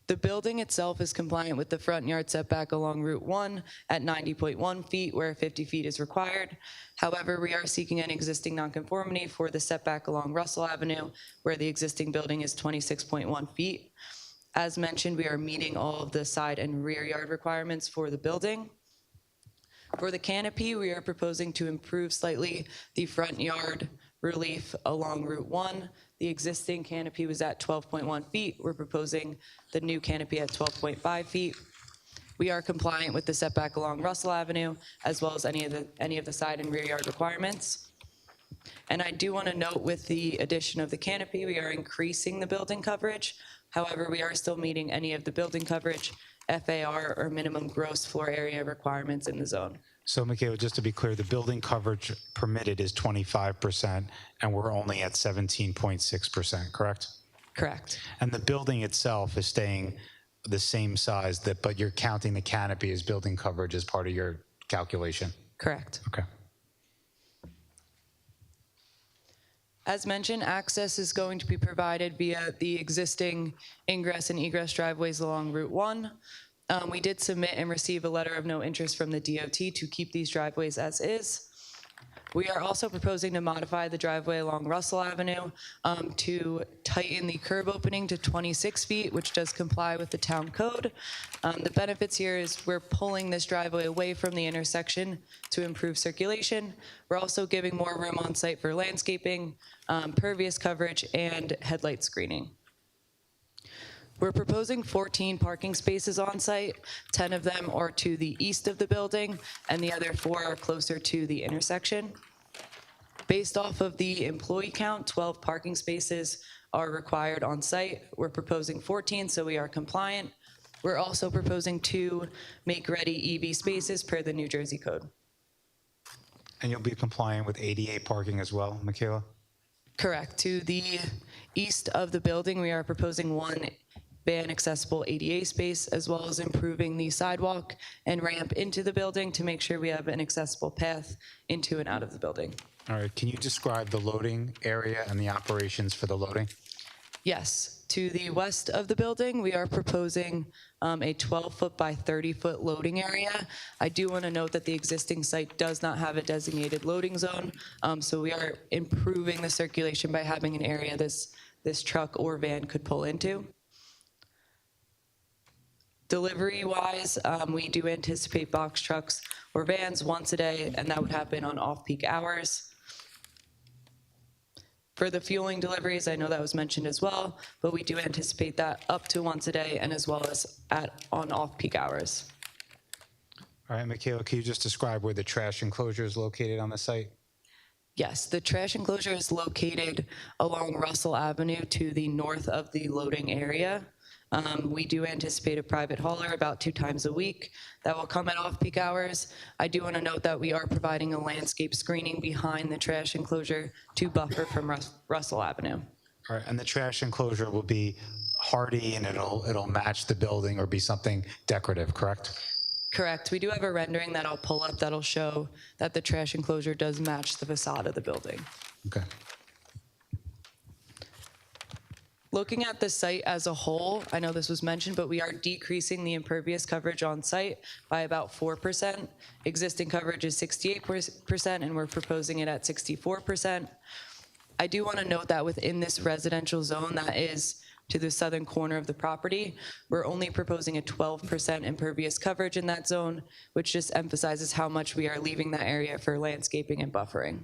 The building itself is compliant with the front yard setback along Route 1 at 90.1 feet, where 50 feet is required. However, we are seeking an existing nonconformity for the setback along Russell Avenue, where the existing building is 26.1 feet. As mentioned, we are meeting all of the side and rear yard requirements for the building. For the canopy, we are proposing to improve slightly the front yard relief along Route 1. The existing canopy was at 12.1 feet. We're proposing the new canopy at 12.5 feet. We are compliant with the setback along Russell Avenue, as well as any of the side and rear yard requirements. And I do want to note, with the addition of the canopy, we are increasing the building coverage. However, we are still meeting any of the building coverage, FAR, or minimum gross floor area requirements in the zone. So Michaela, just to be clear, the building coverage permitted is 25%, and we're only at 17.6%, correct? Correct. And the building itself is staying the same size, but you're counting the canopy as building coverage as part of your calculation? Correct. Okay. As mentioned, access is going to be provided via the existing ingress and egress driveways along Route 1. We did submit and receive a letter of no interest from the DOT to keep these driveways as is. We are also proposing to modify the driveway along Russell Avenue to tighten the curb opening to 26 feet, which does comply with the town code. The benefits here is we're pulling this driveway away from the intersection to improve circulation. We're also giving more room on site for landscaping, pervious coverage, and headlight screening. We're proposing 14 parking spaces on site. 10 of them are to the east of the building, and the other 4 are closer to the intersection. Based off of the employee count, 12 parking spaces are required on site. We're proposing 14, so we are compliant. We're also proposing 2 make-ready EV spaces per the New Jersey code. And you'll be compliant with ADA parking as well, Michaela? Correct. To the east of the building, we are proposing 1 van accessible ADA space, as well as improving the sidewalk and ramp into the building to make sure we have an accessible path into and out of the building. All right, can you describe the loading area and the operations for the loading? Yes, to the west of the building, we are proposing a 12-foot by 30-foot loading area. I do want to note that the existing site does not have a designated loading zone, so we are improving the circulation by having an area this truck or van could pull into. Delivery-wise, we do anticipate box trucks or vans once a day, and that would happen on off-peak hours. For the fueling deliveries, I know that was mentioned as well, but we do anticipate that up to once a day and as well as on off-peak hours. All right, Michaela, can you just describe where the trash enclosure is located on the site? Yes, the trash enclosure is located along Russell Avenue to the north of the loading area. We do anticipate a private hauler about 2 times a week that will come at off-peak hours. I do want to note that we are providing a landscape screening behind the trash enclosure to buffer from Russell Avenue. All right, and the trash enclosure will be hardy and it'll match the building or be something decorative, correct? Correct. We do have a rendering that I'll pull up that'll show that the trash enclosure does match the facade of the building. Okay. Looking at the site as a whole, I know this was mentioned, but we are decreasing the impervious coverage on site by about 4%. Existing coverage is 68%, and we're proposing it at 64%. I do want to note that within this residential zone that is to the southern corner of the property, we're only proposing a 12% impervious coverage in that zone, which just emphasizes how much we are leaving that area for landscaping and buffering.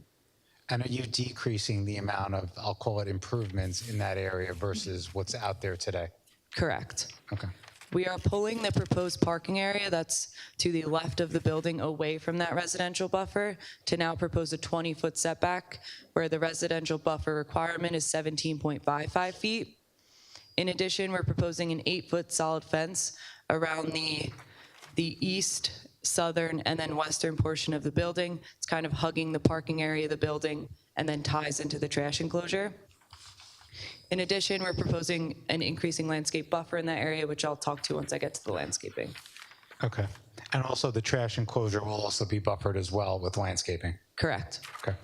And are you decreasing the amount of, I'll call it improvements in that area versus what's out there today? Correct. Okay. We are pulling the proposed parking area that's to the left of the building away from that residential buffer to now propose a 20-foot setback, where the residential buffer requirement is 17.55 feet. In addition, we're proposing an 8-foot solid fence around the east, southern, and then western portion of the building. It's kind of hugging the parking area of the building and then ties into the trash enclosure. In addition, we're proposing an increasing landscape buffer in that area, which I'll talk to once I get to the landscaping. Okay. And also the trash enclosure will also be buffered as well with landscaping? Correct. Okay.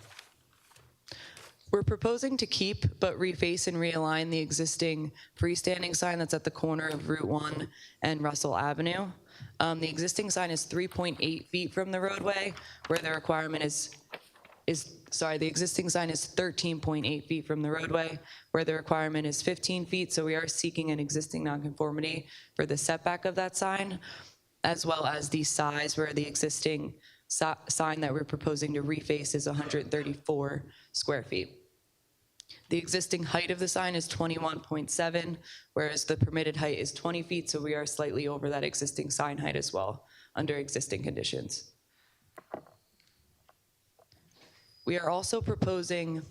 We're proposing to keep but reface and realign the existing freestanding sign that's at the corner of Route 1 and Russell Avenue. The existing sign is 3.8 feet from the roadway, where the requirement the existing sign is 13.8 feet from the roadway, where the requirement is 15 feet. So we are seeking an existing nonconformity for the setback of that sign, as well as the size, where the existing sign that we're proposing to reface is 134 square feet. The existing height of the sign is 21.7, whereas the permitted height is 20 feet, so we are slightly over that existing sign height as well, under existing conditions. We are also proposing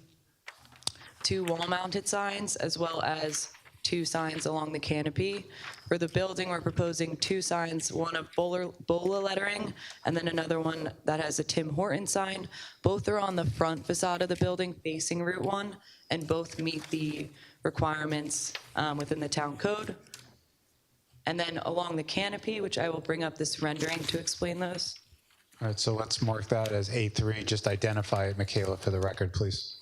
2 wall-mounted signs, as well as 2 signs along the canopy. For the building, we're proposing 2 signs, one of BOLA lettering, and then another one that has a Tim Horton sign. Both are on the front facade of the building facing Route 1, and both meet the requirements within the town code. And then along the canopy, which I will bring up this rendering to explain those. All right, so let's mark that as A3. Just identify it, Michaela, for the record, please.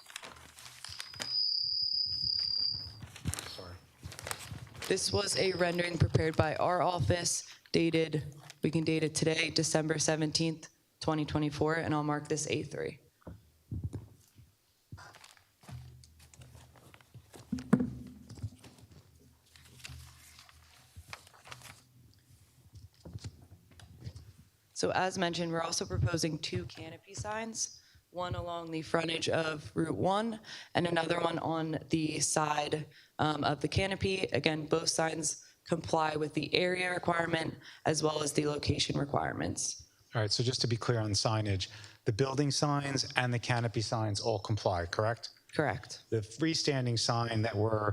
This was a rendering prepared by our office, dated, we can date it today, December 17th, 2024, and I'll mark this A3. So as mentioned, we're also proposing 2 canopy signs, one along the frontage of Route 1 and another one on the side of the canopy. Again, both signs comply with the area requirement as well as the location requirements. All right, so just to be clear on signage, the building signs and the canopy signs all comply, correct? Correct. The freestanding sign that we're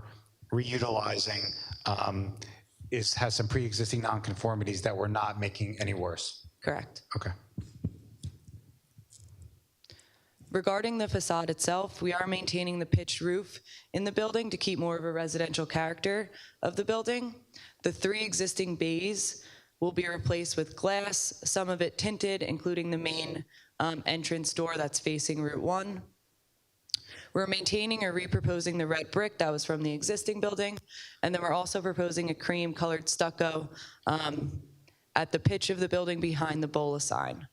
reutilizing has some pre-existing nonconformities that we're not making any worse. Correct. Okay. Regarding the facade itself, we are maintaining the pitched roof in the building to keep more of a residential character of the building. The 3 existing bays will be replaced with glass, some of it tinted, including the main entrance door that's facing Route 1. We're maintaining or reproposing the red brick that was from the existing building, and then we're also proposing a cream-colored stucco at the pitch of the building behind the BOLA sign.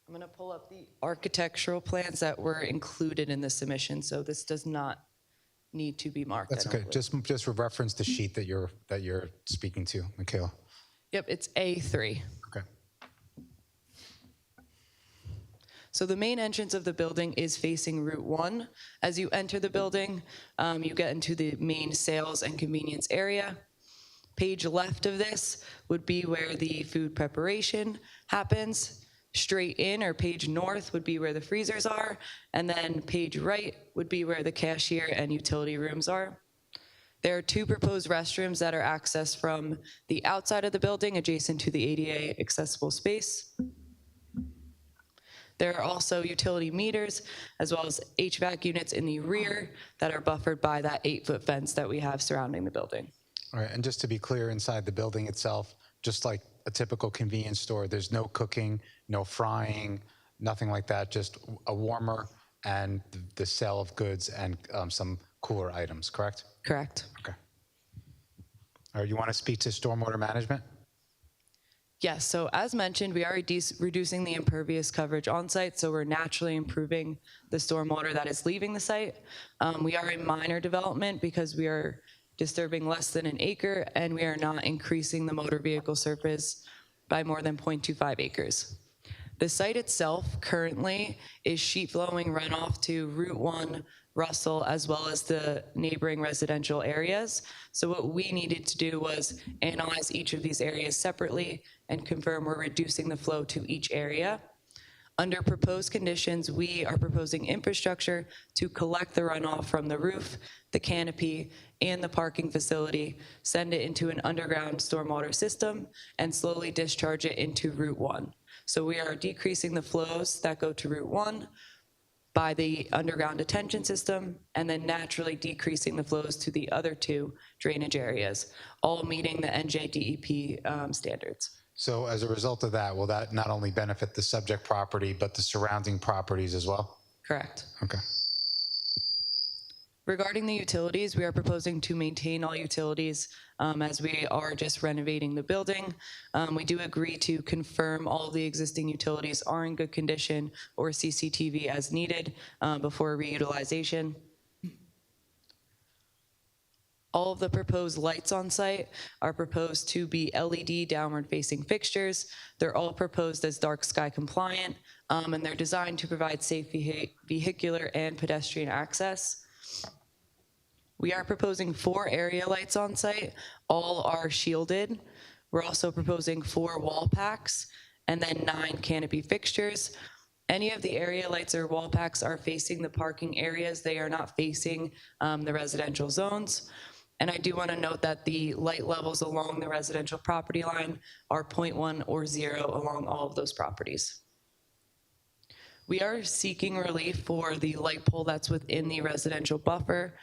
I'm going to pull up the architectural plans that were included in the submission, so this does not need to be marked. That's I don't okay. believe. Just reference the sheet that you're speaking to, Michaela. Yep, it's A3. Okay. So the main entrance of the building is facing Route 1. As you enter the building, you get into the main sales and convenience area. Page left of this would be where the food preparation happens. Straight in, or page north, would be where the freezers are, and then page right would be where the cashier and utility rooms are. There are 2 proposed restrooms that are accessed from the outside of the building, adjacent to the ADA accessible space. There are also utility meters, as well as HVAC units in the rear that are buffered by that 8-foot fence that we have surrounding the building. All right, and just to be clear, inside the building itself, just like a typical convenience store, there's no cooking, no frying, nothing like that, just a warmer and the sale of goods and some cooler items, correct? Correct. Okay. All right, you want to speak to stormwater management? Yes, so as mentioned, we are reducing the impervious coverage on site, so we're naturally improving the stormwater that is leaving the site. We are a minor development because we are disturbing less than an acre, and we are not increasing the motor vehicle surface by more than 0.25 acres. The site itself currently is sheet flowing runoff to Route 1, Russell, as well as the neighboring residential areas. So what we needed to do was analyze each of these areas separately and confirm we're reducing the flow to each area. Under proposed conditions, we are proposing infrastructure to collect the runoff from the roof, the canopy, and the parking facility, send it into an underground stormwater system, and slowly discharge it into Route 1. So we are decreasing the flows that go to Route 1 by the underground detention system, and then naturally decreasing the flows to the other 2 drainage areas, all meeting the NJDEP standards. So as a result of that, will that not only benefit the subject property, but the surrounding properties as well? Correct. Okay. Regarding the utilities, we are proposing to maintain all utilities as we are just renovating the building. We do agree to confirm all of the existing utilities are in good condition or CCTV as needed before reutilization. All of the proposed lights on site are proposed to be LED downward-facing fixtures. They're all proposed as dark sky compliant, and they're designed to provide safe vehicular and pedestrian access. We are proposing 4 area lights on site. All are shielded. We're also proposing 4 wall packs and then 9 canopy fixtures. Any of the area lights or wall packs are facing the parking areas. They are not facing the residential zones. And I do want to note that the light levels along the residential property line are 0.1 or 0 along all of those properties. We are seeking relief for the light pole that's within the residential buffer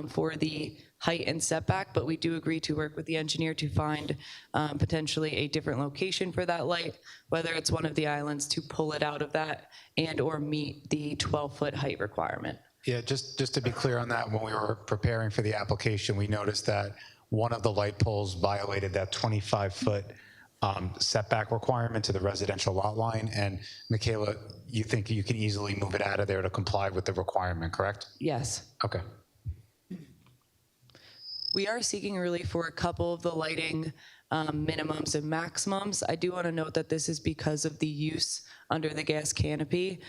for the height and setback, but we do agree to work with the engineer to find potentially a different location for that light, whether it's one of the islands to pull it out of that and or meet the 12-foot height requirement. Yeah, just to be clear on that, when we were preparing for the application, we noticed that one of the light poles violated that 25-foot setback requirement to the residential lot line. And Michaela, you think you can easily move it out of there to comply with the requirement, correct? Yes. Okay. We are seeking relief for a couple of the lighting minimums and maximums. I do want to note that this is because of the use under the gas canopy.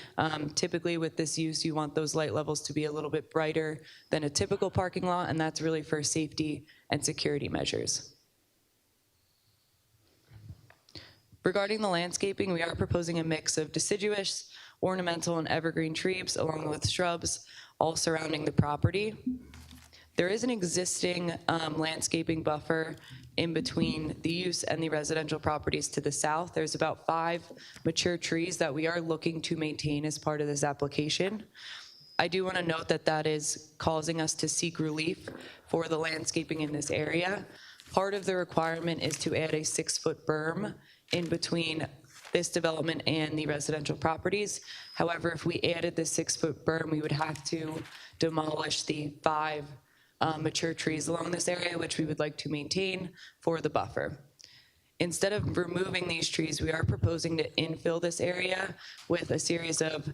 Typically with this use, you want those light levels to be a little bit brighter than a typical parking lot, and that's really for safety and security measures. Regarding the landscaping, we are proposing a mix of deciduous, ornamental, and evergreen trees along with shrubs all surrounding the property. There is an existing landscaping buffer in between the use and the residential properties to the south. There's about 5 mature trees that we are looking to maintain as part of this application. I do want to note that that is causing us to seek relief for the landscaping in this area. Part of the requirement is to add a 6-foot berm in between this development and the residential properties. However, if we added the 6-foot berm, we would have to demolish the 5 mature trees along this area, which we would like to maintain for the buffer. Instead of removing these trees, we are proposing to infill this area with a series of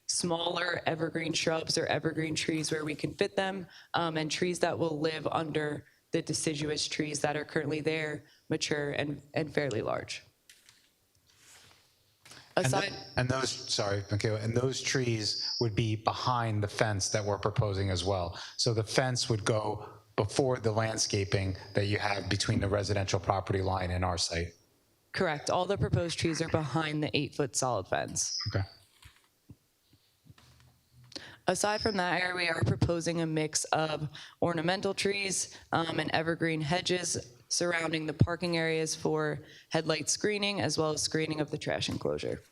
smaller evergreen shrubs or evergreen trees where we can fit them, and trees that will live under the deciduous trees that are currently there, mature and fairly large. Aside, And those, sorry, Michaela, and those trees would be behind the fence that we're proposing as well. So the fence would go before the landscaping that you have between the residential property line and our site. correct, all the proposed trees are behind the 8-foot solid fence. Okay. Aside from that area, we are proposing a mix of ornamental trees and evergreen hedges surrounding the parking areas for headlight screening, as well as screening of the trash enclosure.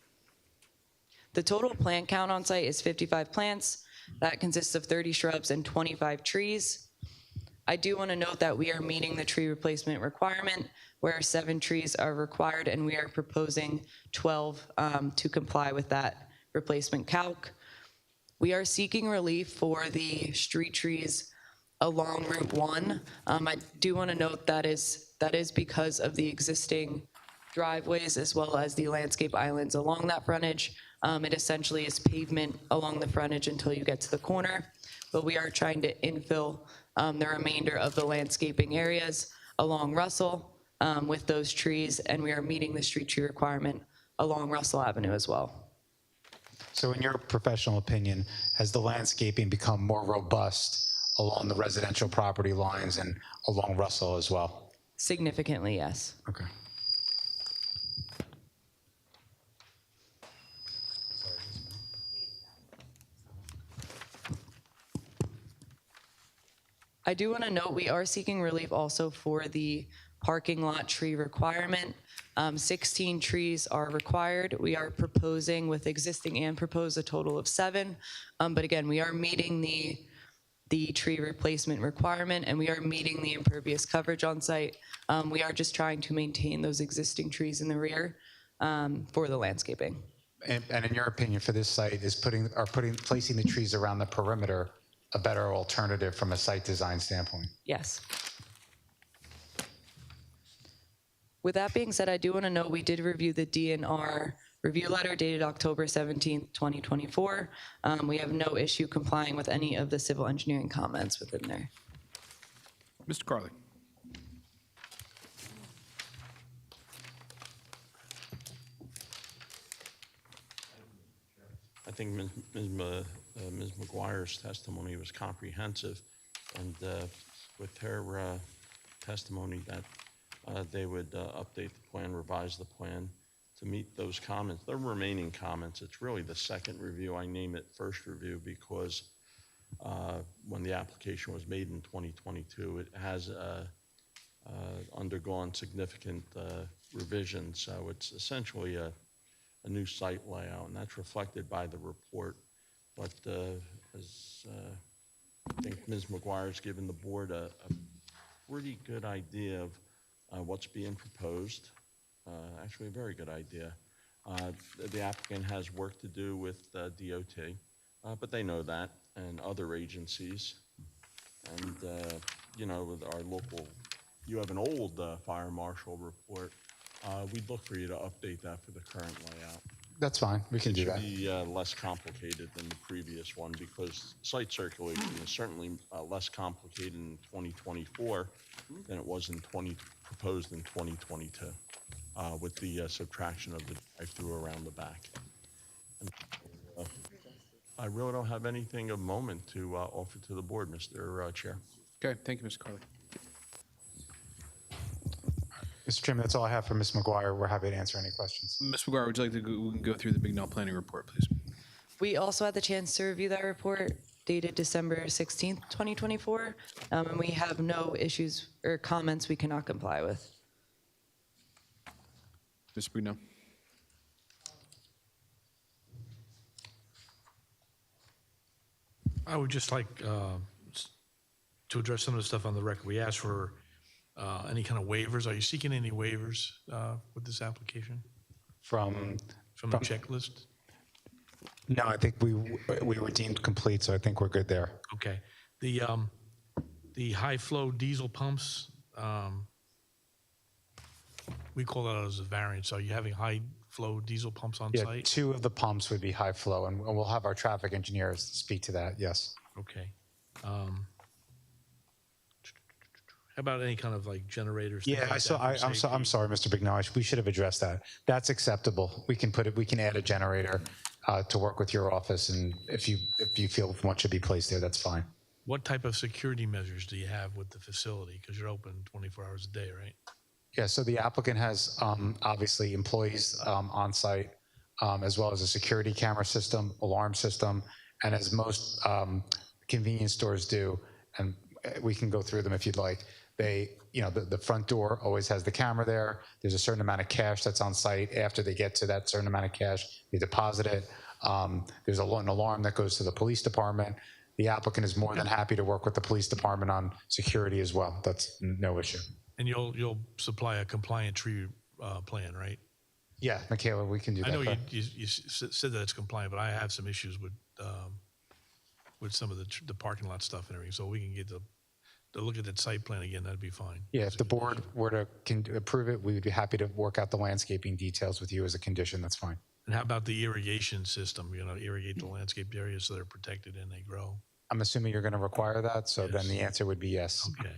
The total plant count on site is 55 plants. That consists of 30 shrubs and 25 trees. I do want to note that we are meeting the tree replacement requirement, where 7 trees are required, and we are proposing 12 to comply with that replacement calc. We are seeking relief for the street trees along Route 1. I do want to note that is because of the existing driveways as well as the landscape islands along that frontage. It essentially is pavement along the frontage until you get to the corner, but we are trying to infill the remainder of the landscaping areas along Russell with those trees, and we are meeting the street tree requirement along Russell Avenue as well. So in your professional opinion, has the landscaping become more robust along the residential property lines and along Russell as well? Significantly, yes. Okay. I do want to note we are seeking relief also for the parking lot tree requirement. 16 trees are required. We are proposing with existing and propose a total of 7. But again, we are meeting the tree replacement requirement, and we are meeting the impervious coverage on site. We are just trying to maintain those existing trees in the rear for the landscaping. And in your opinion, for this site, is placing the trees around the perimeter a better alternative from a site design standpoint? Yes. With that being said, I do want to note we did review the DNR review letter dated October 17th, 2024. We have no issue complying with any of the civil engineering comments within there. Mr. Carley. I think Ms. McGuire's testimony was comprehensive, and with her testimony that they would update the plan, revise the plan to meet those comments. The remaining comments, it's really the second review. I name it first review because when the application was made in 2022, it has undergone significant revisions. So it's essentially a new site layout, and that's reflected by the report. But as I think Ms. McGuire's given the board a pretty good idea of what's being proposed, actually a very good idea. The applicant has work to do with DOT, but they know that, and other agencies. And, you know, with our local, you have an old fire marshal report. We'd look for you to update that for the current layout. That's fine, we can do that. It should be less complicated than the previous one because site circulation is certainly less complicated in 2024 than it was proposed in 2022 with the subtraction of the drive-through around the back. And, I really don't have anything of moment to offer to the board, Mr. Chair. Okay, thank you, Mr. Carley. Mr. Chairman, that's all I have for Ms. McGuire. We're happy to answer any questions. Ms. McGuire, would you like to go through the Bignell Planning Report, please? We also had the chance to review that report dated December 16th, 2024, and we have no issues or comments we cannot comply with. Mr. Bignell. I would just like to address some of the stuff on the record, we asked for any kind of waivers. Are you seeking any waivers with this application From, from the checklist? no, I think we were deemed complete, so I think we're good there. Okay. The high-flow diesel pumps, we call that as a variance. Are you having high-flow diesel pumps on Yeah, site? 2 of the pumps would be high flow, and we'll have our traffic engineers speak to that, yes. Okay. How about any kind of like generators? things Yeah, like that for I'm safety? sorry, Mr. Bignall, we should have addressed that. That's acceptable. We can add a generator to work with your office, and if you feel one should be placed there, that's fine. What type of security measures do you have with the facility? Because you're open 24 hours a day, right? Yeah, so the applicant has obviously employees on site, as well as a security camera system, alarm system, and as most convenience stores do, and we can go through them if you'd like, the front door always has the camera there. There's a certain amount of cash that's on site. After they get to that certain amount of cash, they deposit it. There's an alarm that goes to the police department. The applicant is more than happy to work with the police department on security as well. That's no issue. And you'll supply a compliant tree plan, right? Yeah, Michaela, we can do that. I know you said that it's compliant, but I have some issues with some of the parking lot stuff and everything. So we can get to look at that site plan again. That'd be fine. Yeah, if the board were to approve it, we would be happy to work out the landscaping details with you as a condition. That's fine. And how about the irrigation system? Irrigate the landscaped areas so they're protected and they grow. I'm assuming you're going to require that, so then the answer would be yes. Okay,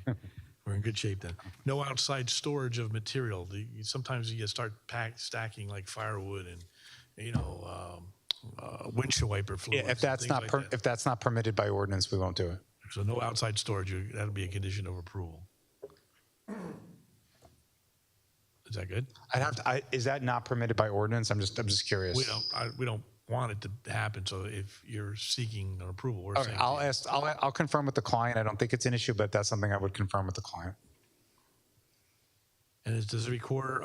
we're in good shape then. No outside storage of material. Sometimes you start stacking like firewood and windshield wiper fluids. Yeah, if that's not permitted by ordinance, we won't do it. So no outside storage. That'll be a condition of approval. Is that good? Is that not permitted by ordinance? I'm just curious. We don't want it to happen. So if you're seeking an approval, we're All saying. right, I'll confirm with the client. I don't think it's an issue, but that's something I would confirm with the client. And does it require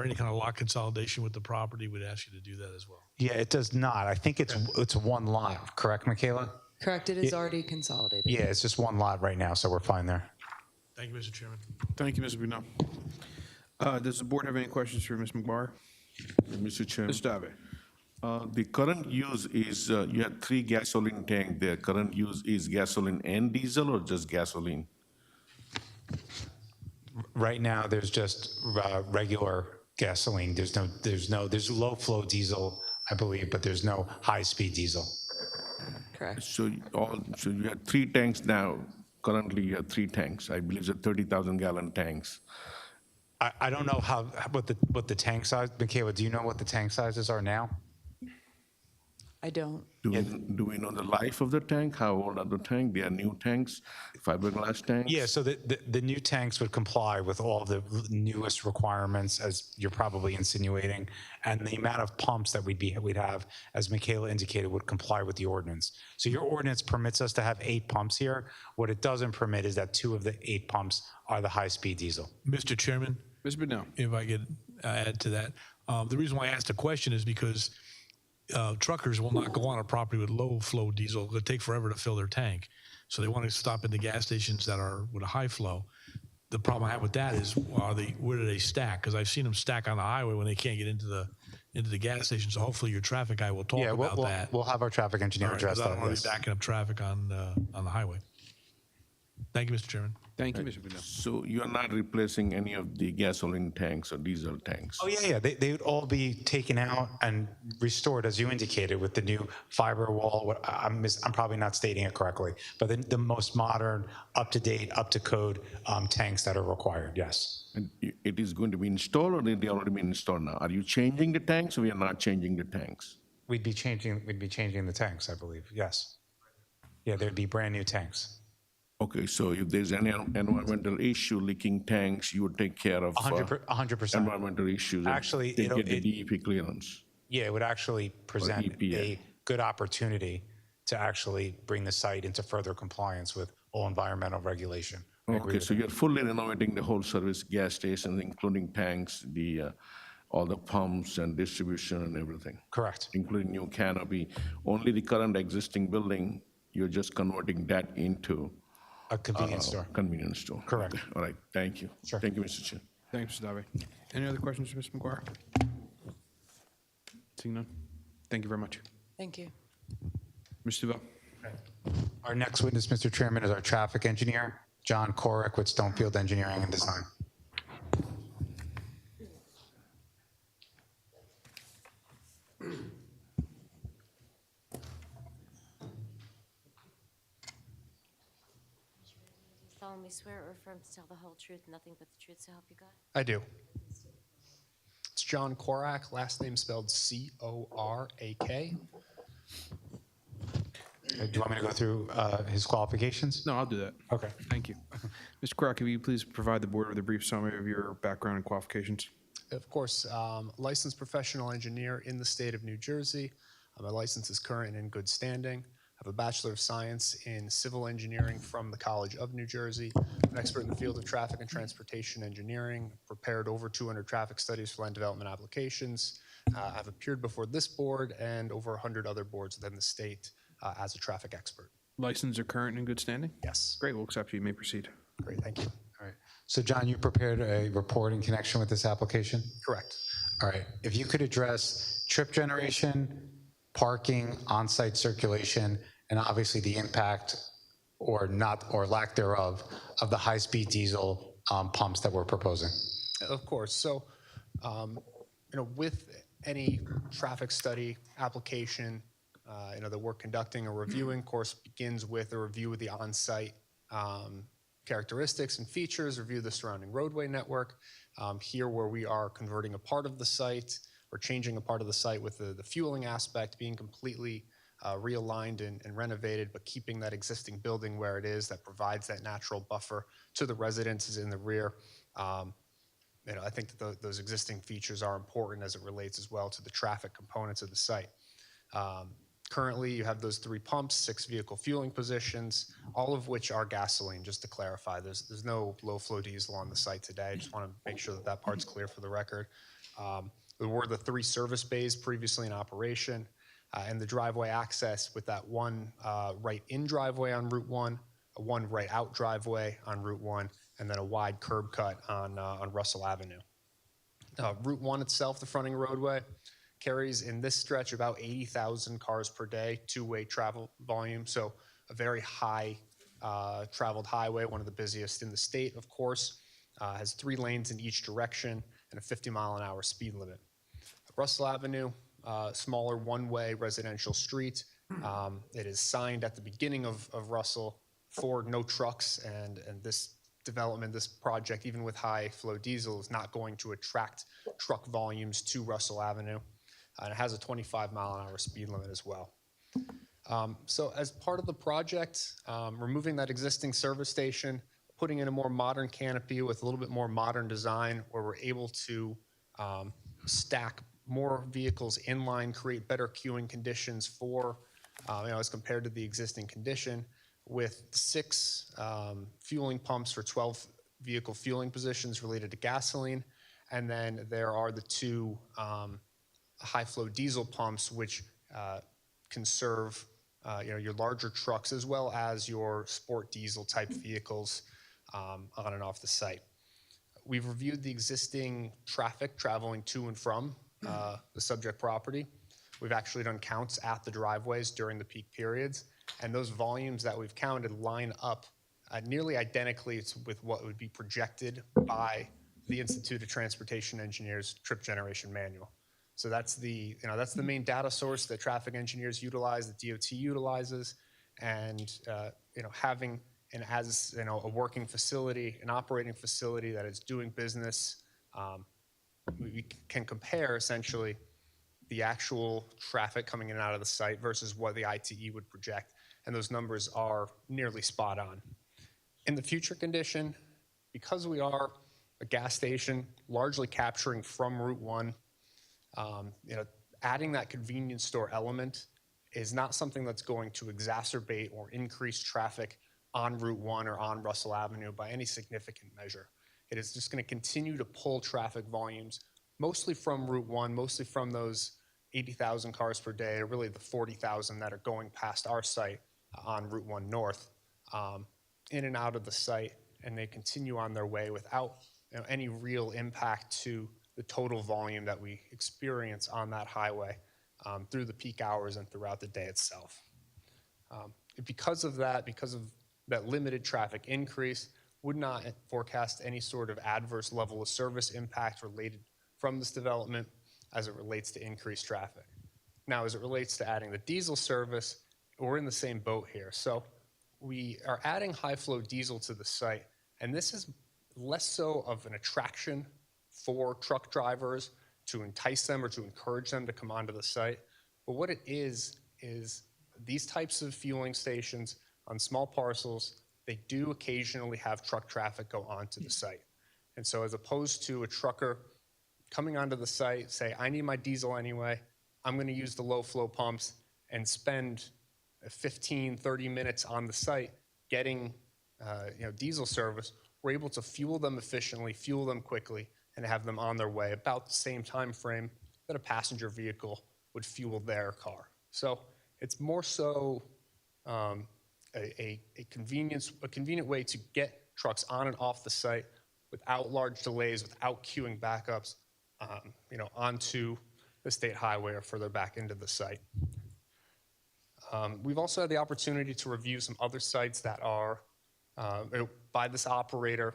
any kind of lot consolidation with the property? We'd ask you to do that as well. Yeah, it does not. I think it's one lot, correct, Michaela? Correct, it is already consolidated. Yeah, it's just one lot right now, so we're fine there. Thank you, Mr. Chairman. Thank you, Mr. Buno. Does the board have any questions for Ms. McBar? Mr. Chairman. Ms. Dave? The current use is, you have 3 gasoline tank there. Current use is gasoline and diesel or just gasoline? Right now, there's just regular gasoline. There's low flow diesel, I believe, but there's no high speed diesel. Correct. So you have 3 tanks now. Currently, you have 3 tanks. I believe it's 30,000 gallon tanks. I don't know what the tank size, Michaela, do you know what the tank sizes are now? I don't. Do we know the life of the tank? How old are the tank? They are new tanks, fiberglass tanks? Yeah, so the new tanks would comply with all the newest requirements, as you're probably insinuating, and the amount of pumps that we'd have, as Michaela indicated, would comply with the ordinance. So your ordinance permits us to have 8 pumps here. What it doesn't permit is that 2 of the 8 pumps are the high-speed diesel. Mr. Chairman? Ms. Buno? If I could add to that. The reason why I asked the question is because truckers will not go on a property with low flow diesel. It'll take forever to fill their tank. So they want to stop at the gas stations that are with a high flow. The problem I have with that is, where do they stack? Because I've seen them stack on the highway when they can't get into the gas station. So hopefully your traffic guy will talk about that. We'll have our traffic engineer address that. I don't want to yes. be backing up traffic on the highway. Thank you, Mr. Chairman. Thank you, Mr. Buno. So you are not replacing any of the gasoline tanks or diesel tanks? Oh, yeah. They would all be taken out and restored, as you indicated, with the new fiber wall. I'm probably not stating it correctly, but the most modern, up-to-date, up-to-code tanks that are required, yes. And it is going to be installed, or they already been installed now? Are you changing the tanks, or we are not changing the tanks? We'd be changing the tanks, I believe, yes. Yeah, there'd be brand-new tanks. Okay, so if there's any environmental issue, leaking tanks, you would take care of 100%. environmental issues? Actually, they get the DEP clearance. Yeah, it would actually present a good opportunity to actually bring the site into further compliance with all environmental regulation. Okay, so you're fully renovating the whole service gas station, including tanks, all the pumps and distribution and everything? Correct. Including new canopy. Only the current existing building, you're just converting that into A convenience store. Convenience store. Correct. Okay. All right, thank you. Sure. Thank you, Mr. Chair. Thanks, Mr. Dave. Any other questions for Ms. McGuire? Seeing none. Thank you very much. Thank you. Mr. Duval. Our next witness, Mr. Chairman, is our traffic engineer, John Korek with Stonefield Engineering and Design. Solemnly swear or affirm to tell the whole truth, nothing but the truth, so help you God. I do. It's John Korak, last name spelled C-O-R-A-K. Do you want me to go through his qualifications? No, I'll do that. Okay. Thank you. Mr. Crock, will you please provide the board with a brief summary of your background and qualifications? Of course, licensed professional engineer in the state of New Jersey. My license is current and in good standing. I have a Bachelor of Science in Civil Engineering from the College of New Jersey. I'm an expert in the field of traffic and transportation engineering, prepared over 200 traffic studies for land development applications. I've appeared before this board and over 100 other boards within the state as a traffic expert. License are current and in good standing? Yes. Great, we'll accept you. You may proceed. Great, thank you. All right. So John, you prepared a report in connection with this application? Correct. All right. If you could address trip generation, parking, on-site circulation, and obviously the impact or not or lack thereof of the high-speed diesel pumps that we're proposing. Of course. So, with any traffic study application, that we're conducting or reviewing, of course, begins with a review of the on-site characteristics and features, review the surrounding roadway network. Here, where we are converting a part of the site or changing a part of the site with the fueling aspect being completely realigned and renovated, but keeping that existing building where it is that provides that natural buffer to the residences in the rear. I think that those existing features are important as it relates as well to the traffic components of the site. Currently, you have those 3 pumps, 6 vehicle fueling positions, all of which are gasoline, just to clarify. There's no low-flow diesel on the site today. I just want to make sure that that part's clear for the record. There were the 3 service bays previously in operation, and the driveway access with that one right-in driveway on Route 1, a one right-out driveway on Route 1, and then a wide curb cut on Russell Avenue. Route 1 itself, the fronting roadway, carries in this stretch about 80,000 cars per day, two-way travel volume, so a very high traveled highway, one of the busiest in the state, of course. Has 3 lanes in each direction and a 50-mile-an-hour speed limit. Russell Avenue, smaller one-way residential street. It is signed at the beginning of Russell for no trucks, and this development, this project, even with high-flow diesel, is not going to attract truck volumes to Russell Avenue. And it has a 25-mile-an-hour speed limit as well. So as part of the project, removing that existing service station, putting in a more modern canopy with a little bit more modern design where we're able to stack more vehicles in line, create better queuing conditions for, as compared to the existing condition, with 6 fueling pumps for 12 vehicle fueling positions related to gasoline. And then there are the 2 high-flow diesel pumps, which can serve your larger trucks as well as your sport diesel type vehicles on and off the site. We've reviewed the existing traffic traveling to and from the subject property. We've actually done counts at the driveways during the peak periods, and those volumes that we've counted line up nearly identically with what would be projected by the Institute of Transportation Engineers trip generation manual. So that's the main data source that traffic engineers utilize, that DOT utilizes, and having a working facility, an operating facility that is doing business, we can compare essentially the actual traffic coming in and out of the site versus what the ITE would project, and those numbers are nearly spot on. In the future condition, because we are a gas station largely capturing from Route 1, adding that convenience store element is not something that's going to exacerbate or increase traffic on Route 1 or on Russell Avenue by any significant measure. It is just going to continue to pull traffic volumes, mostly from Route 1, mostly from those 80,000 cars per day, or really the 40,000 that are going past our site on Route 1 North, in and out of the site, and they continue on their way without any real impact to the total volume that we experience on that highway through the peak hours and throughout the day itself. Because of that limited traffic increase, would not forecast any sort of adverse level of service impact related from this development as it relates to increased traffic. Now, as it relates to adding the diesel service, we're in the same boat here. So we are adding high-flow diesel to the site, and this is less so of an attraction for truck drivers to entice them or to encourage them to come onto the site. But what it is these types of fueling stations on small parcels, they do occasionally have truck traffic go onto the site. And so as opposed to a trucker coming onto the site, say, I need my diesel anyway, I'm going to use the low flow pumps and spend 15, 30 minutes on the site getting diesel service, we're able to fuel them efficiently, fuel them quickly, and have them on their way about the same time frame that a passenger vehicle would fuel their car. So it's more so a convenient way to get trucks on and off the site without large delays, without queuing backups, onto the state highway or further back into the site. We've also had the opportunity to review some other sites that are by this operator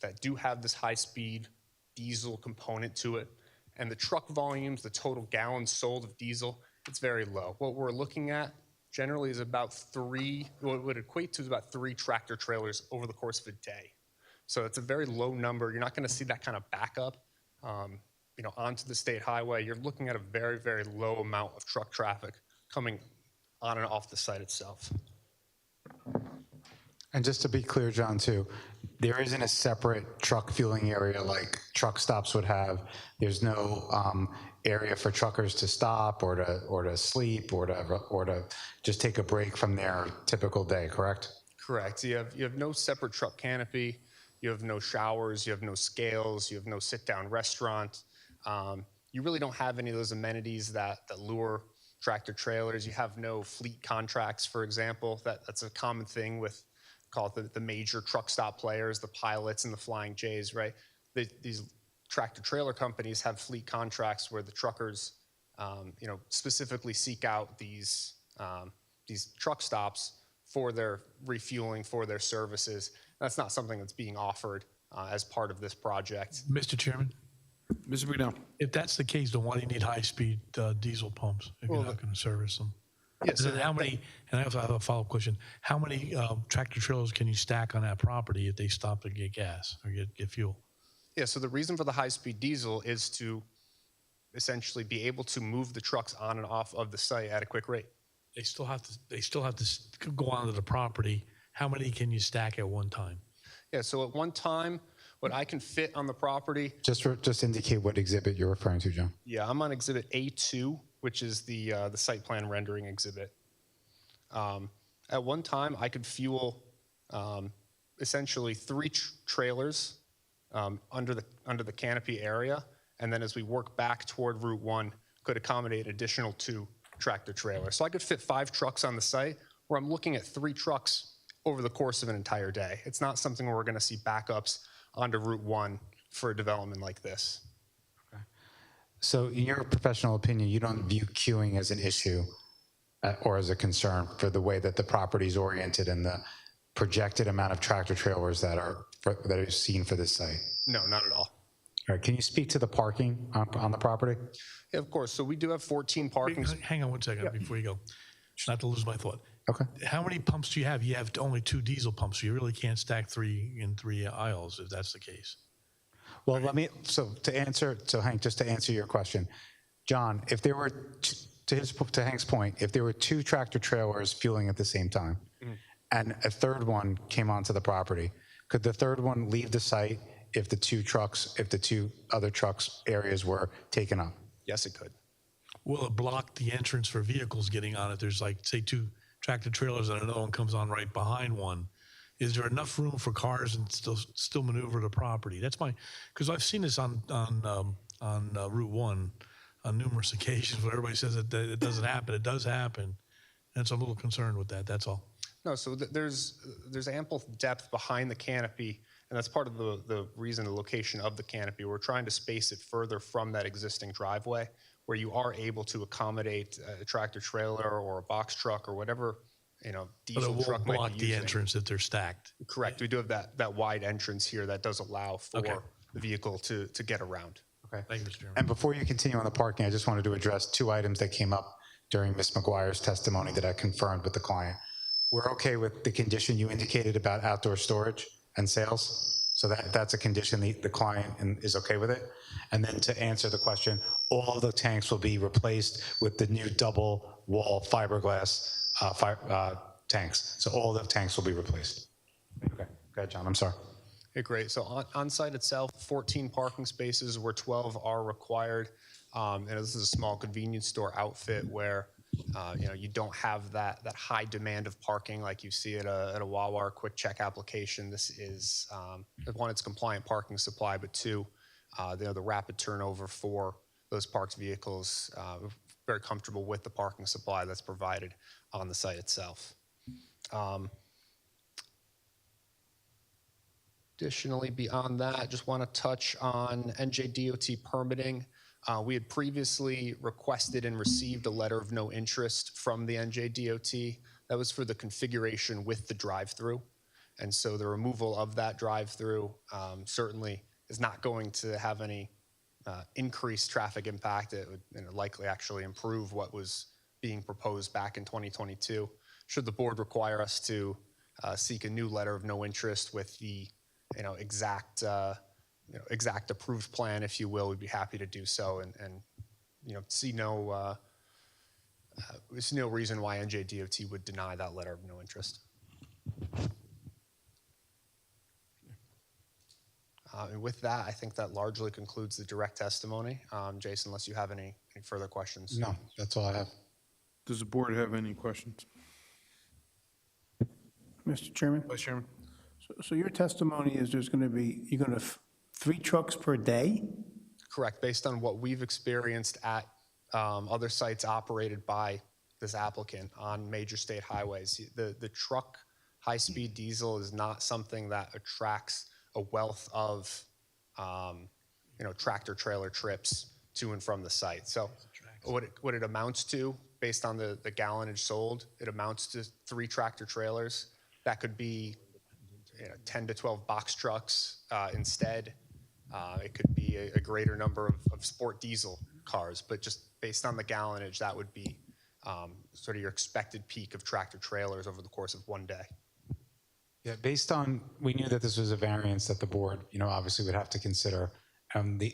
that do have this high-speed diesel component to it. And the truck volumes, the total gallons sold of diesel, it's very low. What we're looking at generally is about what would equate to is about 3 tractor trailers over the course of a day. So it's a very low number. You're not going to see that kind of backup onto the state highway. You're looking at a very, very low amount of truck traffic coming on and off the site itself. And just to be clear, John, too, there isn't a separate truck fueling area like truck stops would have. There's no area for truckers to stop or to sleep or to just take a break from their typical day, correct? Correct. You have no separate truck canopy. You have no showers. You have no scales. You have no sit-down restaurant. You really don't have any of those amenities that lure tractor trailers. You have no fleet contracts, for example. That's a common thing with, call it the major truck stop players, the Pilots and the Flying J's, right? These tractor trailer companies have fleet contracts where the truckers, specifically seek out these truck stops for their refueling, for their services. That's not something that's being offered as part of this project. Mr. Chairman? Mr. Brunel. If that's the case, then why do you need high-speed diesel pumps if you're not going to service them? Yes. And how many, and I also have a follow-up question, how many tractor trailers can you stack on that property if they stop to get gas or get fuel? Yeah, so the reason for the high-speed diesel is to essentially be able to move the trucks on and off of the site at a quick rate. They still have to go onto the property. How many can you stack at one time? Yeah, so at one time, what I can fit on the property. Just indicate what exhibit you're referring to, John. Yeah, I'm on exhibit A2, which is the site plan rendering exhibit. At one time, I could fuel essentially 3 trailers under the canopy area, and then as we work back toward Route 1, could accommodate additional 2 tractor trailers. So I could fit 5 trucks on the site, where I'm looking at 3 trucks over the course of an entire day. It's not something where we're going to see backups onto Route 1 for a development like this. Okay. So in your professional opinion, you don't view queuing as an issue or as a concern for the way that the property is oriented and the projected amount of tractor trailers that are seen for this site? No, not at all. All right, can you speak to the parking on the property? Yeah, of course. So we do have 14 parking. Hang on one second before you go. Not to lose my thought. Okay. How many pumps do you have? You have only 2 diesel pumps, so you really can't stack 3 in 3 aisles if that's the case. Well, Hank, just to answer your question, John, if there were, to Hank's point, if there were 2 tractor trailers fueling at the same time, and a third one came onto the property, could the third one leave the site if the 2 other trucks areas were taken up? Yes, it could. Will it block the entrance for vehicles getting on it? There's like, say, 2 tractor trailers and another one comes on right behind one. Is there enough room for cars and still maneuver the property? That's because I've seen this on Route 1 on numerous occasions where everybody says that it doesn't happen. It does happen. And so I'm a little concerned with that. That's all. No, so there's ample depth behind the canopy, and that's part of the reason, the location of the canopy. We're trying to space it further from that existing driveway, where you are able to accommodate a tractor trailer or a box truck or whatever, But it diesel won't truck might block be the using. entrance if they're stacked. Correct. We do have that wide entrance here that does allow for Okay. the vehicle to get around. Okay. Thank you, Mr. Chairman. And before you continue on the parking, I just wanted to address two items that came up during Ms. McGuire's testimony that I confirmed with the client. We're okay with the condition you indicated about outdoor storage and sales. So that's a condition the client is okay with it. And then to answer the question, all of the tanks will be replaced with the new double wall fiberglass tanks. So all the tanks will be replaced. Okay, go ahead, John, I'm sorry. Okay, great. So on site itself, 14 parking spaces where 12 are required. And this is a small convenience store outfit where you don't have that high demand of parking like you see at a Wawa or quick check application. This is one, it's compliant parking supply, but two, the rapid turnover for those parked vehicles. Very comfortable with the parking supply that's provided on the site itself. Additionally, beyond that, just want to touch on NJDOT permitting. We had previously requested and received a letter of no interest from the NJDOT. That was for the configuration with the drive-through. And so the removal of that drive-through certainly is not going to have any increased traffic impact. It would likely actually improve what was being proposed back in 2022. Should the board require us to seek a new letter of no interest with the exact approved plan, if you will, we'd be happy to do so, and see no reason why NJDOT would deny that letter of no interest. And with that, I think that largely concludes the direct testimony. Jason, unless you have any further questions. No, that's all I have. Does the board have any questions? Mr. Chairman? Vice Chairman? So your testimony is you're going to 3 trucks per day? Correct, based on what we've experienced at other sites operated by this applicant on major state highways. The truck high-speed diesel is not something that attracts a wealth of tractor trailer trips to and from the site. So what it amounts to, based on the gallonage sold, it amounts to 3 tractor trailers. That could be 10 to 12 box trucks instead. It could be a greater number of sport diesel cars, but just based on the gallonage, that would be sort of your expected peak of tractor trailers over the course of one day. Yeah, based on, we knew that this was a variance that the board, obviously would have to consider.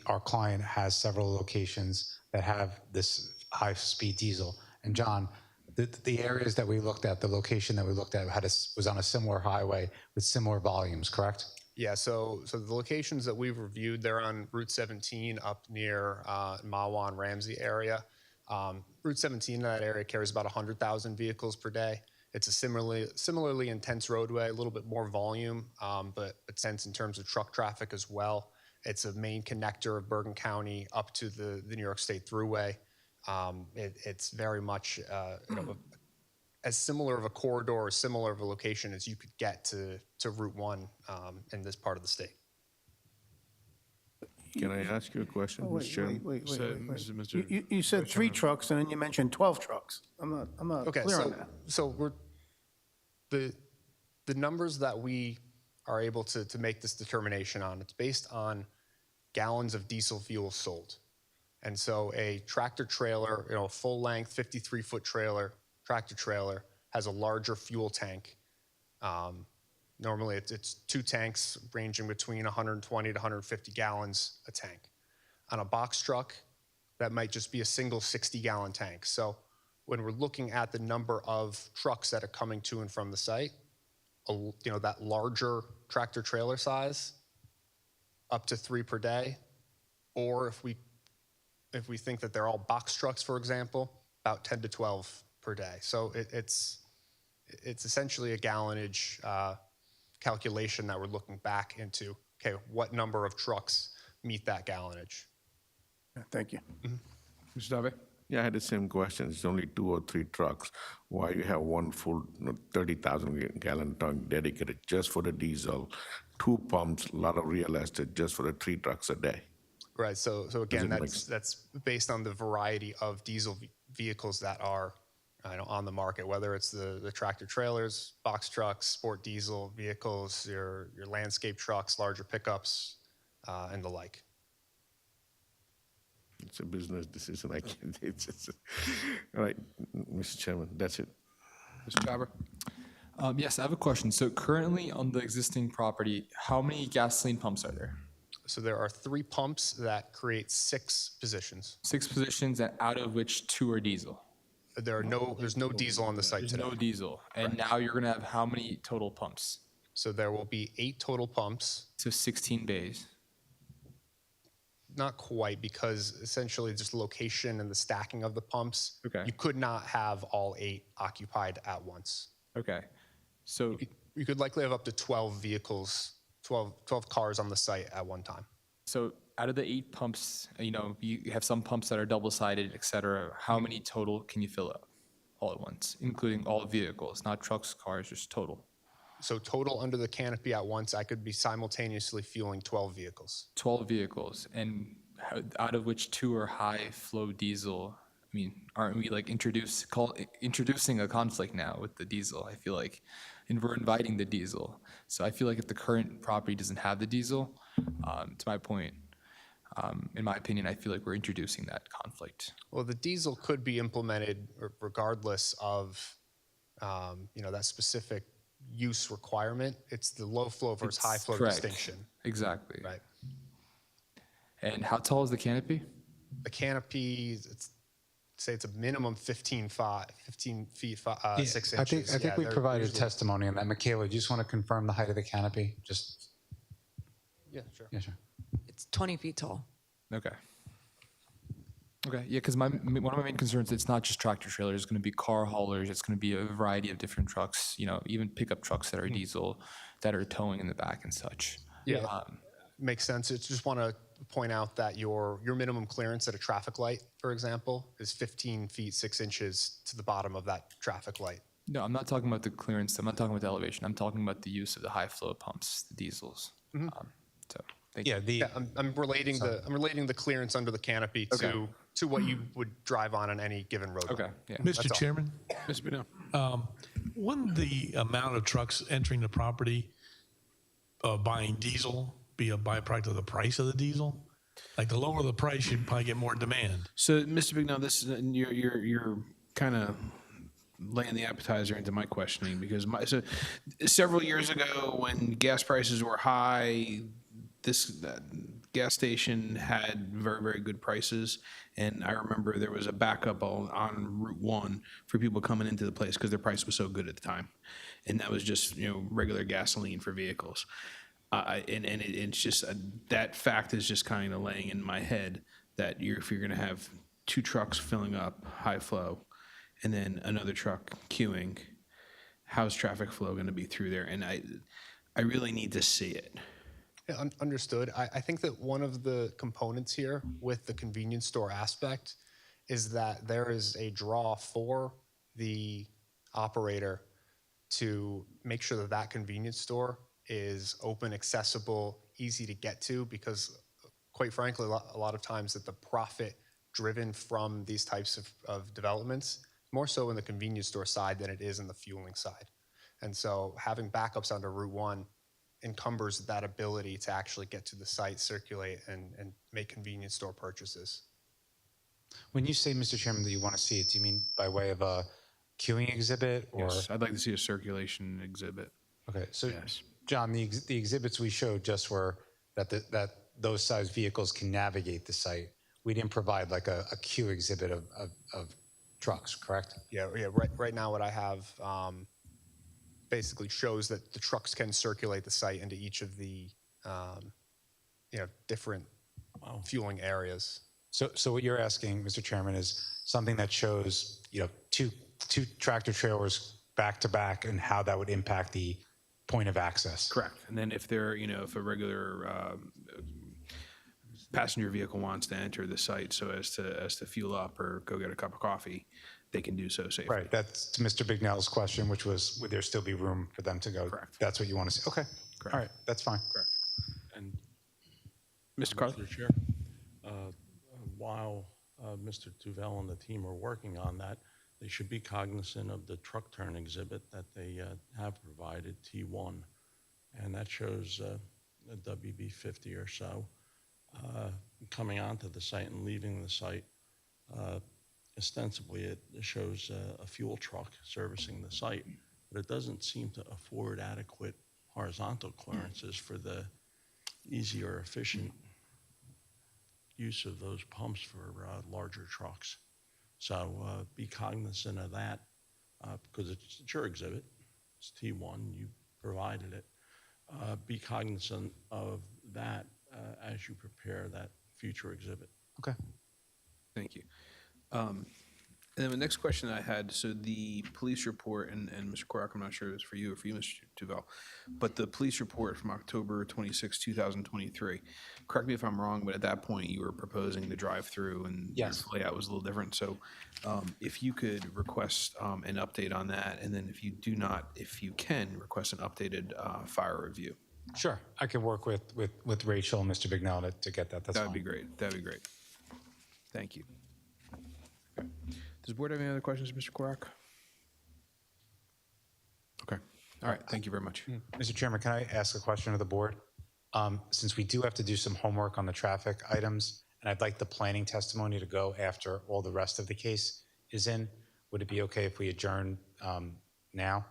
Our client has several locations that have this high-speed diesel. And John, the areas that we looked at, the location that we looked at was on a similar highway with similar volumes, correct? Yeah, so the locations that we've reviewed, they're on Route 17 up near Mawa and Ramsey area. Route 17 in that area carries about 100,000 vehicles per day. It's a similarly intense roadway, a little bit more volume, but sense in terms of truck traffic as well. It's a main connector of Bergen County up to the New York State Thruway. It's very much as similar of a corridor or similar of a location as you could get to Route 1 in this part of the state. Can I ask you a question, Mr. Chairman? Wait. You said 3 trucks, and then you mentioned 12 trucks. I'm not Okay, clear on that. so the numbers that we are able to make this determination on, it's based on gallons of diesel fuel sold. And so a tractor trailer, a full-length 53-foot tractor trailer has a larger fuel tank. Normally, it's 2 tanks ranging between 120 to 150 gallons a tank. On a box truck, that might just be a single 60-gallon tank. So when we're looking at the number of trucks that are coming to and from the site, that larger tractor trailer size, up to 3 per day, or if we think that they're all box trucks, for example, about 10 to 12 per day. So it's essentially a gallonage calculation that we're looking back into. Okay, what number of trucks meet that gallonage? Thank you. Mr. Dave? Yeah, I had the same question. It's only 2 or 3 trucks. Why you have one full 30,000 gallon tank dedicated just for the diesel, 2 pumps, a lot of real estate just for the 3 trucks a day? Right. So again, it make that's based on the variety of diesel vehicles that are on the market, whether it's the tractor trailers, box trucks, sport diesel vehicles, your landscape trucks, larger pickups, and the like. It's a business decision. I can't. All right, Mr. Chairman, that's it. Mr. Chhabra? Yes, I have a question. So currently on the existing property, how many gasoline pumps are there? So there are 3 pumps that create 6 positions. 6 positions, and out of which 2 are diesel. There's no diesel on the site There's today. no diesel. And now you're going to have how many total pumps? So there will be 8 total pumps. So 16 bays. Not quite, because essentially just location and the stacking of the pumps. Okay. You could not have all 8 occupied at once. Okay. So You could likely have up to 12 vehicles, 12 cars on the site at one time. So out of the 8 pumps, you have some pumps that are double-sided, et cetera. How many total can you fill up all at once, including all vehicles, not trucks, cars, just total? So total under the canopy at once, I could be simultaneously fueling 12 vehicles. 12 vehicles, and out of which 2 are high-flow diesel. I mean, aren't we like introducing a conflict now with the diesel? I feel like, and we're inviting the diesel. So I feel like if the current property doesn't have the diesel, to my point, in my opinion, I feel like we're introducing that conflict. Well, the diesel could be implemented regardless of, that specific use requirement. It's the low flow versus high flow distinction. Exactly. Right. And how tall is the canopy? The canopy, it's a minimum 15 feet, 6 I inches. think we provided testimony on that. Michaela, do you just want to confirm the height of the canopy? Yeah, sure. Yeah, sure. It's 20 feet tall. Okay. Okay, yeah, because one of my main concerns, it's not just tractor trailers, it's going to be car haulers, it's going to be a variety of different trucks, even pickup trucks that are diesel, that are towing in the back and such. Yeah, makes sense. I just want to point out that your minimum clearance at a traffic light, for example, is 15 feet, 6 inches to the bottom of that traffic light. No, I'm not talking about the clearance, I'm not talking about the elevation, I'm talking about the use of the high flow pumps, the diesels. Thank you. I'm relating the clearance under the canopy to what you would drive on any given roadway. Okay, yeah. Mr. Chairman? Mr. Bonell? Wouldn't the amount of trucks entering the property buying diesel be a byproduct of the price of the diesel? Like the lower the price, you'd probably get more demand. So, Mr. Bignell, this is you're kind of laying the appetizer into my questioning, because several years ago when gas prices were high, this gas station had very, very good prices, and I remember there was a backup on Route 1 for people coming into the place because their price was so good at the time, and that was just regular gasoline for vehicles. It's just that fact is just kind of laying in my head that if you're going to have 2 trucks filling up high flow and then another truck queuing, how's traffic flow going to be through there? And I really need to see it. Yeah, understood. I think that one of the components here with the convenience store aspect is that there is a draw for the operator to make sure that that convenience store is open, accessible, easy to get to, because quite frankly, a lot of times that the profit driven from these types of developments, more so in the convenience store side than it is in the fueling side. And so having backups under Route 1 encumbers that ability to actually get to the site, circulate, and make convenience store purchases. When you say, Mr. Chairman, that you want to see it, do you mean by way of a queuing exhibit? Or? Yes, I'd like to see a circulation exhibit. Okay, so yes. John, the exhibits we showed just were that those size vehicles can navigate the site. We didn't provide like a queue exhibit of trucks, correct? Yeah. Right now, what I have basically shows that the trucks can circulate the site into each of the different fueling areas. So what you're asking, Mr. Chairman, is something that shows two tractor trailers back to back and how that would impact the point of access. Correct. And then if they're if a regular passenger vehicle wants to enter the site so as to fuel up or go get a cup of coffee, they can do so safely. Right, that's to Mr. Bignell's question, which was, would there still be room for them to go? Correct. That's what you want to see. Okay, Correct. all right, that's fine. Correct. And Mr. Carly? Mr. Chair, while Mr. Duval and the team are working on that, they should be cognizant of the truck turn exhibit that they have provided, T1. And that shows a WB50 or so coming onto the site and leaving the site. Ostensibly, it shows a fuel truck servicing the site, but it doesn't seem to afford adequate horizontal clearances for the easy or efficient use of those pumps for larger trucks. So be cognizant of that because it's your exhibit. It's T1, you provided it. Be cognizant of that as you prepare that future exhibit. Okay. Thank you. And then the next question I had, so the police report, and Mr. Korak, I'm not sure if it's for you or for you, Mr. Duval, but the police report from October 26, 2023, correct me if I'm wrong, but at that point you were proposing the drive-through and Yes. your layout was a little different. So if you could request an update on that, and then if you do not, if you can, request an updated fire review. Sure, I could work with Rachel and Mr. Bignell to get that. That's That'd fine. be great. That'd be great. Thank you. Okay. Does the board have any other questions, Mr. Korak? Okay. All right. Thank you very much. Mr. Chairman, can I ask a question of the board? Since we do have to do some homework on the traffic items, and I'd like the planning testimony to go after all the rest of the case is in, would it be okay if we adjourn now?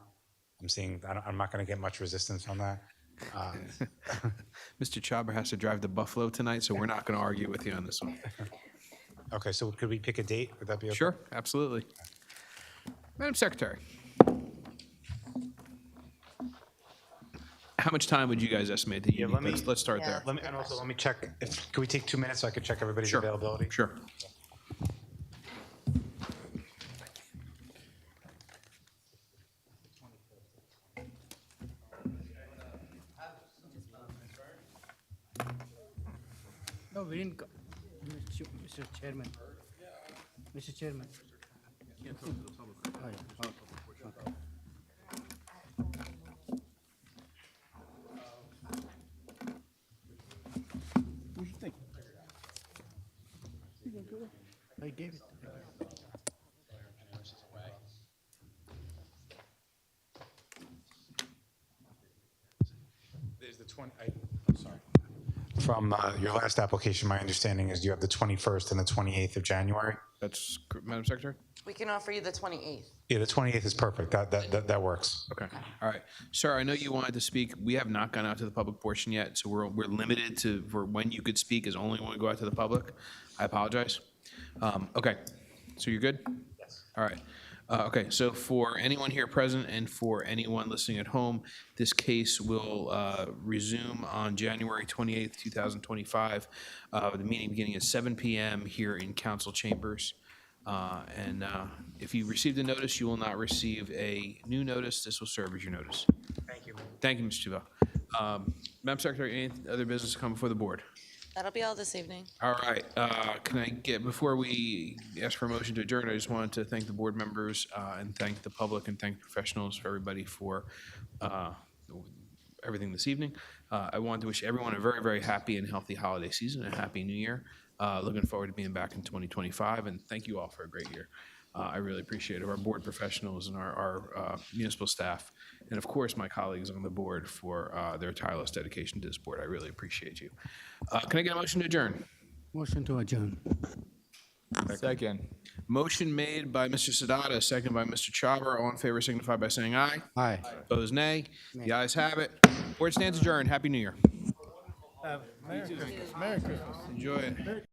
I'm not going to get much resistance on that. Mr. Chhabra has to drive to Buffalo tonight, so we're not going to argue with you on this one. Okay, so could we pick a date? Would that be okay? Sure, absolutely. Madam Secretary. How much time would you guys estimate that you need? Let's start there. And also, let me check, can we take 2 minutes so I could check everybody's Sure. availability? Sure. No, we didn't, Mr. Chairman. Mr. Chairman. Oh, yeah. Okay. What do you think? I gave it. There's the 20, I'm sorry. From your last application, my understanding is you have the 21st and the 28th of January? That's, Madam Secretary? We can offer you the 28th. Yeah, the 28th is perfect. That works. Okay. All right. Sir, I know you wanted to speak. We have not gone out to the public portion yet, so we're limited to, for when you could speak is only when we go out to the public. I apologize. Okay. So you're good? Yes. All right. Okay, so for anyone here present and for anyone listening at home, this case will resume on January 28th, 2025. The meeting beginning at 7 p.m. here in council chambers. And if you received a notice, you will not receive a new notice. This will serve as your notice. Thank you. Thank you, Mr. Duval. Madam Secretary, any other business to come before the board? That'll be all this evening. All right, can I get, before we ask for a motion to adjourn, I just wanted to thank the board members and thank the public and thank professionals, for everybody for everything this evening. I wanted to wish everyone a very, very happy and healthy holiday season, and a happy new year. Looking forward to being back in 2025, and thank you all for a great year. I really appreciate it, our board professionals and our municipal staff, and of course, my colleagues on the board for their tireless dedication to this board. I really appreciate you. Can I get a motion to adjourn? Motion to adjourn. Second. Motion made by Mr. Sadata, second by Mr. Chhabra. All in favor signify by saying aye. Aye. Opposed, nay. The ayes have it. Board stands adjourned. Happy New Year. Merry Christmas. Merry Christmas. Enjoy it.